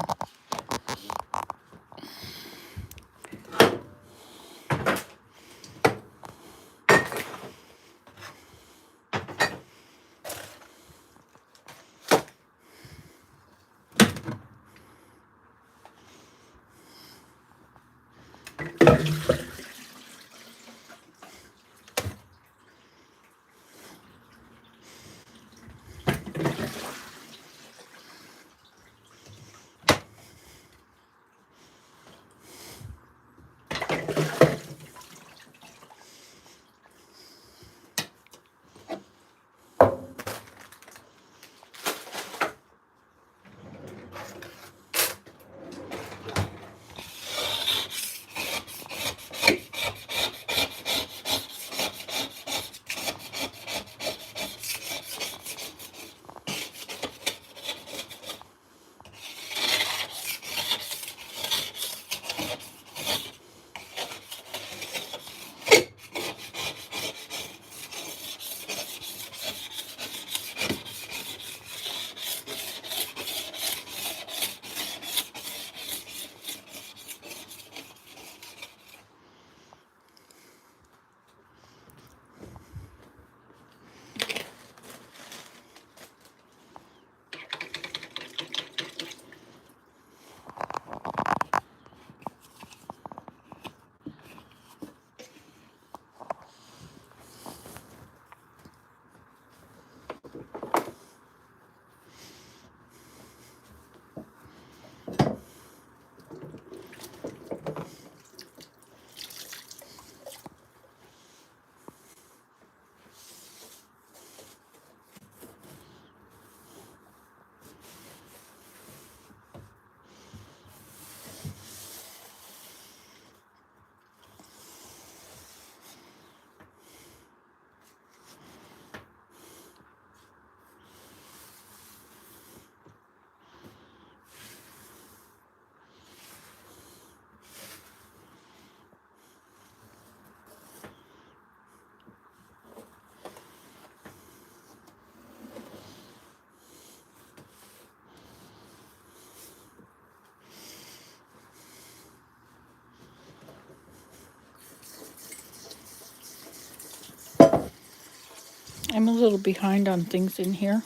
I'm a little behind on things in here,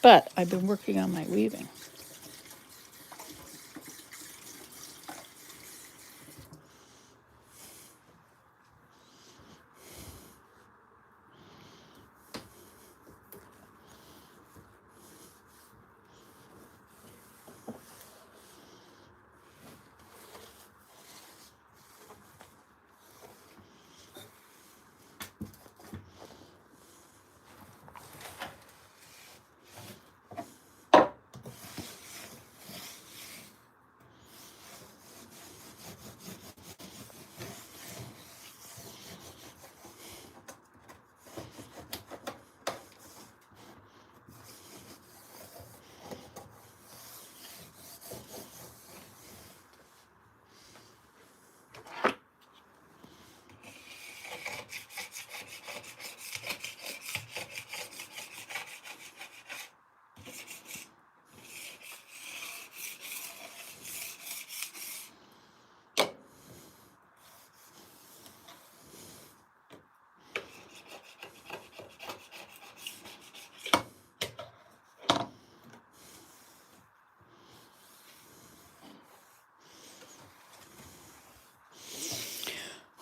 but I've been working on my weaving.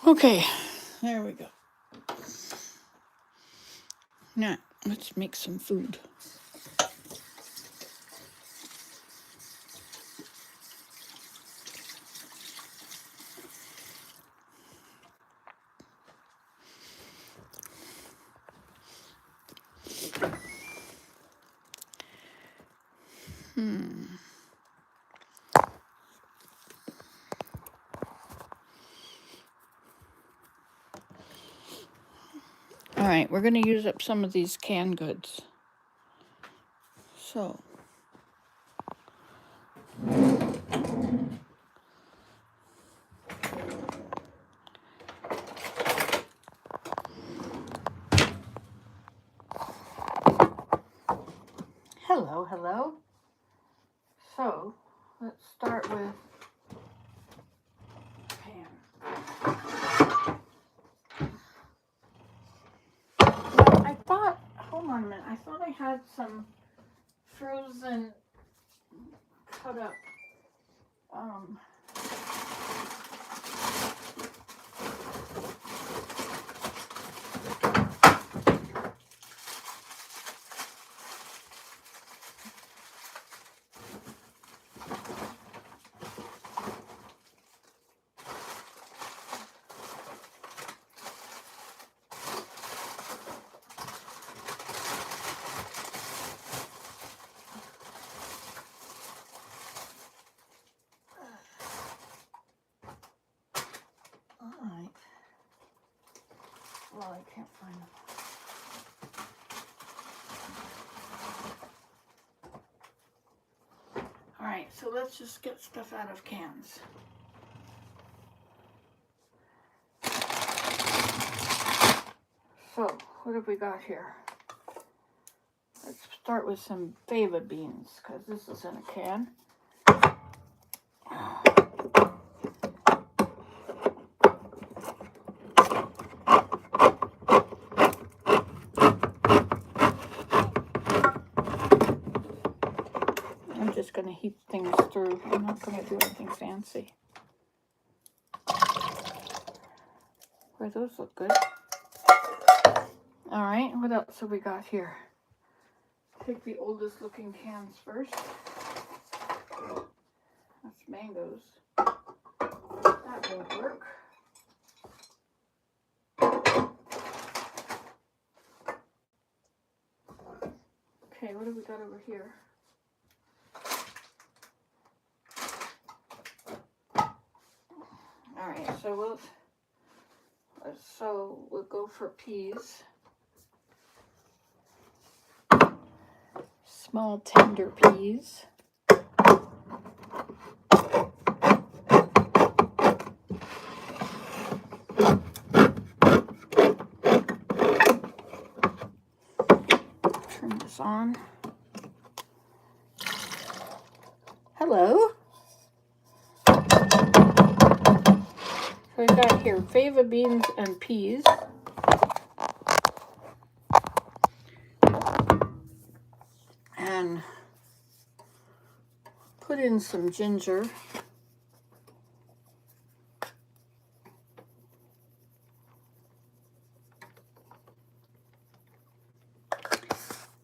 Okay, there we go. Now, let's make some food. All right, we're going to use up some of these canned goods. So, hello. So, let's start with pan. Well, I thought, hold on a minute, I thought I had some frozen cut up alright. Well, I can't find them. Alright, so let's just get stuff out of cans. So, what have we got here? Let's start with some fava beans, because this is in a can. I'm just going to heat things through. I'm not going to do anything fancy. Boy, those look good. Alright, what else have we got here? Take the oldest looking cans first. That's mangoes. That won't work. Okay, what have we got over here? Alright, so we'll go for peas. Small tender peas. Turn this on. Hello. So we've got here fava beans and peas. And put in some ginger.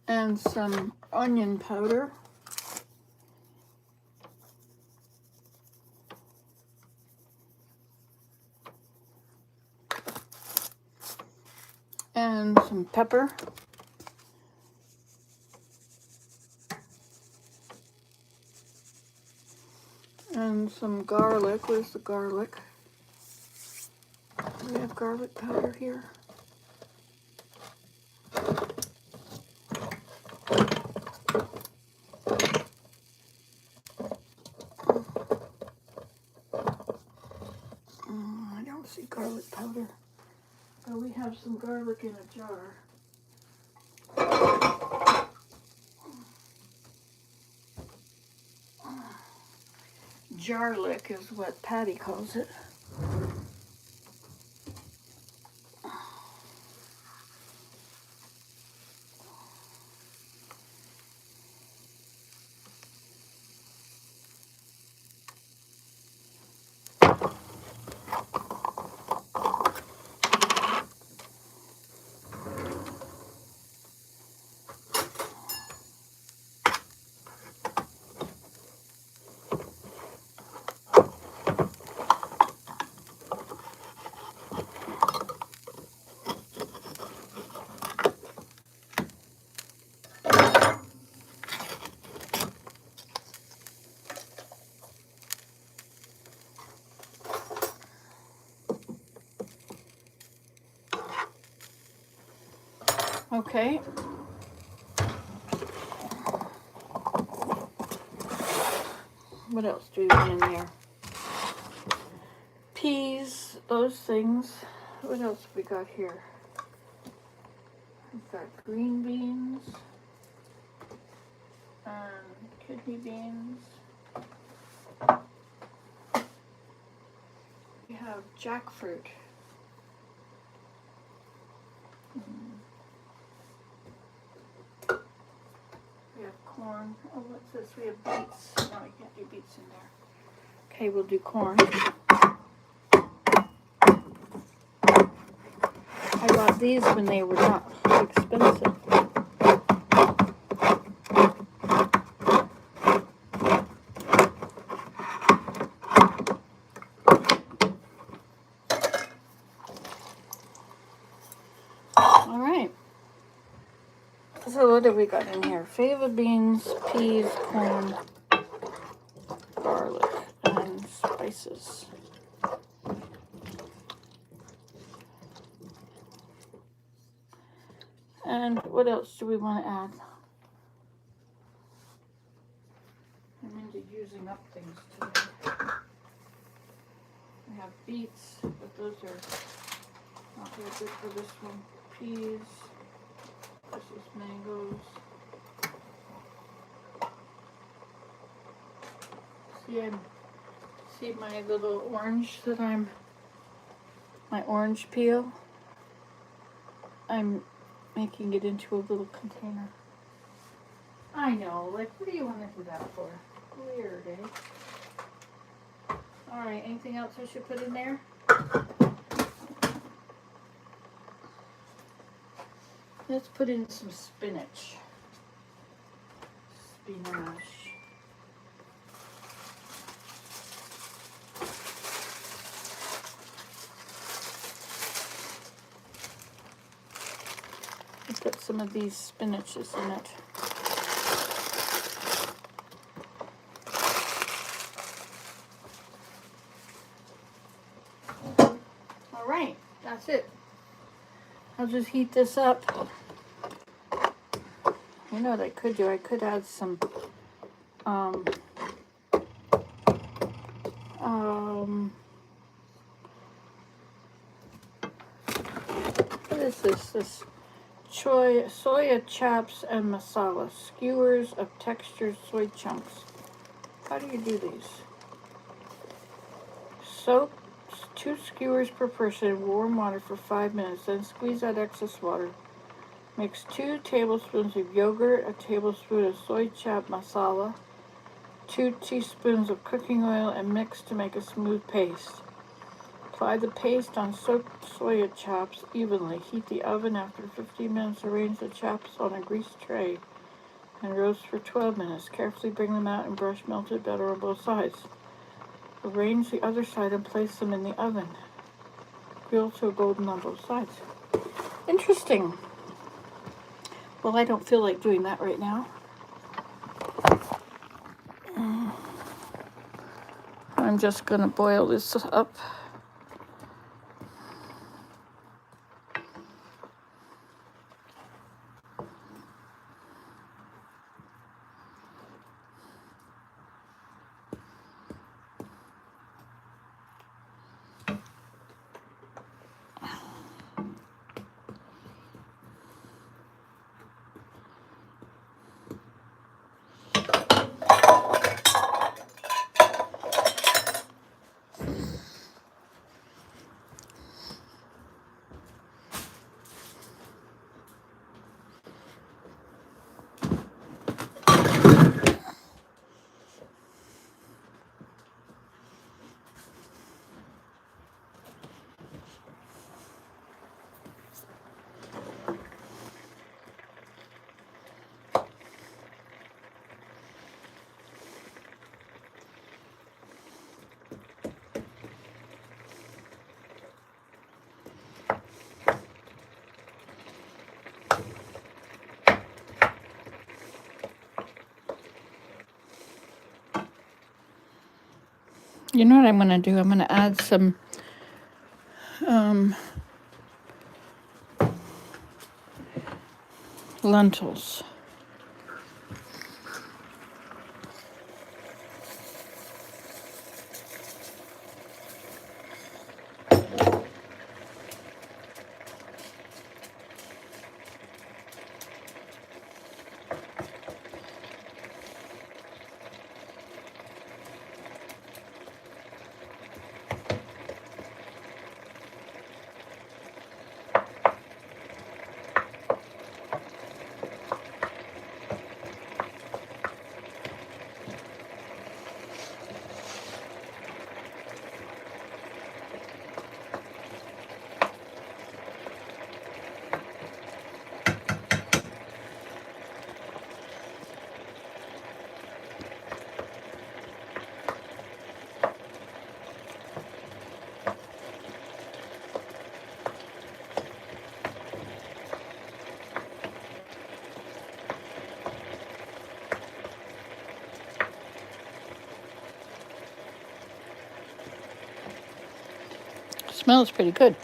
And some onion powder. And some pepper. And some garlic. Where's the garlic? Do we have garlic powder here? I don't see garlic powder. But we have some garlic in a jar. Jarlic is what Patty calls it. Okay. What else do we want in there? Peas, those things. What else have we got here? We've got green beans. Kidney beans. We have jackfruit. We have corn. Oh, what's this? We have beets. No, I can't do beets in there. Okay, we'll do corn. I bought these when they were not expensive. All right. So what have we got in here? Fava beans, peas, corn, garlic, and spices. And what else do we want to add? I'm into using up things today. We have beets, but those are not very good for this one. Peas. This is mangoes. See my little orange that my orange peel? I'm making it into a little container. I know, like, what do you want to do that for? Weird, eh? Alright, anything else I should put in there? Let's put in some spinach. Spinach. Put some of these spinaches in it. All right, that's it. I'll just heat this up. You know what I could do? I could add some what is this? This soya chaps and masala, skewers of textured soy chunks. How do you do these? Soak 2 skewers per person in warm water for 5 minutes, then squeeze out excess water. Mix 2 tablespoons of yogurt, a tablespoon of soy chap masala, 2 teaspoons of cooking oil, and mix to make a smooth paste. Apply the paste on soaked soya chaps evenly. Heat the oven after 15 minutes. Arrange the chaps on a greased tray and roast for 12 minutes. Carefully bring them out and brush melted butter on both sides. Arrange the other side and place them in the oven. Grill till golden on both sides. Interesting. Well, I don't feel like doing that right now. I'm just going to boil this up. You know what I'm going to do? I'm going to add some lentils. Smells pretty good.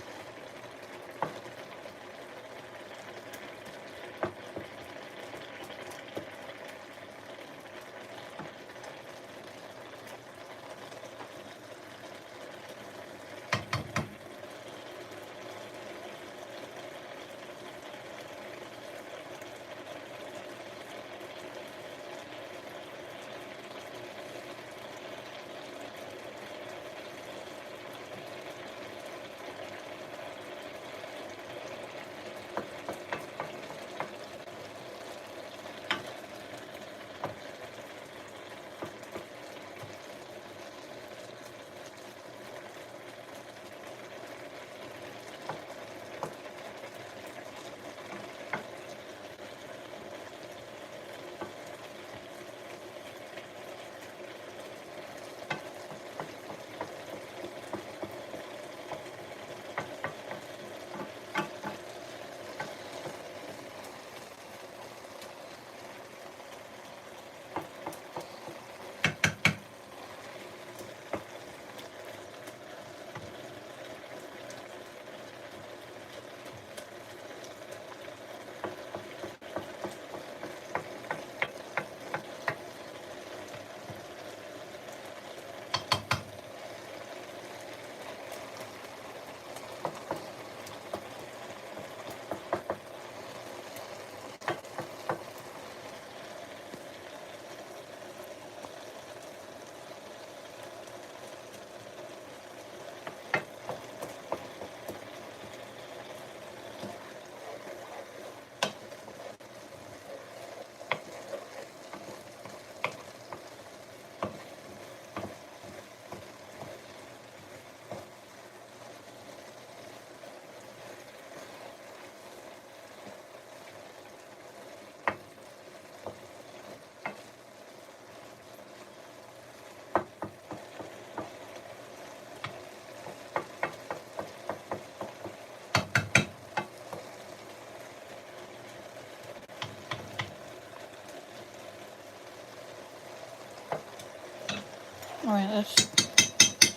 All right, let's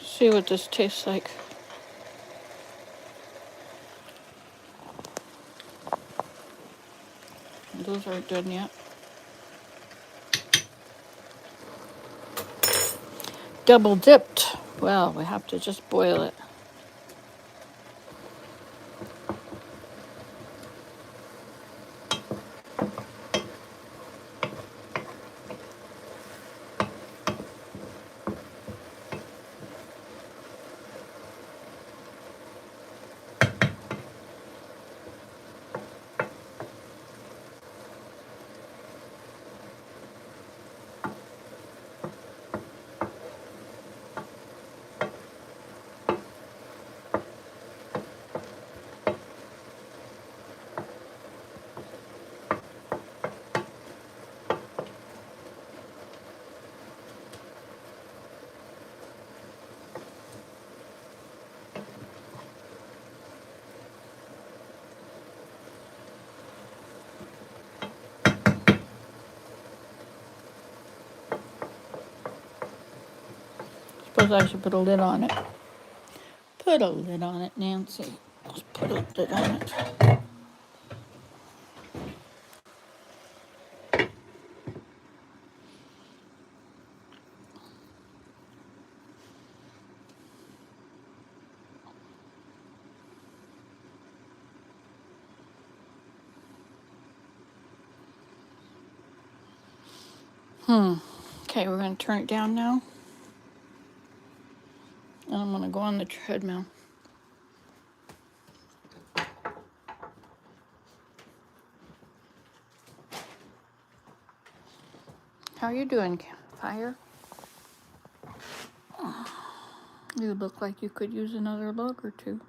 see what this tastes like. Those aren't done yet. Double dipped. Well, we have to just boil it. Suppose I should put a lid on it. Put a lid on it, Nancy. Let's put a lid on it. Okay, we're going to turn it down now. And I'm going to go on the treadmill. How are you doing, Fire? You look like you could use another lug or two.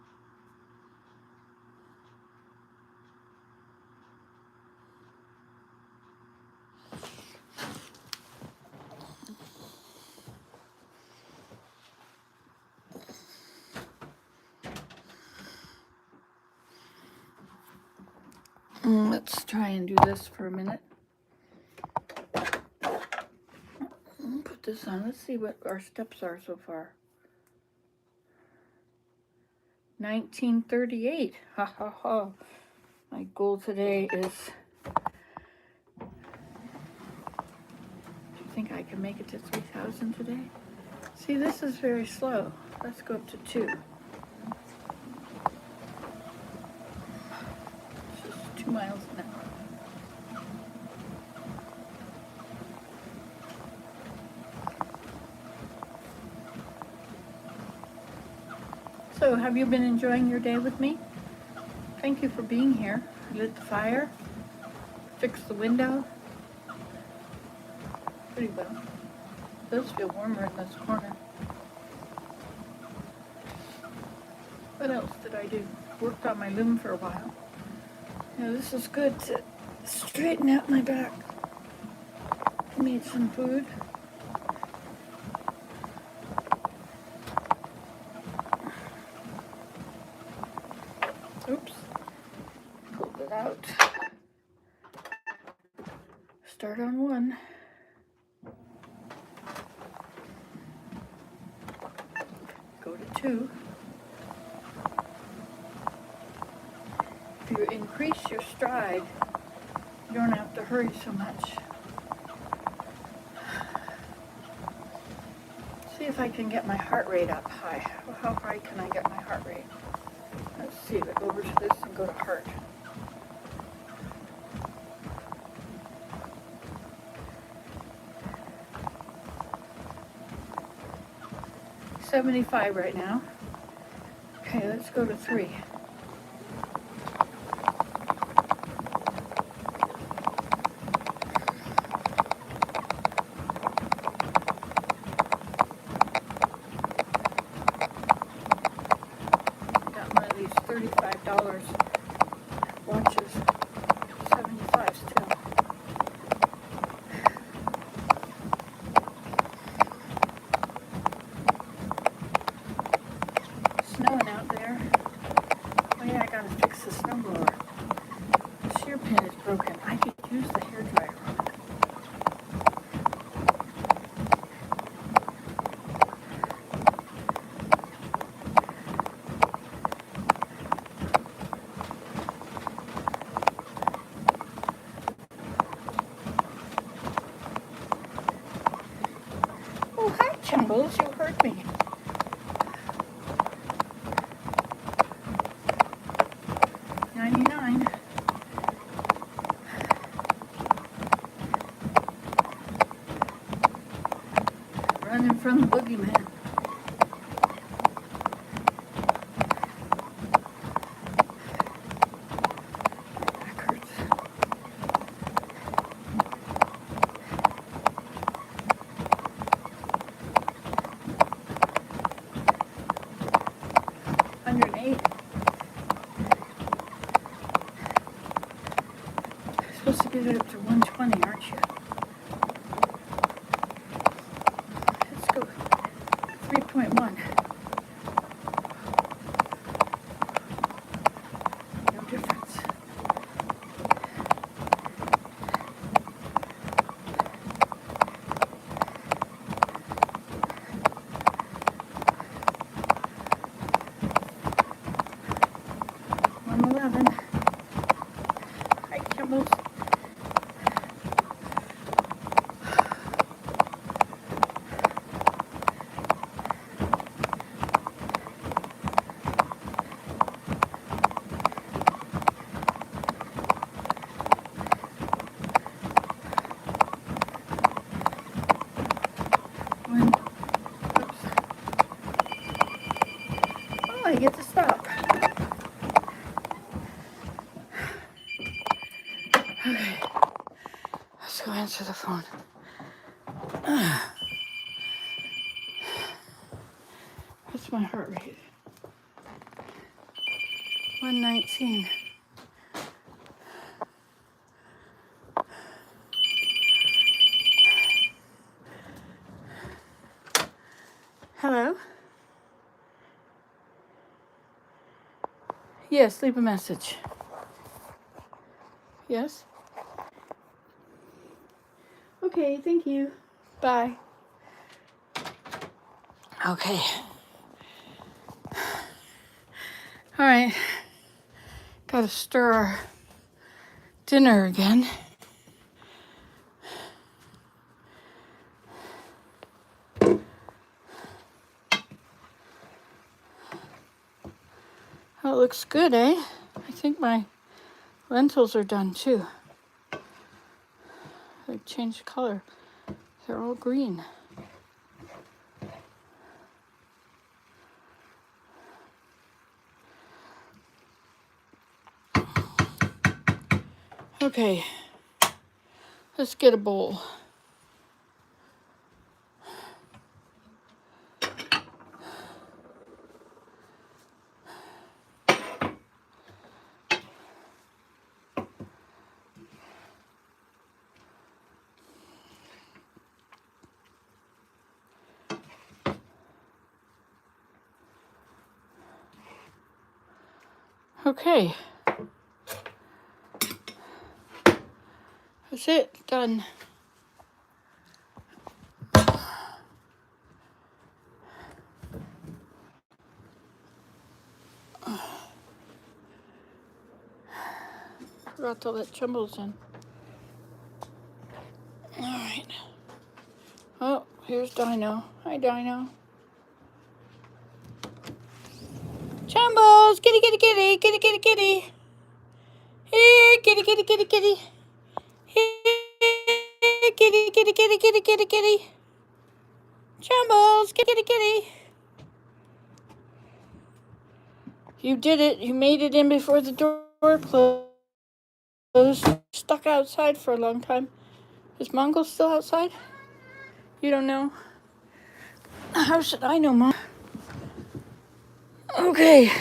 Let's try and do this for a minute. Put this on. Let's see what our steps are so far. 1938. Ha ha ha. My goal today is, do you think I can make it to 3,000 today? See, this is very slow. Let's go up to 2. It's just 2 miles an hour. So, have you been enjoying your day with me? Thank you for being here. I lit the fire, fixed the window. Pretty well. It does feel warmer in this corner. What else did I do? Worked on my loom for a while. Now this is good to straighten out my back. Made some food. Oops. Pulled it out. Start on 1. Go to 2. If you increase your stride, you don't have to hurry so much. See if I can get my heart rate up high. How high can I get my heart rate? Let's see if I go over to this and go to heart. $75 right now. Okay, let's go to 3. Got one of these $35 watches. 75 still. Snowing out there. Oh yeah, I gotta fix the snowblower. The shear pin is broken. I could use the hairdryer on it. Oh, hi, Chumbles. You heard me. $99. Running from the boogeyman. Back hurts. $108. You're supposed to get it up to 120, aren't you? Let's go 3.1. No difference. $111. Hi, Kimbles. Oops. Oh, I get to stop. Okay. Let's go answer the phone. What's my heart rate? 119. Hello? Yes, leave a message. Yes? Okay, thank you. Bye. Okay. All right, gotta stir our dinner again. Oh, it looks good, eh? I think my lentils are done too. They've changed color. They're all green. Okay, let's get a bowl. Okay, that's it, done. Forgot to let Chumbles in. All right. Oh, here's Dino. Hi, Dino. Chumbles, kitty, kitty, kitty, kitty, kitty, kitty. Here, kitty, kitty, kitty, kitty. Here, kitty, kitty, kitty, kitty, kitty, kitty. Chumbles, kitty, kitty, kitty. You did it. You made it in before the door closed. Stuck outside for a long time. Is Mongo still outside? You don't know? How should I know, Mom? Okay.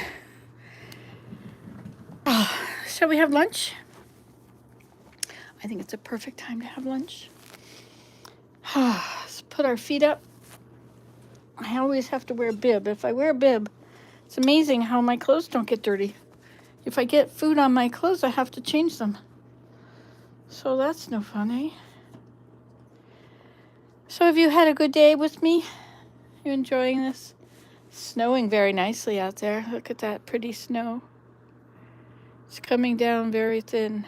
Shall we have lunch? I think it's a perfect time to have lunch. Let's put our feet up. I always have to wear a bib. If I wear a bib, it's amazing how my clothes don't get dirty. If I get food on my clothes, I have to change them. So that's no fun, eh? So have you had a good day with me? You enjoying this? Snowing very nicely out there. Look at that pretty snow. It's coming down very thin.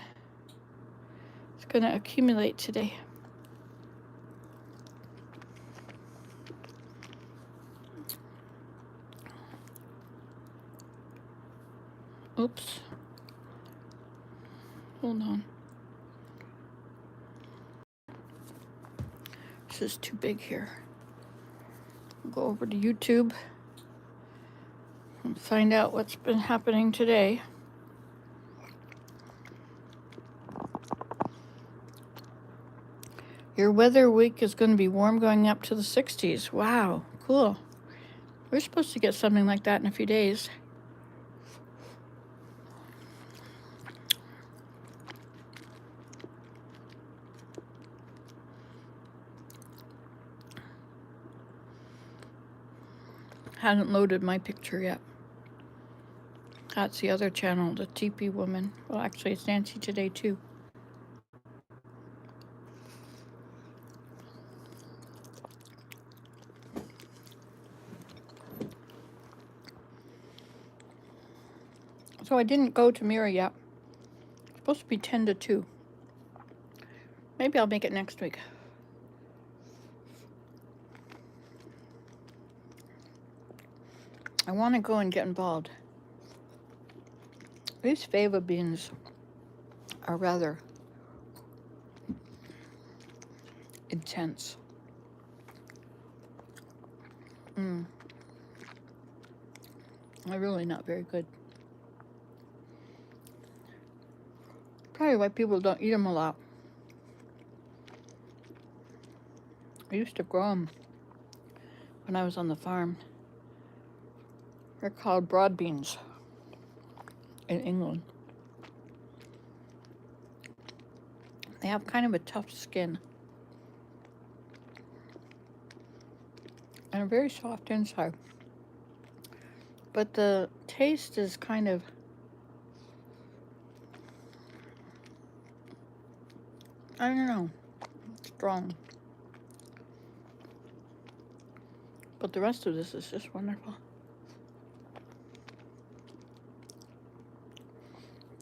It's going to accumulate today. Oops. Hold on. This is too big here. Go over to YouTube and find out what's been happening today. Your weather week is going to be warm, going up to the 60s. Wow, cool. We're supposed to get something like that in a few days. Hadn't loaded my picture yet. That's the other channel, the TP woman. Well, actually, it's Nancy today, too. So I didn't go to Mira yet. It's supposed to be 10 to 2. Maybe I'll make it next week. I want to go and get involved. These fava beans are rather intense. They're really not very good. Probably why people don't eat them a lot. I used to grow them when I was on the farm. They're called broad beans in England. They have kind of a tough skin and a very soft inside. But the taste is kind of I don't know, strong. But the rest of this is just wonderful.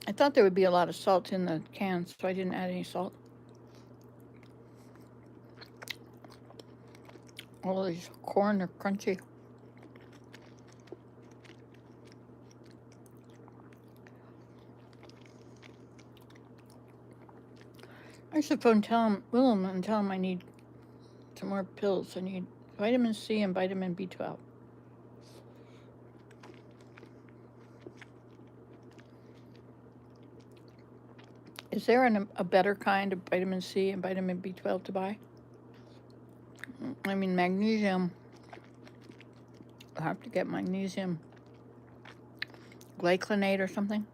I thought there would be a lot of salt in the can, so I didn't add any salt. All these corn are crunchy. I should phone Willem and tell him I need some more pills. I need vitamin C and vitamin B12. Is there a better kind of vitamin C and vitamin B12 to buy? I mean, magnesium. I'll have to get magnesium glycinate or something.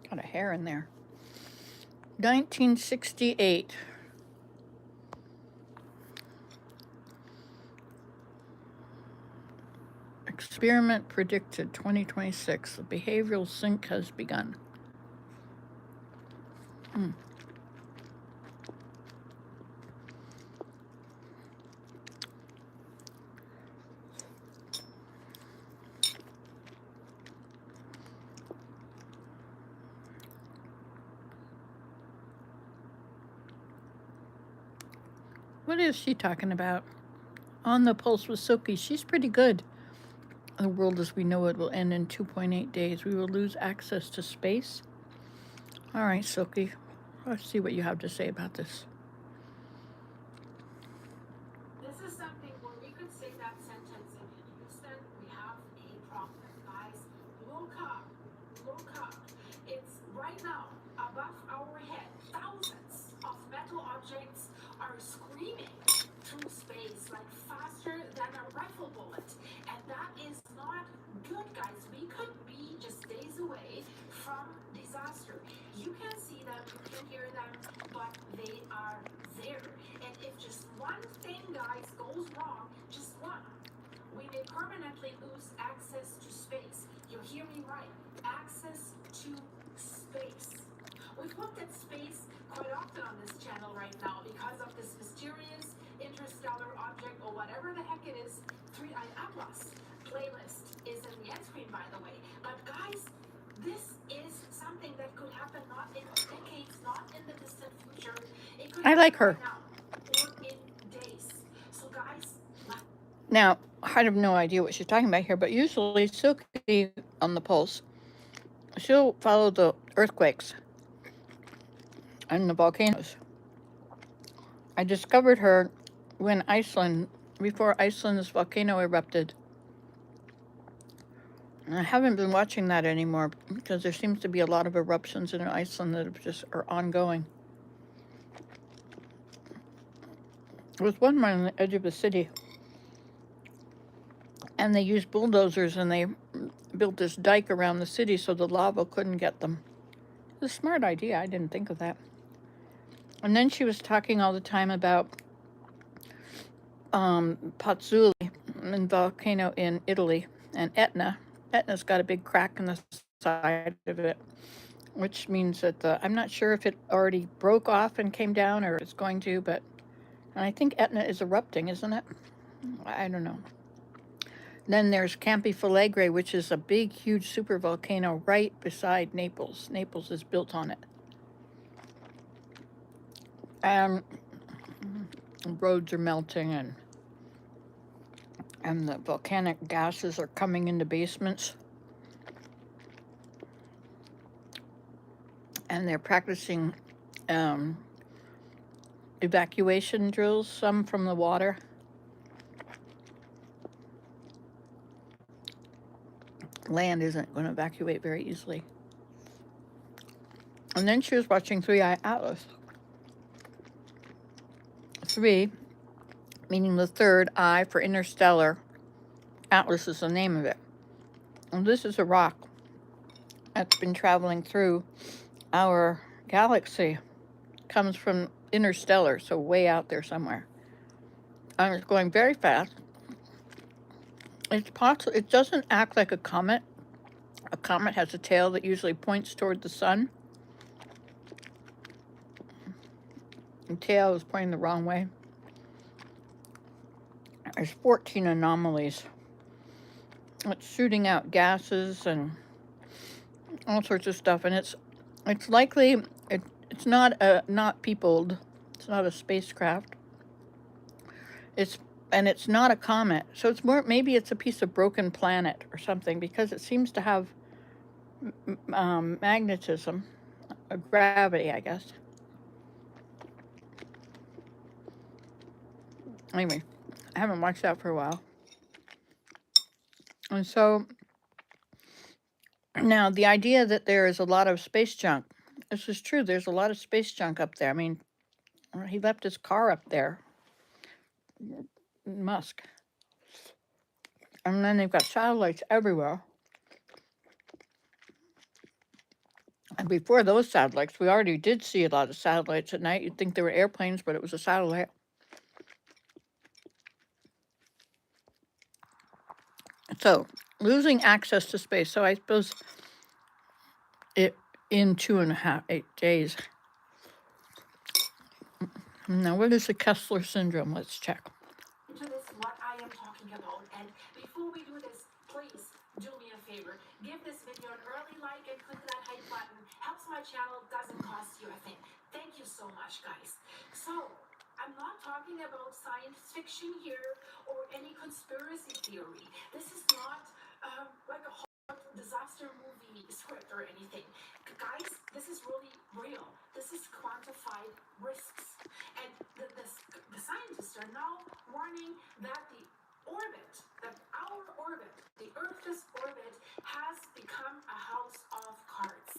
Got a hair in there. 1968. Experiment predicted 2026. The behavioral sync has begun. What is she talking about? On the Pulse with Silky. She's pretty good. The world as we know it will end in 2.8 days. We will lose access to space. All right, Silky. Let's see what you have to say about this. This is something where we could say that sentence in Houston. We have a problem, guys. Look up. Look up. It's right now above our head. Thousands of metal objects are screaming through space like faster than a rifle bullet. And that is not good, guys. We could be just days away from disaster. You can see them, you can hear them, but they are there. And if just one thing, guys, goes wrong, just one, we may permanently lose access to space. You hear me right. Access to space. We've looked at space quite often on this channel right now because of this mysterious interstellar object or whatever the heck it is. 3i Atlas playlist is in the end screen, by the way. But guys, this is something that could happen not in decades, not in the distant future. It could I like her. happen now or in days. So guys, Now, I have no idea what she's talking about here, but usually Silky on the Pulse, she'll follow the earthquakes and the volcanoes. I discovered her when before Iceland's volcano erupted. And I haven't been watching that anymore because there seems to be a lot of eruptions in Iceland that just are ongoing. There was one right on the edge of the city, and they used bulldozers and they built this dike around the city so the lava couldn't get them. It was a smart idea. I didn't think of that. And then she was talking all the time about Pozzuoli, a volcano in Italy, and Etna. Etna's got a big crack in the side of it, which means that I'm not sure if it already broke off and came down or it's going to, but and I think Etna is erupting, isn't it? I don't know. Then there's Campi Flegrei, which is a big, huge super volcano right beside Naples. Naples is built on it. And roads are melting and the volcanic gases are coming into basements. And they're practicing evacuation drills, some from the water. Land isn't going to evacuate very easily. And then she was watching 3i Atlas. 3, meaning the third I for interstellar. Atlas is the name of it. And this is a rock that's been traveling through our galaxy. Comes from interstellar, so way out there somewhere. And it's going very fast. It's possible. It doesn't act like a comet. A comet has a tail that usually points toward the sun. The tail is pointing the wrong way. there's 14 anomalies. It's shooting out gases and all sorts of stuff, and it's likely it's not peopled. It's not a spacecraft. It's not a comet, so it's more, maybe it's a piece of broken planet or something, because it seems to have magnetism, gravity, I guess. Anyway, I haven't watched that for a while, and so now the idea that there is a lot of space junk. This is true. There's a lot of space junk up there. I mean, he left his car up there, Musk. And then they've got satellites everywhere. And before those satellites, we already did see a lot of satellites at night. You'd think they were airplanes, but it was a satellite. So, losing access to space. So I suppose it in 8 days. Now, what is the Kessler syndrome? Let's check. To this, what I am talking about. And before we do this, please do me a favor. Give this video an early like and click that hype button. Helps my channel, doesn't cost you a thing. Thank you so much, guys. So, I'm not talking about science fiction here or any conspiracy theory. This is not like a disaster movie script or anything. Guys, this is really real. This is quantified risks. And the scientists are now warning that our orbit, the Earth's orbit, has become a house of cards.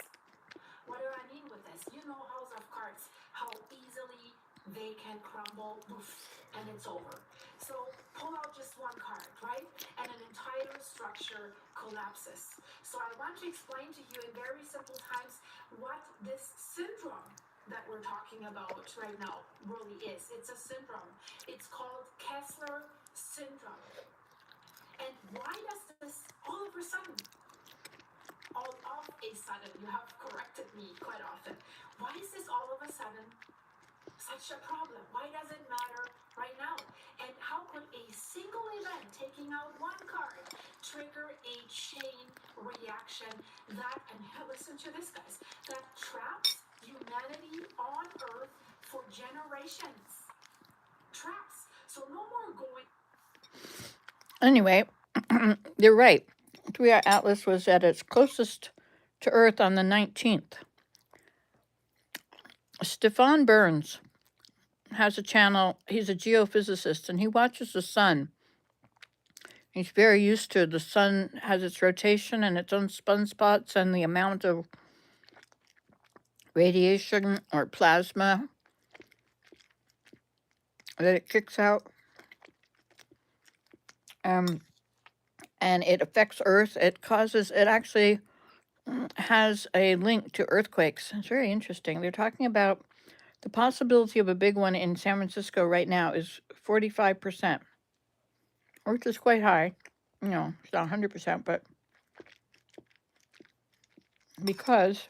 What do I mean with this? You know, house of cards, how easily they can crumble, poof, and it's over. So pull out just one card, right? And an entire structure collapses. So I want to explain to you in very simple terms what this syndrome that we're talking about right now really is. It's a syndrome. It's called Kessler syndrome. And why does this all of a sudden, you have corrected me quite often. Why is this all of a sudden such a problem? Why does it matter right now? And how could a single event, taking out one card, trigger a chain reaction that, and listen to this, guys, that traps humanity on Earth for generations? Traps. So no more going. Anyway, you're right. 3R Atlas was at its closest to Earth on the 19th. Stefan Burns has a channel. He's a geophysicist, and he watches the sun. He's very used to the sun has its rotation and its own sunspots and the amount of radiation or plasma that it kicks out. And it affects Earth. It actually has a link to earthquakes. It's very interesting. They're talking about the possibility of a big one in San Francisco right now is 45%, which is quite high. You know, it's not 100%, but because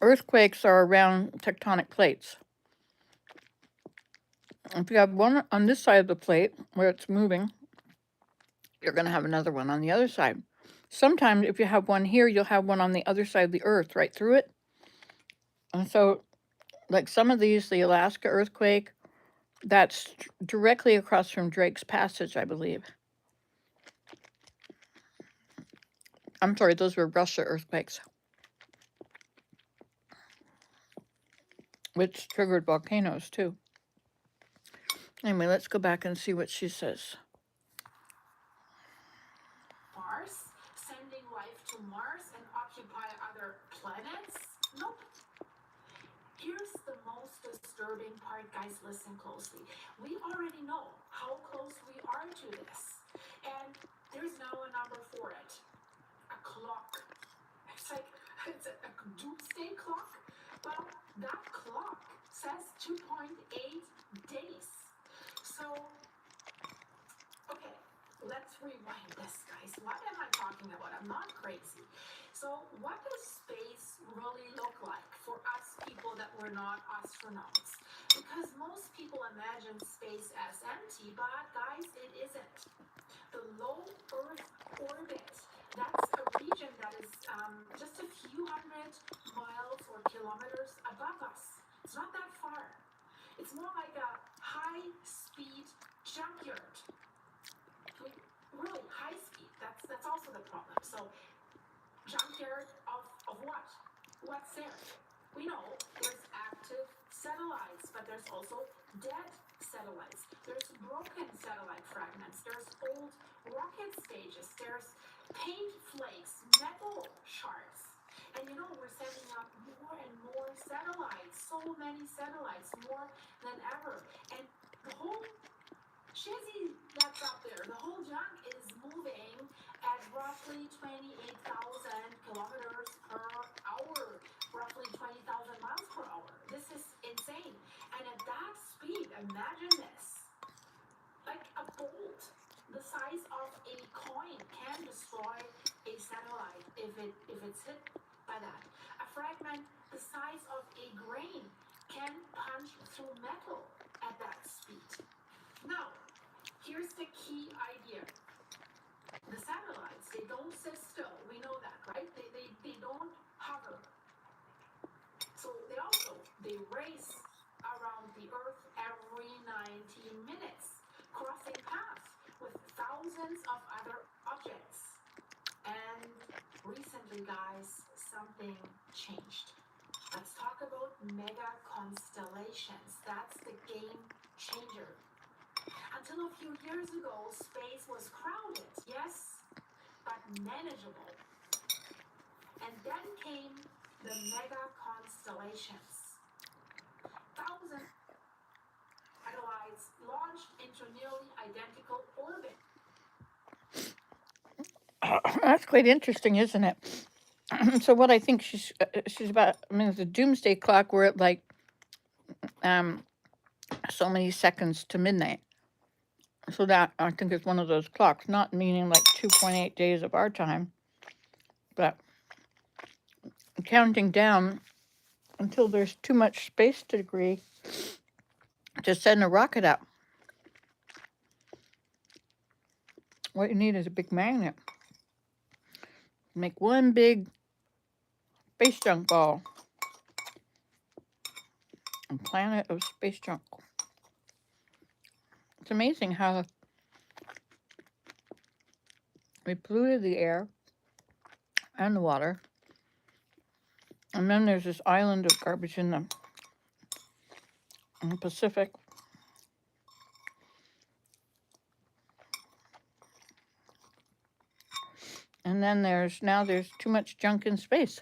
earthquakes are around tectonic plates. If you have one on this side of the plate where it's moving, you're going to have another one on the other side. Sometimes if you have one here, you'll have one on the other side of the Earth, right through it. And so, like some of these, the Alaska earthquake, that's directly across from Drake's Passage, I believe. I'm sorry, those were Russia earthquakes, which triggered volcanoes too. Anyway, let's go back and see what she says. Mars, sending life to Mars and occupy other planets? Nope. Here's the most disturbing part, guys, listen closely. We already know how close we are to this. And there's now a number for it. A clock. It's like, it's a doomsday clock. Well, that clock says 2.8 days. So, okay, let's rewind this, guys. What am I talking about? I'm not crazy. So, what does space really look like for us people that were not astronauts? Because most people imagine space as empty, but guys, it isn't. The low Earth orbit, that's a region that is just a few hundred miles or kilometers above us. It's not that far. It's more like a high-speed junkyard. Really high speed. That's also the problem. So junkyard of what? What's there? We know there's active satellites, but there's also dead satellites. There's broken satellite fragments. There's old rocket stages. There's paint flakes, metal shards. And you know, we're sending up more and more satellites, so many satellites, more than ever. And the whole Shizzy that's up there, the whole junk is moving at roughly 28,000 kilometers per hour, roughly 20,000 miles per hour. This is insane. And at that speed, imagine this. Like a bolt the size of a coin can destroy a satellite if it's hit by that. A fragment the size of a grain can punch through metal at that speed. Now, here's the key idea. The satellites, they don't sit still. We know that, right? They don't hover. So they race around the Earth every 90 minutes, crossing paths with thousands of other objects. And recently, guys, something changed. Let's talk about mega constellations. That's the game changer. Until a few years ago, space was crowded, yes, but manageable. And then came the mega constellations. Thousands of satellites launched into nearly identical orbit. That's quite interesting, isn't it? So what I think she's about, I mean, the doomsday clock, we're at like so many seconds to midnight. So that, I think, is one of those clocks, not meaning like 2.8 days of our time, but counting down until there's too much space debris to send a rocket up. What you need is a big magnet. Make one big space junk ball. A planet of space junk. It's amazing how we polluted the air and the water. And then there's this island of garbage in the Pacific. And then there's too much junk in space.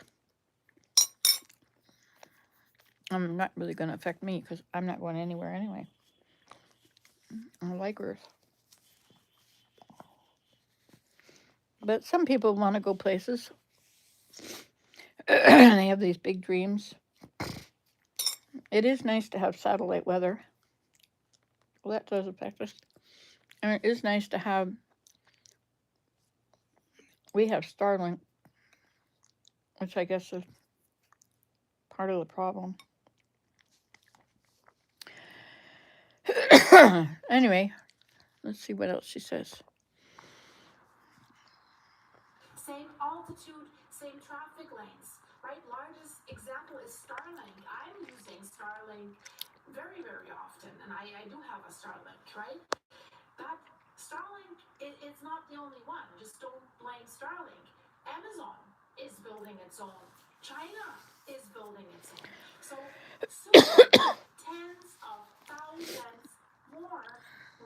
Not really going to affect me because I'm not going anywhere anyway. I like Earth. But some people want to go places. They have these big dreams. It is nice to have satellite weather. Well, that does affect us. And it is nice to have, we have Starlink, which I guess is part of the problem. Anyway, let's see what else she says. Same altitude, same traffic lanes, right? Largest example is Starlink. I'm using Starlink very, very often, and I do have a Starlink, right? But Starlink is not the only one. Just don't blame Starlink. Amazon is building its own. China is building its own. So soon, tens of thousands more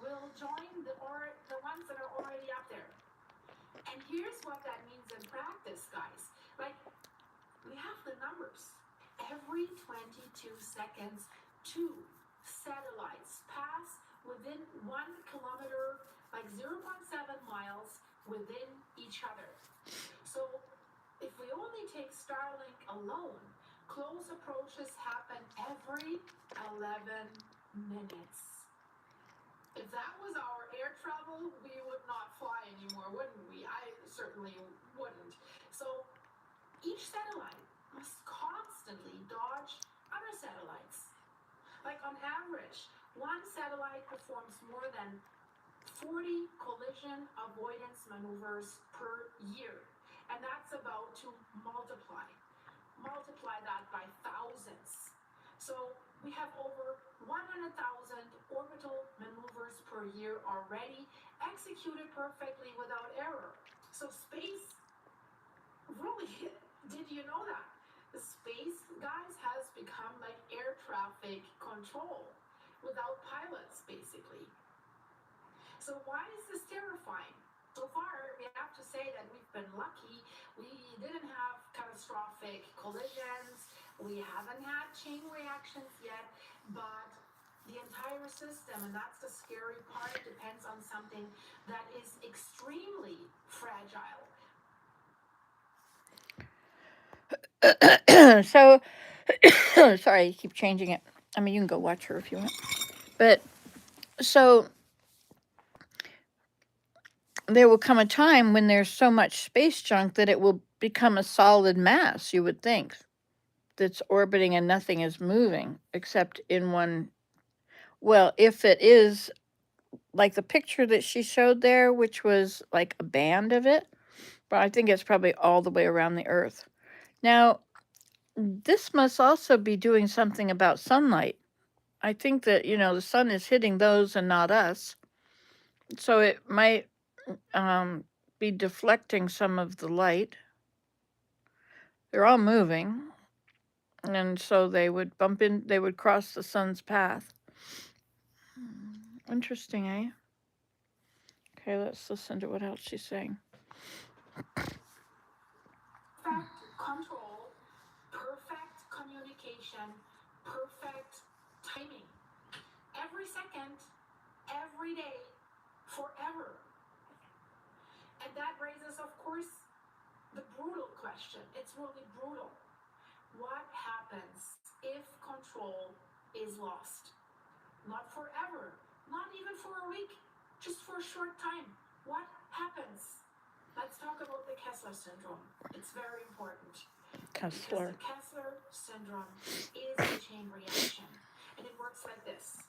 will join the ones that are already up there. And here's what that means in practice, guys. Like, we have the numbers. Every 22 seconds, 2 satellites pass within 1 kilometer, like 0.7 miles within each other. So if we only take Starlink alone, close approaches happen every 11 minutes. If that was our air travel, we would not fly anymore, wouldn't we? I certainly wouldn't. So each satellite must constantly dodge other satellites. Like on average, one satellite performs more than 40 collision avoidance maneuvers per year. And that's about to multiply. Multiply that by thousands. So we have over 100,000 orbital maneuvers per year already, executed perfectly without error. So space really, did you know that? The space, guys, has become like air traffic control without pilots, basically. So why is this terrifying? So far, we have to say that we've been lucky. We didn't have catastrophic collisions. We haven't had chain reactions yet, but the entire system, and that's the scary part, depends on something that is extremely fragile. So, sorry, I keep changing it. I mean, you can go watch her if you want. But so there will come a time when there's so much space junk that it will become a solid mass, you would think, that's orbiting and nothing is moving except in one. Well, if it is like the picture that she showed there, which was like a band of it, but I think it's probably all the way around the Earth. Now, this must also be doing something about sunlight. I think that, the sun is hitting those and not us. So it might be deflecting some of the light. They're all moving. And so they would they would cross the sun's path. Interesting, eh? Okay, let's listen to what else she's saying. Perfect control, perfect communication, perfect timing. Every second, every day, forever. And that raises, of course, the brutal question. It's really brutal. What happens if control is lost? Not forever, not even for a week, just for a short time. What happens? Let's talk about the Kessler syndrome. It's very important. Kessler. Because the Kessler syndrome is a chain reaction. And it works like this.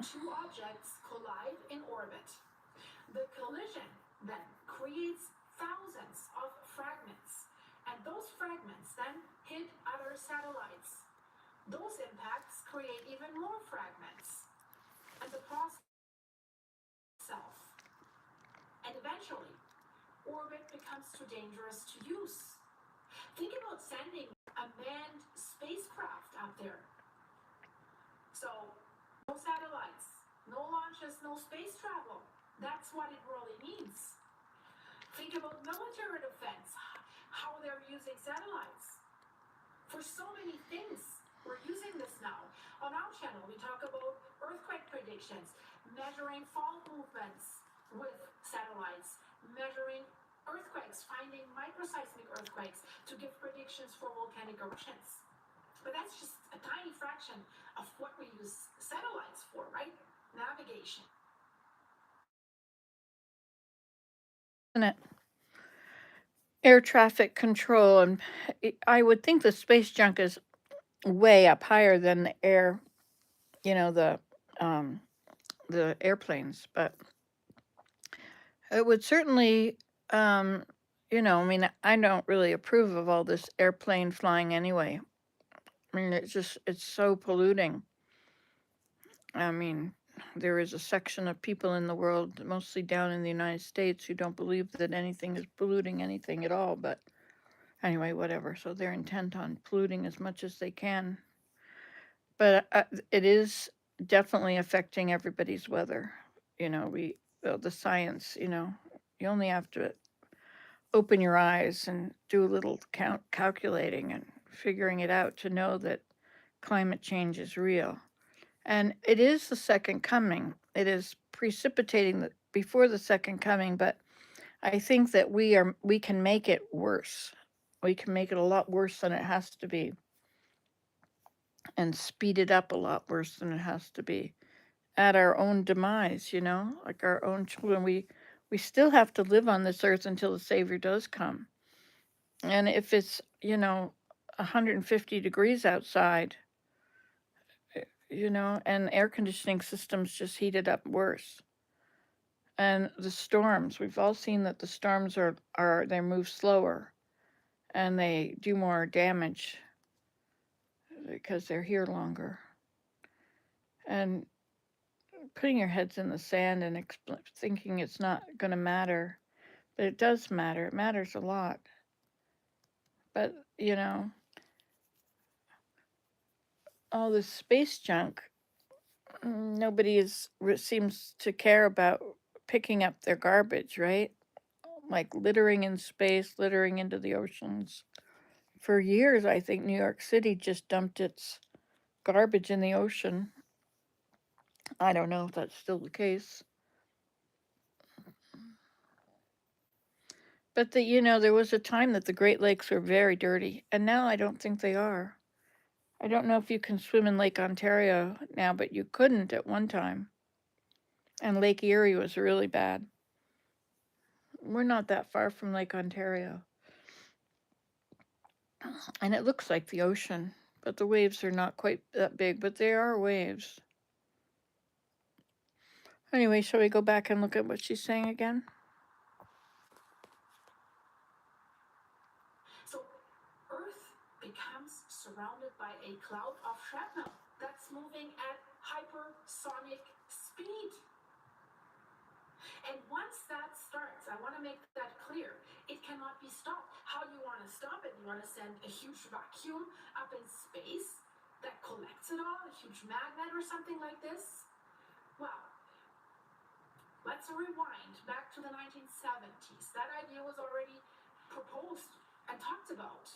Two objects collide in orbit. The collision then creates thousands of fragments. And those fragments then hit other satellites. Those impacts create even more fragments. And the process itself. And eventually, orbit becomes too dangerous to use. Think about sending a manned spacecraft up there. So, no satellites, no launches, no space travel. That's what it really means. Think about military defense, how they're using satellites. For so many things, we're using this now. On our channel, we talk about earthquake predictions, measuring fault movements with satellites, measuring earthquakes, finding microseismic earthquakes to give predictions for volcanic eruptions. But that's just a tiny fraction of what we use satellites for, right? Navigation. Isn't it? Air traffic control, and I would think the space junk is way up higher than the air, the airplanes, but it would certainly, I mean, I don't really approve of all this airplane flying anyway. I mean, it's so polluting. I mean, there is a section of people in the world, mostly down in the United States, who don't believe that anything is polluting anything at all. But anyway, whatever. So they're intent on polluting as much as they can. But it is definitely affecting everybody's weather. The science, you only have to open your eyes and do a little calculating and figuring it out to know that climate change is real. And it is the second coming. It is precipitating before the second coming, but I think that we can make it worse. We can make it a lot worse than it has to be, and speed it up a lot worse than it has to be, at our own demise, like our own children. We still have to live on this earth until the Savior does come. And if it's, 150 degrees outside, and air conditioning systems just heated up worse. And the storms, we've all seen that the storms they move slower and they do more damage because they're here longer. And putting your heads in the sand and thinking it's not going to matter, but it does matter. It matters a lot. But, all this space junk, nobody seems to care about picking up their garbage, right? Like littering in space, littering into the oceans. For years, I think New York City just dumped its garbage in the ocean. I don't know if that's still the case. But there was a time that the Great Lakes were very dirty, and now I don't think they are. I don't know if you can swim in Lake Ontario now, but you couldn't at one time. And Lake Erie was really bad. We're not that far from Lake Ontario. And it looks like the ocean, but the waves are not quite that big, but they are waves. Anyway, shall we go back and look at what she's saying again? So Earth becomes surrounded by a cloud of shrapnel that's moving at hypersonic speed. And once that starts, I want to make that clear, it cannot be stopped. How do you want to stop it? You want to send a huge vacuum up in space that collects it all, a huge magnet or something like this? Well, let's rewind back to the 1970s. That idea was already proposed and talked about.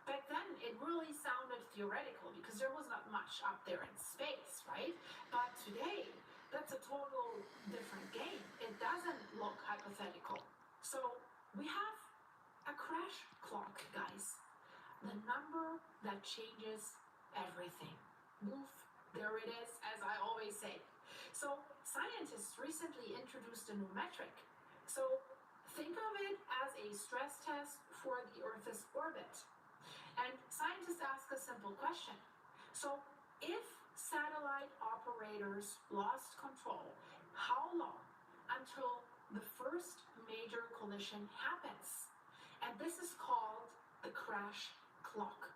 Back then, it really sounded theoretical because there was not much up there in space, right? But today, that's a total different game. It doesn't look hypothetical. So we have a crash clock, guys. The number that changes everything. Move, there it is, as I always say. So scientists recently introduced a new metric. So think of it as a stress test for the Earth's orbit. And scientists ask a simple question. So if satellite operators lost control, how long until the first major collision happens? And this is called the crash clock.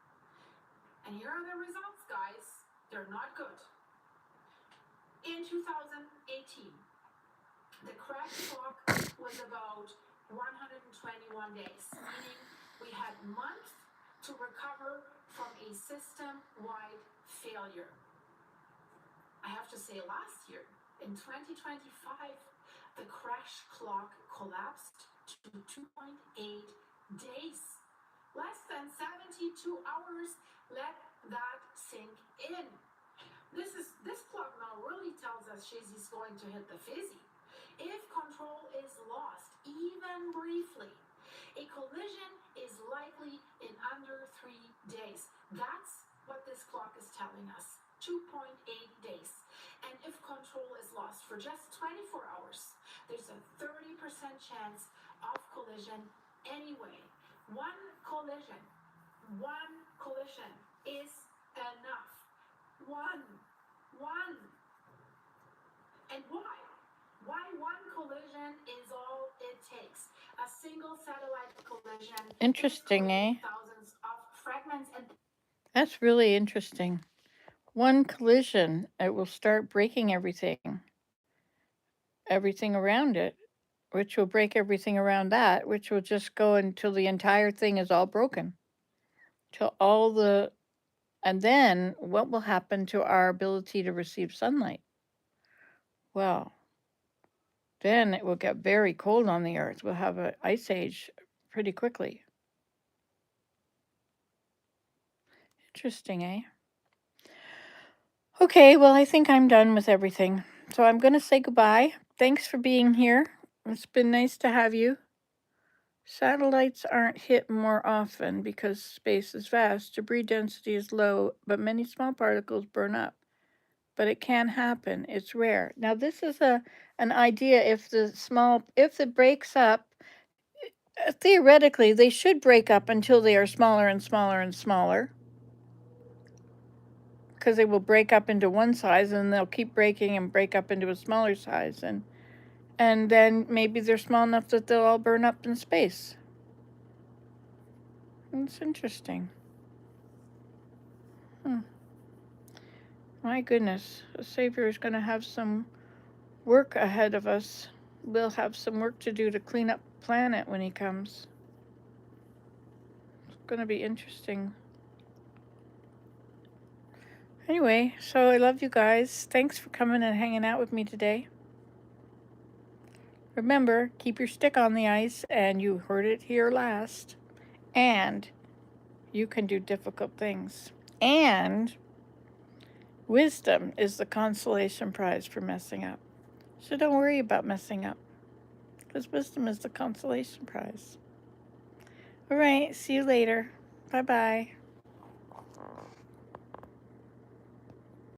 And here are the results, guys. They're not good. In 2018, the crash clock was about 121 days, meaning we had months to recover from a system-wide failure. I have to say last year, in 2025, the crash clock collapsed to 2.8 days. Less than 72 hours. Let that sink in. This clock now really tells us she's going to hit the fizzy. If control is lost, even briefly, a collision is likely in under 3 days. That's what this clock is telling us. 2.8 days. And if control is lost for just 24 hours, there's a 30% chance of collision anyway. One collision is enough. One. And why? Why one collision is all it takes? A single satellite collision. Interesting, eh? Thousands of fragments and That's really interesting. One collision, it will start breaking everything around it, which will break everything around that, which will just go until the entire thing is all broken. And then what will happen to our ability to receive sunlight? Well, then it will get very cold on the earth. We'll have an ice age pretty quickly. Interesting, eh? Okay, well, I think I'm done with everything. So I'm going to say goodbye. Thanks for being here. It's been nice to have you. Satellites aren't hit more often because space is vast, debris density is low, but many small particles burn up. But it can happen. It's rare. Now this is an idea. If it breaks up, theoretically they should break up until they are smaller and smaller and smaller. because they will break up into one size and they'll keep breaking and break up into a smaller size. And then maybe they're small enough that they'll all burn up in space. It's interesting. My goodness, the Savior is going to have some work ahead of us. We'll have some work to do to clean up the planet when he comes. It's going to be interesting. Anyway, so I love you guys. Thanks for coming and hanging out with me today. Remember, keep your stick on the ice, and you heard it here last. And you can do difficult things. And wisdom is the consolation prize for messing up. So don't worry about messing up, because wisdom is the consolation prize. All right, see you later. Bye-bye.